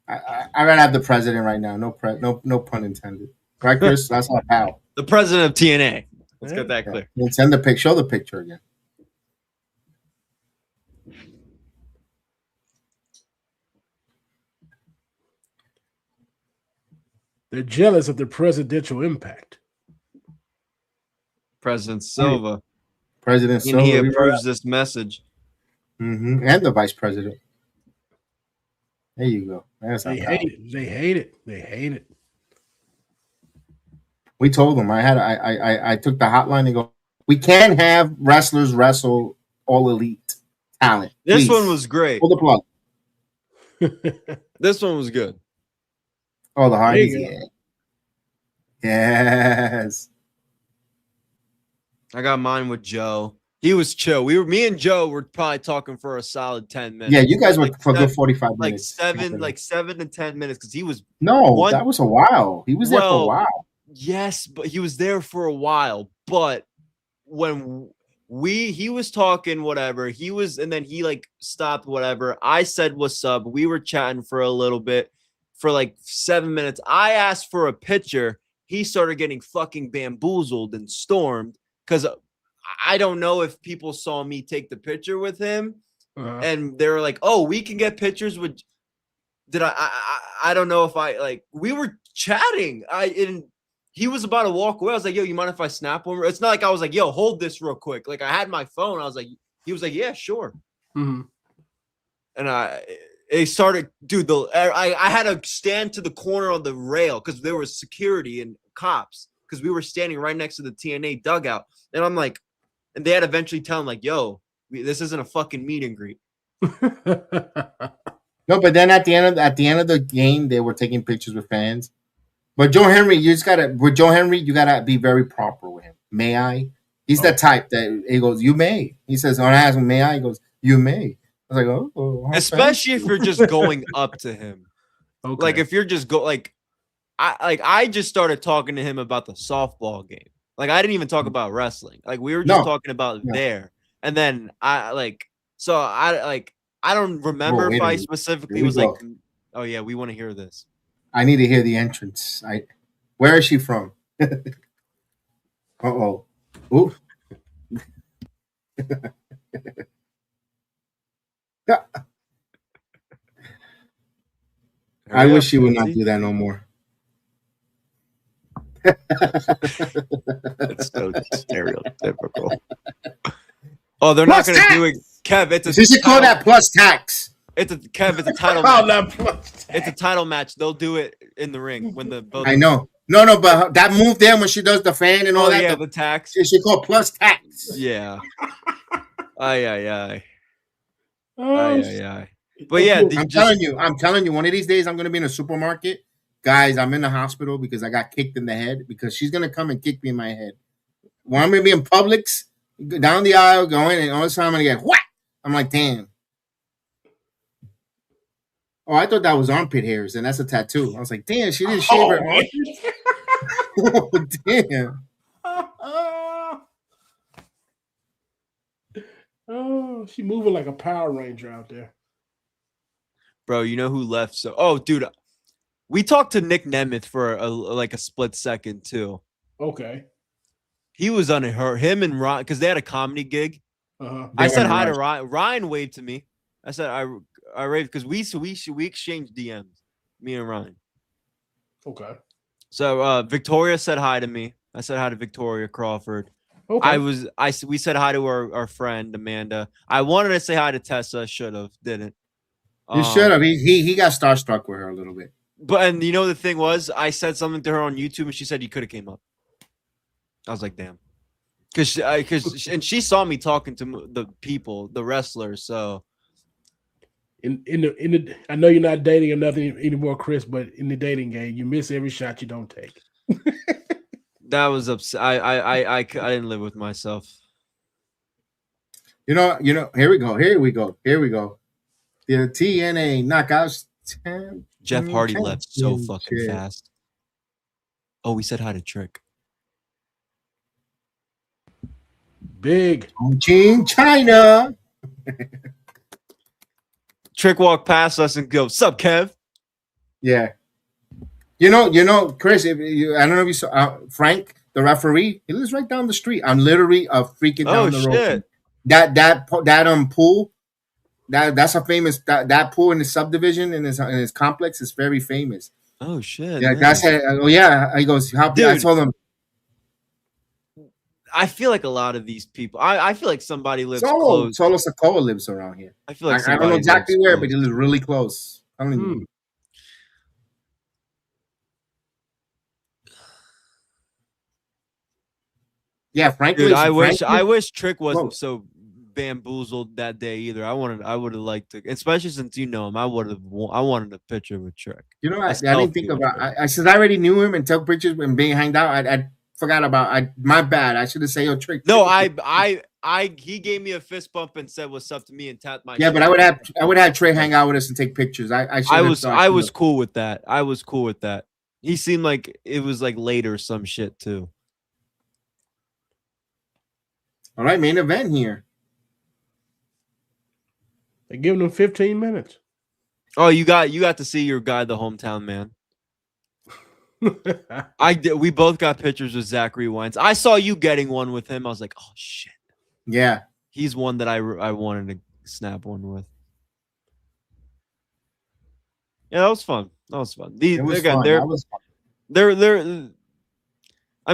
I rather have the president right now. No pun intended. Right, Chris? That's our pal. The president of TNA. Let's get that clear. Send the picture. Show the picture again. They're jealous of the presidential impact. President Silva. President Silva. He approves this message. Mm-hmm. And the vice president. There you go. They hate it. We told them I took the hotline and go, We can't have wrestlers wrestle all elite talent. This Please. one was great. Pull the plug. This one was good. Oh, the Hardys, yeah. Yes. I got mine with Joe. He was chill. Me and Joe were probably talking for a solid 10 minutes. Yeah, you guys were for a good 45 like minutes. 7 to 10 minutes because he was. No, that was a while. He was there for a while. Yes, but he was there for a while. But when he was talking, whatever, and then he like stopped, whatever. I said, "What's up?" We were chatting for a little bit, for like 7 minutes. I asked for a picture. He started getting fucking bamboozled and stormed because I don't know if people saw me take the picture with him, and they were like, "Oh, we can get pictures with." I don't know if we were chatting. He was about to walk away. I was like, "Yo, you mind if I snap one?" It's not like I was like, "Yo, hold this real quick." Like I had my phone. I was like, he was like, "Yeah, sure." Mm-hmm. And it started, dude. I had to stand to the corner of the rail because there was security and cops because we were standing right next to the TNA dugout. And I'm like, and they had to eventually tell him like, "Yo, this isn't a fucking meet and greet." No, but then at the end of the game, they were taking pictures with fans. But Joe Henry, you gotta be very proper with him. May I? He's that type that he goes, "You may." He says, "When I ask him, may I?" He goes, "You may." I was like, "Oh." Especially if you're just going up to him. Okay. Like if you're just I just started talking to him about the softball game. Like I didn't even talk about wrestling. Like we were just talking about there. And then I don't remember if I specifically was like, "Oh yeah, we want to hear this." I need to hear the entrance. Where is she from? Uh-oh. Ooh. I wish she would not do that no more. It's so stereotypical. Oh, they're not going to do it. Kev, you should call that plus tax. It's a title match. It's a title match. They'll do it in the ring when the both. I know. No, but that move there when she does the fan and all that. Yeah, the tax. She should call plus tax. Yeah. Ay. But yeah, I'm telling you, one of these days I'm gonna be in a supermarket. Guys, I'm in the hospital because I got kicked in the head because she's gonna come and kick me in my head. When I'm gonna be in Publix, down the aisle, going, and all the time I'm gonna get whack. I'm like, damn. Oh, I thought that was armpit hairs, and that's a tattoo. I was like, damn, she didn't shave her armpits. Oh, damn. Oh, she moving like a Power Ranger out there. Bro, you know who left? Dude, we talked to Nic Nemeth for a split second too. Okay. He was on him and Ryan because they had a comedy gig. I said hi to Ryan. Ryan waved to me. I said I raved because we exchanged DMs, me and Ryan. Okay. So Victoria said hi to me. I said hi to Victoria Crawford. Okay. We said hi to our friend Amanda. I wanted to say hi to Tessa. Should have, didn't. You should have. He got starstruck with her a little bit. But you know the thing was, I said something to her on YouTube and she said you could have came up. I was like, damn, and she saw me talking to the people, the wrestlers. So. In the I know you're not dating or nothing anymore, Chris, but in the dating game, you miss every shot you don't take. That was upset. I didn't live with myself. You know. Here we go. The TNA knockouts. Jeff Hardy left so fucking fast. Oh, we said hi to Trick. Big Ching China. Trick walked past us and goes, "Sup, Kev?" Yeah. You know, Chris. I don't know if you saw Frank, the referee. He lives right down the street. I'm literally freaking down the road. That pool. That's a famous that pool in the subdivision in his complex is very famous. Oh shit! Yeah, guy said, "Oh yeah." He goes, "How?" I told him. I feel like a lot of these people. I feel like somebody lives close. Solo Sokoa lives around here. I feel like I don't know exactly where, but he lives really close. I don't even. Yeah, frankly, Dude, I wish Trick wasn't so bamboozled that day either. I would have liked to, especially since you know him. I wanted a picture with Trick. You know, I didn't think about. I said I already knew him and took pictures and being hanged out. I forgot about. My bad. I should have said, "Yo, Trick." No, he gave me a fist bump and said what's up to me and tapped my. Yeah, but I would have Trey hang out with us and take pictures. I was cool with that. I was cool with that. He seemed like it was like late or some shit too. All right, main event here. They're giving them 15 minutes. Oh, you got to see your guy, the hometown man. We both got pictures with Zachary Wines. I saw you getting one with him. I was like, oh shit. Yeah. He's one that I wanted to snap one with. Yeah, that was fun. I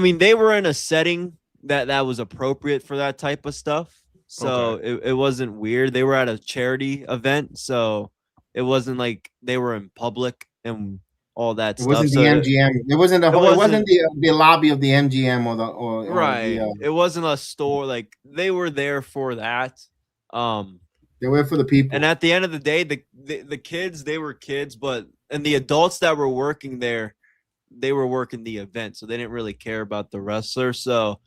mean, they were in a setting that was appropriate for that type of stuff. So it wasn't weird. They were at a charity event, so it wasn't like they were in public and all that stuff. It wasn't the MGM. It wasn't the lobby of the MGM or right. It wasn't a store. Like they were there for that. They were for the people. And at the end of the day, the kids, they were kids, and the adults that were working there, they were working the event, so they didn't really care about the wrestler. So,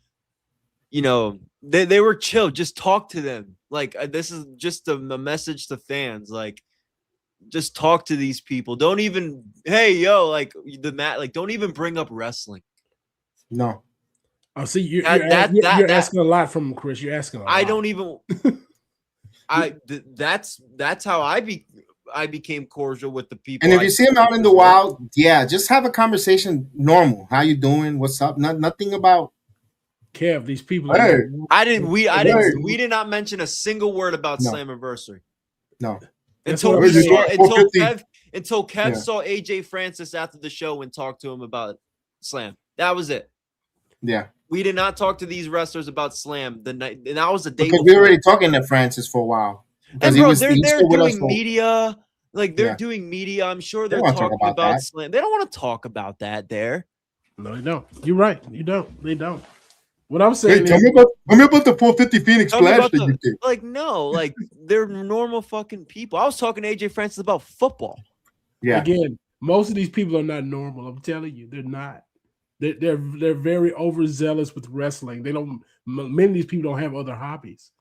you know, they were chill. Just talk to them. Like this is just a message to fans. Like, just talk to these people. Don't even, hey yo, like don't even bring up wrestling. No. Oh, see, you're asking a lot from Chris. You're asking a lot. I don't even. That's how I became cordial with the people. And if you see him out in the wild, yeah, just have a conversation. Normal. How you doing? What's up? Nothing about. Kev, these people. We did not mention a single word about Slammiversary. No. Until Kev saw AJ Francis after the show and talked to him about Slam. That was it. Yeah. We did not talk to these wrestlers about Slam the night, and that was the day. Because we were already talking to Francis for a while. And bro, they're doing media. Like they're doing media. I'm sure they're talking about Slam. They don't want to talk about that there. No, they don't. You're right. You don't. They don't. What I'm saying, tell me about the 450 Phoenix Flash that you did. Like, no, like they're normal fucking people. I was talking to AJ Francis about football. Yeah. Again, most of these people are not normal. I'm telling you, they're not. They're very overzealous with wrestling. Many of these people don't have other hobbies.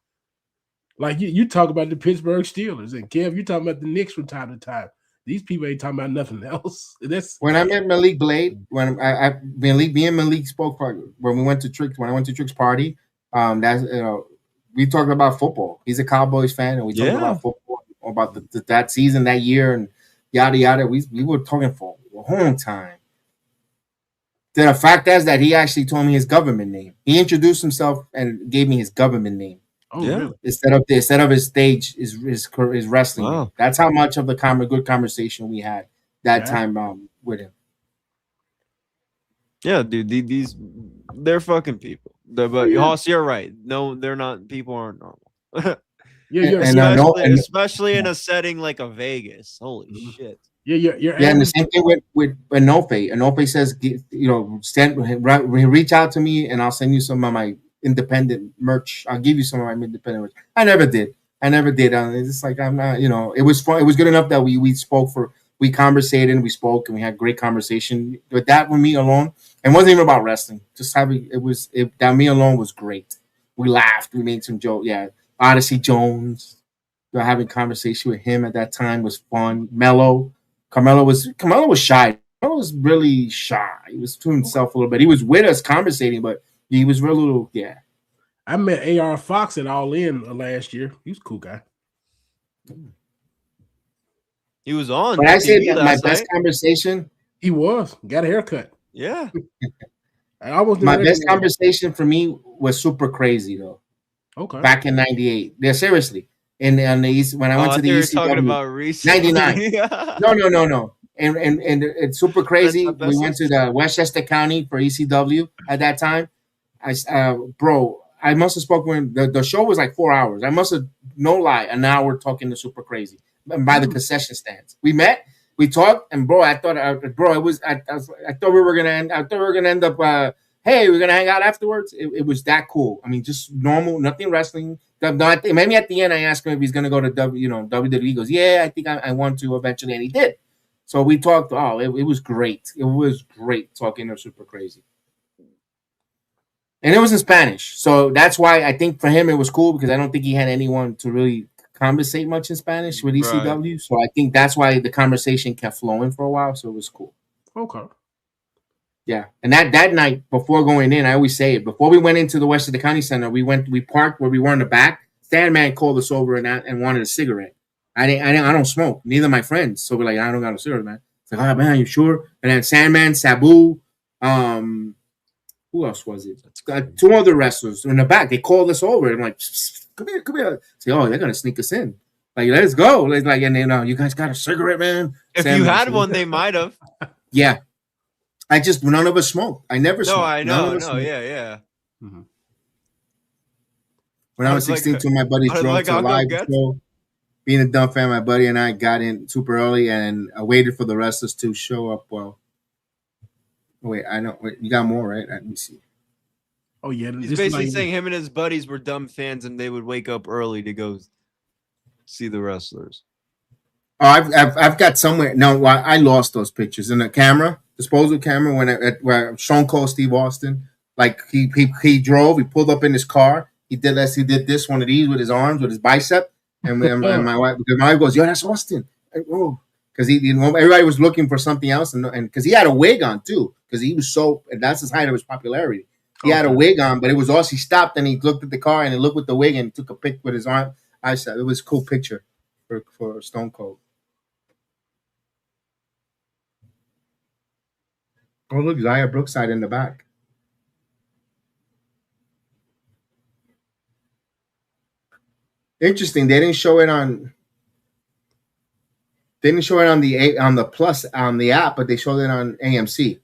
Like you talk about the Pittsburgh Steelers, and Kev, you talking about the Knicks from time to time. These people ain't talking about nothing else. When I met Malik Blade, when me and Malik spoke when I went to Trick's party. We talked about football. He's a Cowboys fan, and we talked about football, about that season, that year, and yada yada. We were talking for a long time. The fact is that he actually told me his government name. He introduced himself and gave me his government name. Oh, yeah. Really? Instead of his stage is wrestling. Wow. That's how much of the good conversation we had that time with him. Yeah, dude, they're fucking people. But Hoss, you're right. No, they're not. People aren't normal. Especially in a setting like a Vegas. Holy shit. Yeah, and the same thing with Anope. Anope says, reach out to me and I'll send you some of my independent merch. I'll give you some of my independent merch. I never did. It's just like I'm not. It was fun. It was good enough that we conversated and we spoke and we had great conversation. But that with me alone, and it wasn't even about wrestling. Just having that me alone was great. We laughed. We made some jokes. Yeah, Odyssey Jones. Having conversation with him at that time was fun. Carmelo was shy. Carmelo was really shy. He was to himself a little bit. He was with us conversating, but he was real little. Yeah. I met AR Fox at All In last year. He was a cool guy. He was on. But I say my best conversation. He got a haircut. Yeah. My best conversation for me was Super Crazy though. Okay. Back in '98. Yeah, seriously. And the East, when I went to the ECW, talking about Reese. 99. No. And it's Super Crazy. We went to the Westchester County for ECW at that time. I must have spoken. The show was like 4 hours. I must have, no lie, an hour talking to Super Crazy by the concession stands. We met, we talked, and I thought we were gonna end up hey, we're gonna hang out afterwards. It was that cool. I mean, just normal, nothing wrestling. Maybe at the end, I asked him if he's gonna go to WWE. He goes, yeah, I think I want to eventually, and he did. So we talked. Oh, it was great. It was great talking to Super Crazy. And it was in Spanish. So that's why I think for him it was cool, because I don't think he had anyone to really conversate much in Spanish with ECW. Right. So I think that's why the conversation kept flowing for a while. So it was cool. Okay. Yeah. And that night before going in, I always say it, before we went into the West of the County Center, we parked where we were in the back. Sandman called us over and wanted a cigarette. I don't smoke. Neither of my friends. So we're like, I don't got a cigarette, man. It's like, oh man, you sure? And then Sandman, Sabu, who else was it? Two other wrestlers in the back. They called us over. I'm like, come here. Say, oh, they're gonna sneak us in. Like, let's go. Like, and then you guys got a cigarette, man? If you had one, they might have. Yeah. None of us smoked. I never smoked. No, I know. No, yeah. Mm-hmm. When I was 16, two of my buddies drove to a live show. Being a dumb fan, my buddy and I got in super early, and I waited for the wrestlers to show up. Well, wait, I know. Wait, you got more, right? Let me see. Oh yeah, he's basically saying him and his buddies were dumb fans, and they would wake up early to go see the wrestlers. Oh, I've got somewhere. No, I lost those pictures in the camera, disposal camera. When Stone Cold Steve Austin, like he drove, he pulled up in his car. He did this one of these with his arms, with his bicep, and my wife goes, "Yo, that's Austin." Oh, because everybody was looking for something else, and because he had a wig on too, because he was and that's his height of his popularity. He had a wig on, but it was Austin. He stopped and he looked at the car and he looked with the wig and took a pic with his arm. I said it was a cool picture for Stone Cold. Oh, look, Zaya Brookside in the back. Interesting. They didn't show it on. They didn't show it on the Plus on the app, but they showed it on AMC.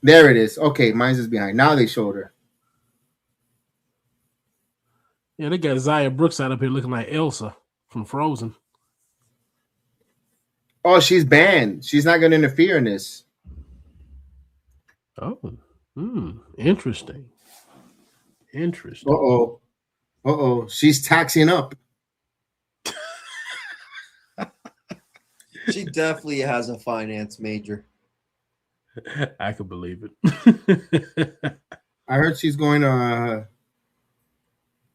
There it is. Okay, mine's is behind. Now they showed her. Yeah, they got Zaya Brookside up here looking like Elsa from Frozen. Oh, she's banned. She's not going to interfere in this. Oh, interesting. Uh-oh. She's taxing up. She definitely has a finance major. I could believe it. I heard she's going to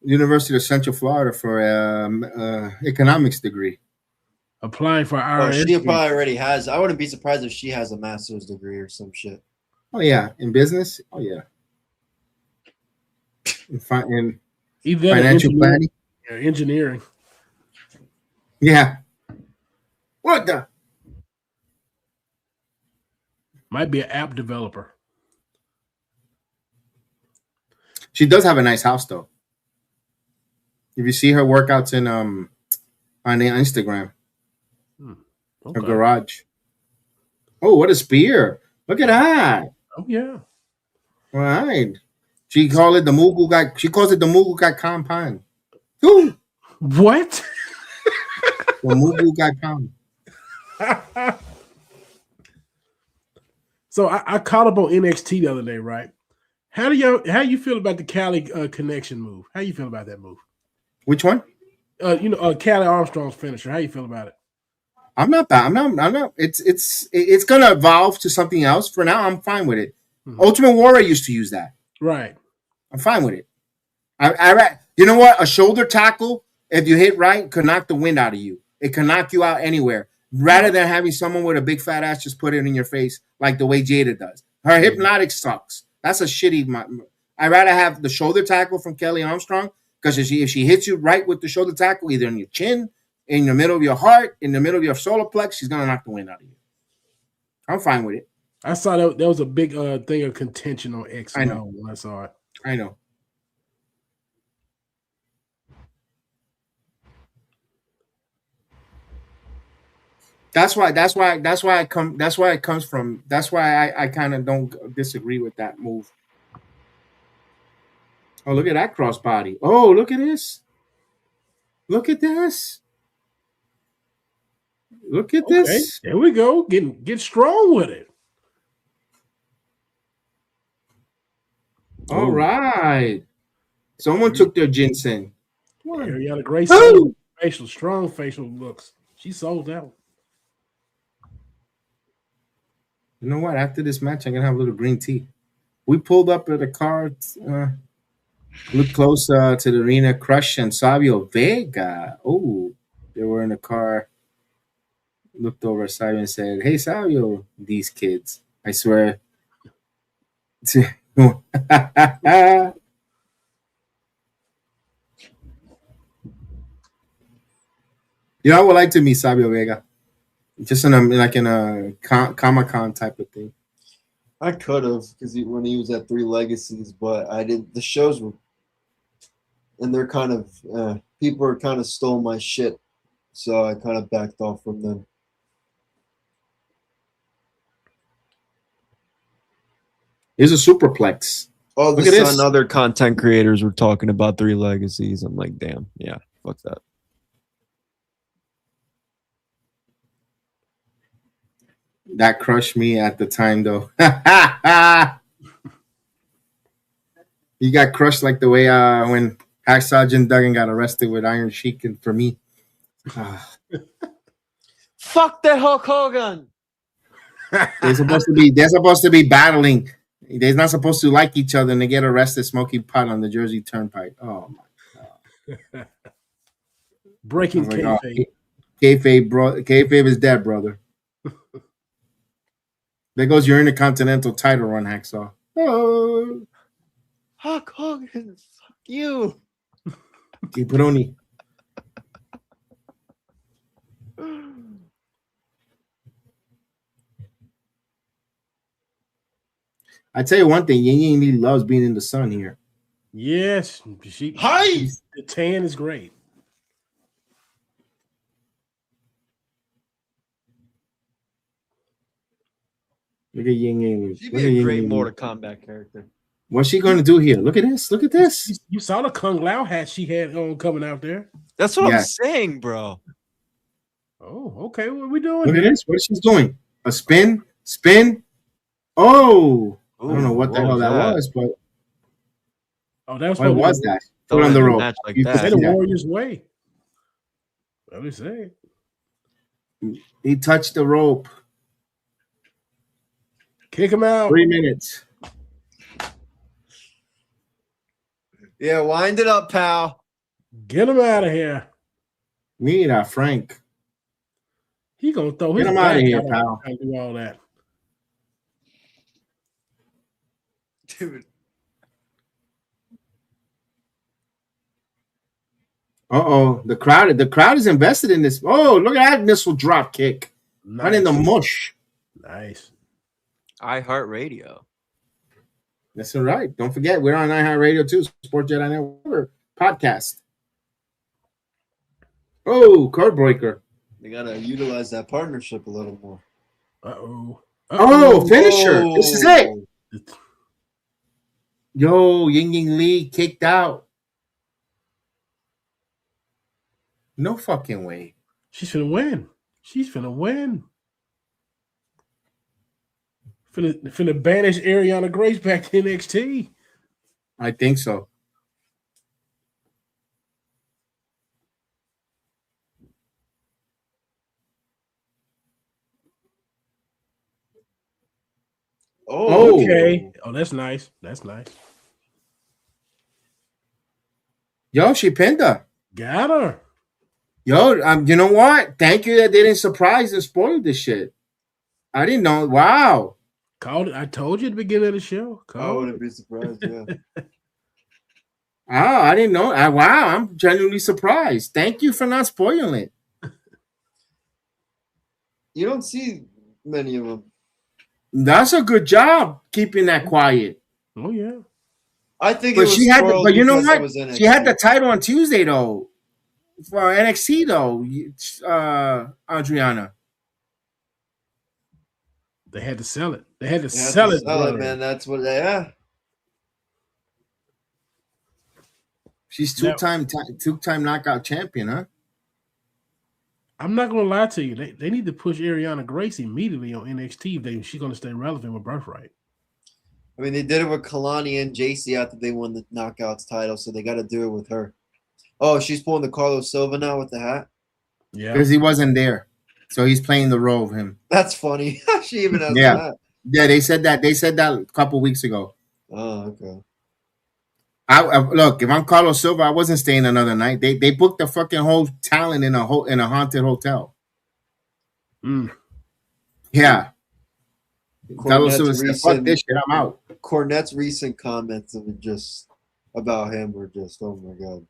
University of Central Florida for economics degree. Applying for our. She probably already has. I wouldn't be surprised if she has a master's degree or some shit. Oh yeah, in business. Oh yeah. In financial planning. Yeah, engineering. Yeah. What the? Might be an app developer. She does have a nice house though. If you see her workouts on the Instagram. Okay. Her garage. Oh, what a spear. Look at that. Oh yeah. All right. She calls it the Mughal guy. She calls it the Mughal guy compound. Ooh. What? The Mughal guy compound. So I caught up on NXT the other day, right? How you feel about the Cali connection move? How you feel about that move? Which one? Cali Armstrong's finisher. How you feel about it? I'm not bad. I'm not. It's gonna evolve to something else. For now, I'm fine with it. Mm-hmm. Ultimate Warrior used to use that. Right. I'm fine with it. You know what? A shoulder tackle, if you hit right, could knock the wind out of you. It can knock you out anywhere. Rather than having someone with a big fat ass just put it in your face like the way Jada does. Her hypnotic sucks. That's a shitty. I'd rather have the shoulder tackle from Kelly Armstrong, because if she hits you right with the shoulder tackle, either in your chin, in the middle of your heart, in the middle of your solar plex, she's gonna knock the wind out of you. I'm fine with it. I saw that was a big thing of contention on X. I know when I saw it. I know. That's why it comes from. That's why I kind of don't disagree with that move. Oh, look at that crossbody. Oh, look at this. Look at this. Look at this. There we go. Get strong with it. All right. Someone took their ginseng. Arianna Grace, strong facial looks. She sold that one. You know what? After this match, I'm gonna have a little green tea. We pulled up at a car. Look close to the arena. Crush and Savio Vega. Oh, they were in a car. Looked over at Savio and said, "Hey, Savio, these kids. I swear." You know, I would like to meet Savio Vega, just in a Comic-Con type of thing. I could have, because when he was at Three Legacies, but I didn't. The shows were, and they're kind of people are kind of stole my shit, so I kind of backed off from them. Here's a superplex. Oh, look at this. Other content creators were talking about Three Legacies. I'm like, damn, yeah, fuck that. That crushed me at the time, though. You got crushed like the way when Hacksaw Jim Duggan got arrested with Iron Sheik, and for me, fuck the Hulk Hogan. They're supposed to be battling. They're not supposed to like each other, and they get arrested smoking pot on the Jersey Turnpike. Oh my god! Breaking kayfabe. Kayfabe, bro. Kayfabe is dead, brother. There goes your Intercontinental title run, Hacksaw. Oh. Hulk Hogan, fuck you. Kiproni. I tell you one thing, Ying Lee loves being in the sun here. Yes, Hi. The tan is great. Look at Ying Lee. She'd be a great Mortal Kombat character. What's she going to do here? Look at this. Look at this. You saw the Kung Lao hat she had on coming out there. That's what I'm saying, bro. Oh, okay. What are we doing? Look at this. What is she doing? A spin? Spin? Oh. I don't know what the hell that was, but that was that? Put on the rope. Like that. Say the Warriors way. Let me say. He touched the rope. Kick him out. 3 minutes. Yeah, wind it up, pal. Get him out of here. We need our Frank. He gonna throw his him out of here, pal. And do all that. Dude. The crowd is invested in this. Oh, look at that missile drop kick. Nice. Right in the mush. Nice. iHeartRadio. That's all right. Don't forget, we're on iHeartRadio too. Sports Jedi Network podcast. Oh, card breaker. They gotta utilize that partnership a little more. Oh, finisher. This is it. Yo, Ying Lee kicked out. No fucking way. She's finna win. Finna banish Arianna Grace back to NXT. I think so. Oh, okay. Oh, that's nice. That's nice. Yo, she pinned her. Got her. Yo, you know what? Thank you that they didn't surprise and spoil this shit. I didn't know. Wow. Called it. I told you at the beginning of the show. I wouldn't be surprised, yeah. Oh, I didn't know. Wow, I'm genuinely surprised. Thank you for not spoiling it. You don't see many of them. That's a good job keeping that quiet. Oh yeah. I think but it was she had the, but you know what? She had the title on Tuesday though. For NXT though, Adriana. They had to sell it. They had to sell it, man. That's what they She's two-time knockout champion, huh? I'm not gonna lie to you. They need to push Arianna Grace immediately on NXT if she's gonna stay relevant with Birthright. I mean, they did it with Kalani and JC after they won the Knockouts title, so they got to do it with her. Oh, she's pulling the Carlos Silva now with the hat? Yeah. Because he wasn't there. So he's playing the role of him. That's funny. She even has that. Yeah, they said that. They said that a couple weeks ago. Oh, okay. I look, if I'm Carlos Silva, I wasn't staying another night. They booked the fucking whole talent in a haunted hotel. Yeah. Carlos Silva said, "Fuck this shit, I'm out." Cornette's recent comments of just about him were just, oh my god.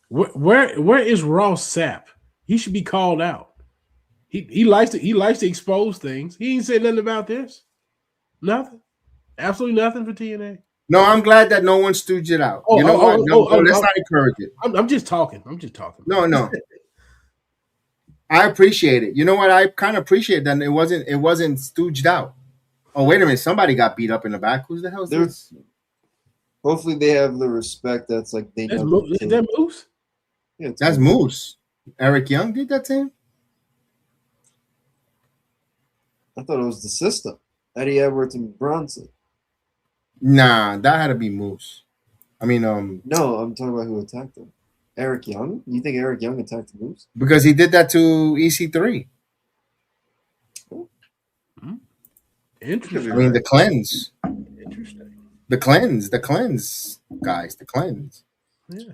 Where is Ross Sapp? He should be called out. He likes to expose things. He ain't said nothing about this. Nothing. Absolutely nothing for TNA. No, I'm glad that no one stooged it out. You know what? Let's not encourage it. I'm just talking. No. I appreciate it. You know what? I kind of appreciate that it wasn't stooged out. Oh, wait a minute. Somebody got beat up in the back. Who the hell is this? Hopefully they have the respect that's like they know. Is that Moose? Yeah, that's Moose. Eric Young did that to him? I thought it was the system. Eddie Edwards and Bronson. Nah, that had to be Moose. I mean, no, I'm talking about who attacked him. Eric Young? You think Eric Young attacked Moose? Because he did that to EC3. Interesting. I mean, the cleanse. Interesting. The cleanse, guys, the cleanse. Yeah.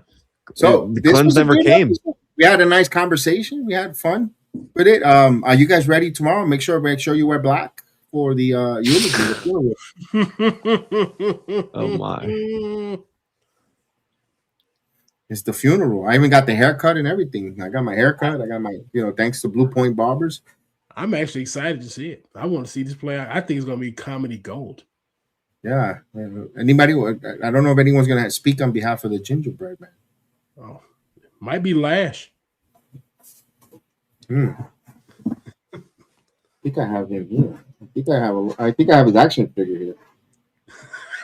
So the cleanse never came. Episode. We had a nice conversation. We had fun with it. Are you guys ready tomorrow? Make sure you wear black for the eulogy. Oh my. It's the funeral. I even got the haircut and everything. I got my haircut. I got my, thanks to Blue Point Barbers. I'm actually excited to see it. I want to see this play out. I think it's going to be comedy gold. Yeah. Anybody? I don't know if anyone's going to speak on behalf of the Gingerbread Man. Oh, might be Lash. I think I have him here. I think I have his action figure here.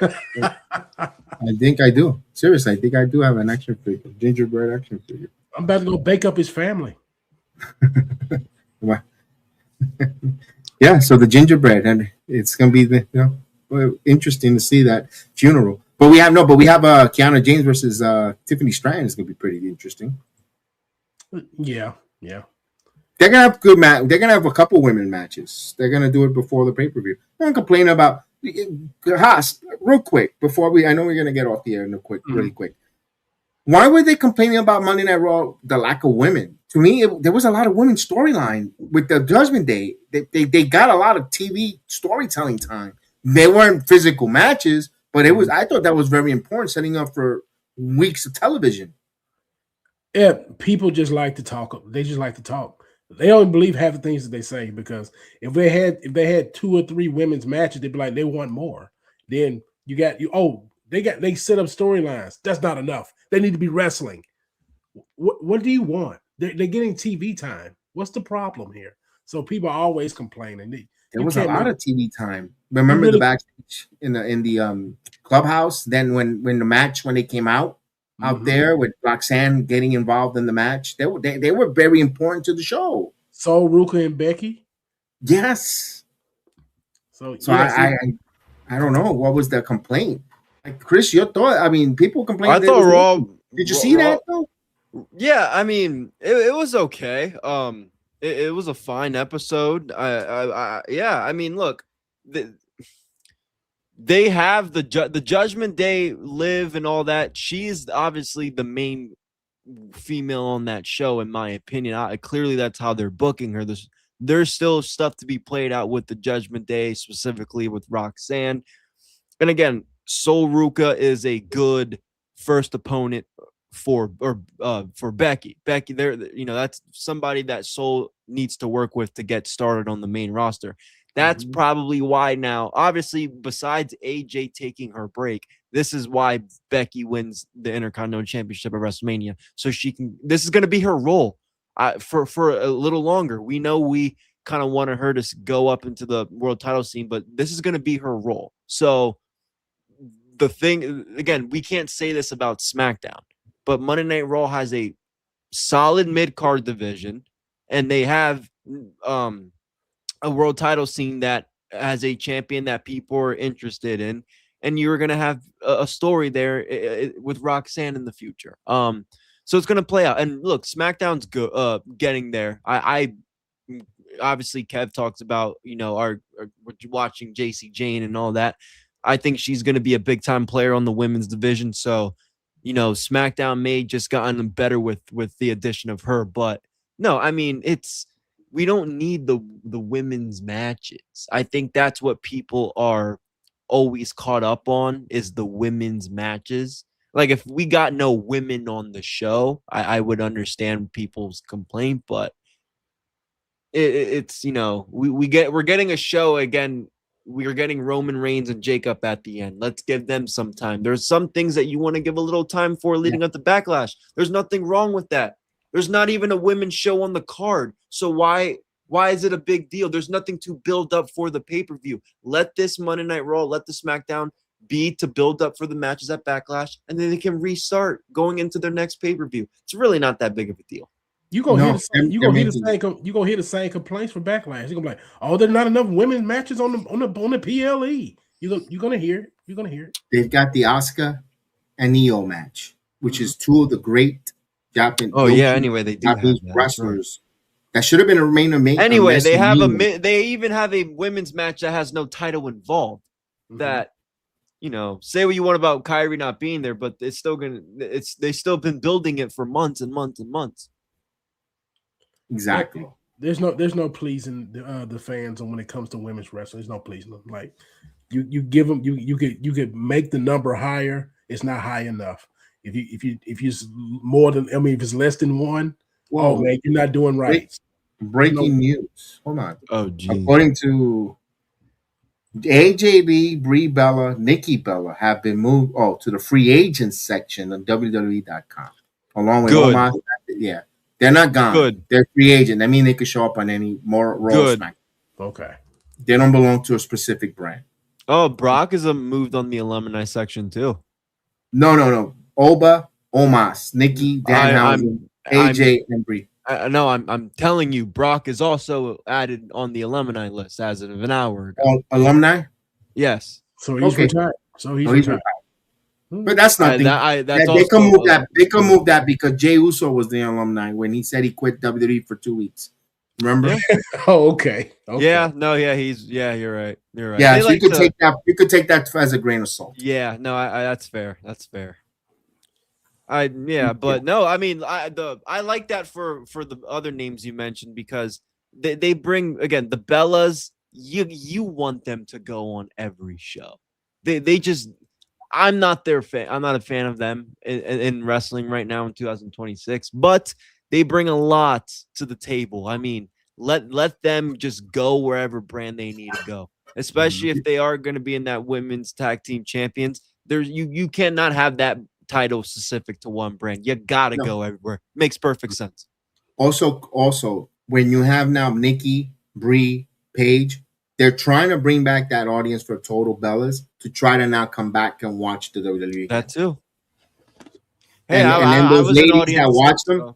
I think I do. Seriously, I think I do have an action figure, Gingerbread action figure. I'm about to go bake up his family. Yeah, so the gingerbread, and it's gonna be interesting to see that funeral. But we have Kiana James versus Tiffany Stratton is gonna be pretty interesting. Yeah. They're gonna have good match. They're gonna have a couple women matches. They're gonna do it before the pay-per-view. I'm complaining about Haas real quick before I know we're gonna get off the air really quick. Why were they complaining about Monday Night Raw, the lack of women? To me, there was a lot of women storyline with the Judgment Day. They got a lot of TV storytelling time. They weren't physical matches, but it was. I thought that was very important, setting up for weeks of television. Yeah, people just like to talk. They just like to talk. They don't believe half the things that they say, because if they had 2 or 3 women's matches, they'd be like, they want more. Then they set up storylines. That's not enough. They need to be wrestling. What do you want? They're getting TV time. What's the problem here? So people are always complaining. There was a lot of TV time. Remember the backstage in the clubhouse? Then when they came out there with Roxanne getting involved in the match, they were very important to the show. So Ruka and Becky? Yes. So I don't know what was the complaint. Like, Chris, your thought? I mean, people complained. I thought Raw. Did you see that though? Yeah, I mean, it was okay. It was a fine episode. I mean, look, they have the Judgment Day, Liv, and all that. She's obviously the main female on that show, in my opinion. Clearly, that's how they're booking her. There's still stuff to be played out with the Judgment Day, specifically with Roxanne. And again, Sol Ruka is a good first opponent for Becky. Becky, that's somebody that Sol needs to work with to get started on the main roster. That's probably why now, obviously, besides AJ taking her break, this is why Becky wins the Intercontinental Championship at WrestleMania. So this is going to be her role for a little longer. We know we kind of wanted her to go up into the world title scene, but this is going to be her role. So the thing, again, we can't say this about SmackDown, but Monday Night Raw has a solid mid-card division, and they have a world title scene that as a champion that people are interested in, and you're going to have a story there with Roxanne in the future. So it's going to play out. And look, SmackDown's getting there. I obviously Kev talks about, our watching JC Jane and all that. I think she's going to be a big time player on the women's division. So, SmackDown may just gotten better with the addition of her, but no, I mean, we don't need the women's matches. I think that's what people are always caught up on, is the women's matches. Like, if we got no women on the show, I would understand people's complaint, but it's we're getting a show again. We are getting Roman Reigns and Jacob at the end. Let's give them some time. There's some things that you want to give a little time for leading up to Backlash. There's nothing wrong with that. There's not even a women's show on the card. So why is it a big deal? There's nothing to build up for the pay-per-view. Let this Monday Night Raw, let the SmackDown be to build up for the matches at Backlash, and then they can restart going into their next pay-per-view. It's really not that big of a deal. You're gonna hear the same complaints from Backlash. You're gonna be like, "Oh, there's not enough women's matches on the PLE." You're gonna hear it. You're gonna hear it. They've got the Asuka and Io match, which is two of the great Japanese. Oh yeah. Anyway, they do Japanese wrestlers. That should have been a main event. Anyway, they even have a women's match that has no title involved. Mm-hmm. That, say what you want about Kyrie not being there, but they still been building it for months and months and months. Exactly. There's no pleasing the fans when it comes to women's wrestling. There's no pleasing them. Like you give them, you could make the number higher. It's not high enough. If you more than, if it's less than one, whoa, man, you're not doing right. Breaking news. Hold on. Oh, geez. According to AJB, Brie Bella, Nikki Bella have been moved to the free agents section of WWE.com, along with Omos. Yeah. They're not gone. Good. They're free agent. I mean, they could show up on any more Raw Smack. Okay. They don't belong to a specific brand. Oh, Brock is moved on the alumni section too. No. Oba, Omos, Nikki, Danhausen, AJ, and Brie. No, I'm telling you, Brock is also added on the alumni list as of an hour ago. Alumni? Yes. So he's retired. So he's retired. But that's nothing. They can move that. They can move that because Jey Uso was the alumni when he said he quit WWE for 2 weeks. Remember? Oh, okay. Yeah. No. Yeah. You're right. You're right. Yeah. So you could take that. You could take that as a grain of salt. Yeah. No. That's fair. That's fair. But no. I mean, I like that for the other names you mentioned, because they bring, again, the Bellas. You want them to go on every show. They just. I'm not their fan. I'm not a fan of them in wrestling right now in 2026, but they bring a lot to the table. I mean, let them just go wherever brand they need to go, especially if they are going to be in that women's tag team champions. You cannot have that title specific to one brand. You got to go everywhere. Makes perfect sense. Also, when you have now Nikki, Brie, Paige, they're trying to bring back that audience for Total Bellas to try to now come back and watch the WWE. That too. Hey, and then those ladies that watch them,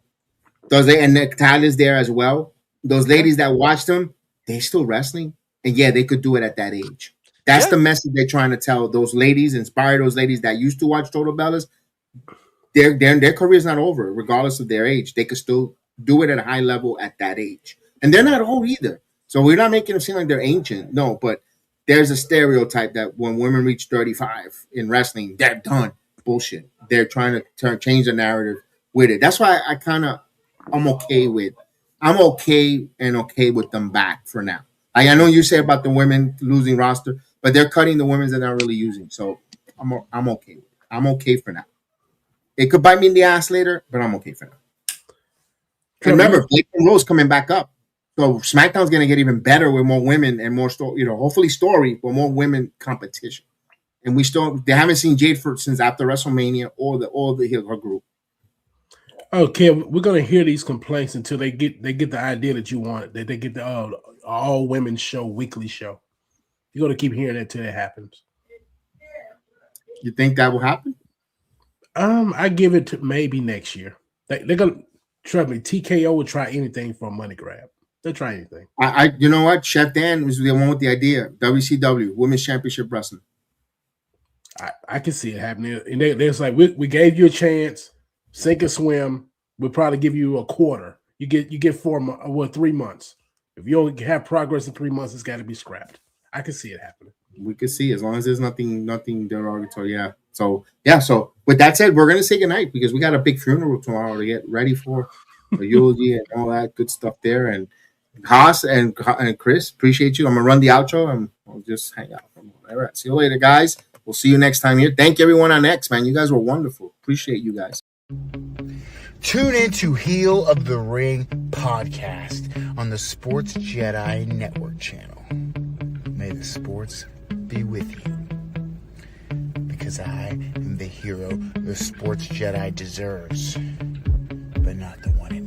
and the Tyler's there as well. Those ladies that watch them, they're still wrestling, and they could do it at that age. That's the message they're trying to tell those ladies, inspire those ladies that used to watch Total Bellas. Their career is not over, regardless of their age. They could still do it at a high level at that age, and they're not old either. So we're not making them seem like they're ancient. No, but there's a stereotype that when women reach 35 in wrestling, they're done. Bullshit. They're trying to change the narrative with it. That's why I'm okay with them back for now. I know you say about the women losing roster, but they're cutting the women that they're not really using. So I'm okay with it. I'm okay for now. It could bite me in the ass later, but I'm okay for now. Remember, Blake and Rose coming back up. So SmackDown's going to get even better with more women and more story, hopefully story, but more women competition. And they haven't seen Jade since after WrestleMania or her group. Okay, we're going to hear these complaints until they get the idea that you want, that they get the all women show, weekly show. You're going to keep hearing that till it happens. You think that will happen? I give it to maybe next year. They're going to, trust me, TKO will try anything for a money grab. They'll try anything. You know what? Chef Dan was the one with the idea. WCW, Women's Championship Wrestling. I can see it happening. And they're like, we gave you a chance, sink or swim. We'll probably give you a quarter. You get 3 months. If you only have progress in 3 months, it's got to be scrapped. I can see it happening. We could see, as long as there's nothing derogatory. Yeah. So with that said, we're gonna say goodnight because we got a big funeral tomorrow to get ready for a eulogy and all that good stuff there. And Haas and Chris, appreciate you. I'm gonna run the outro and we'll just hang out. All right. See you later, guys. We'll see you next time here. Thank you everyone on X, man. You guys were wonderful. Appreciate you guys. Tune in to Heel of the Ring podcast on the Sports Jedi Network channel. May the sports be with you. Because I am the hero the Sports Jedi deserves, but not the one in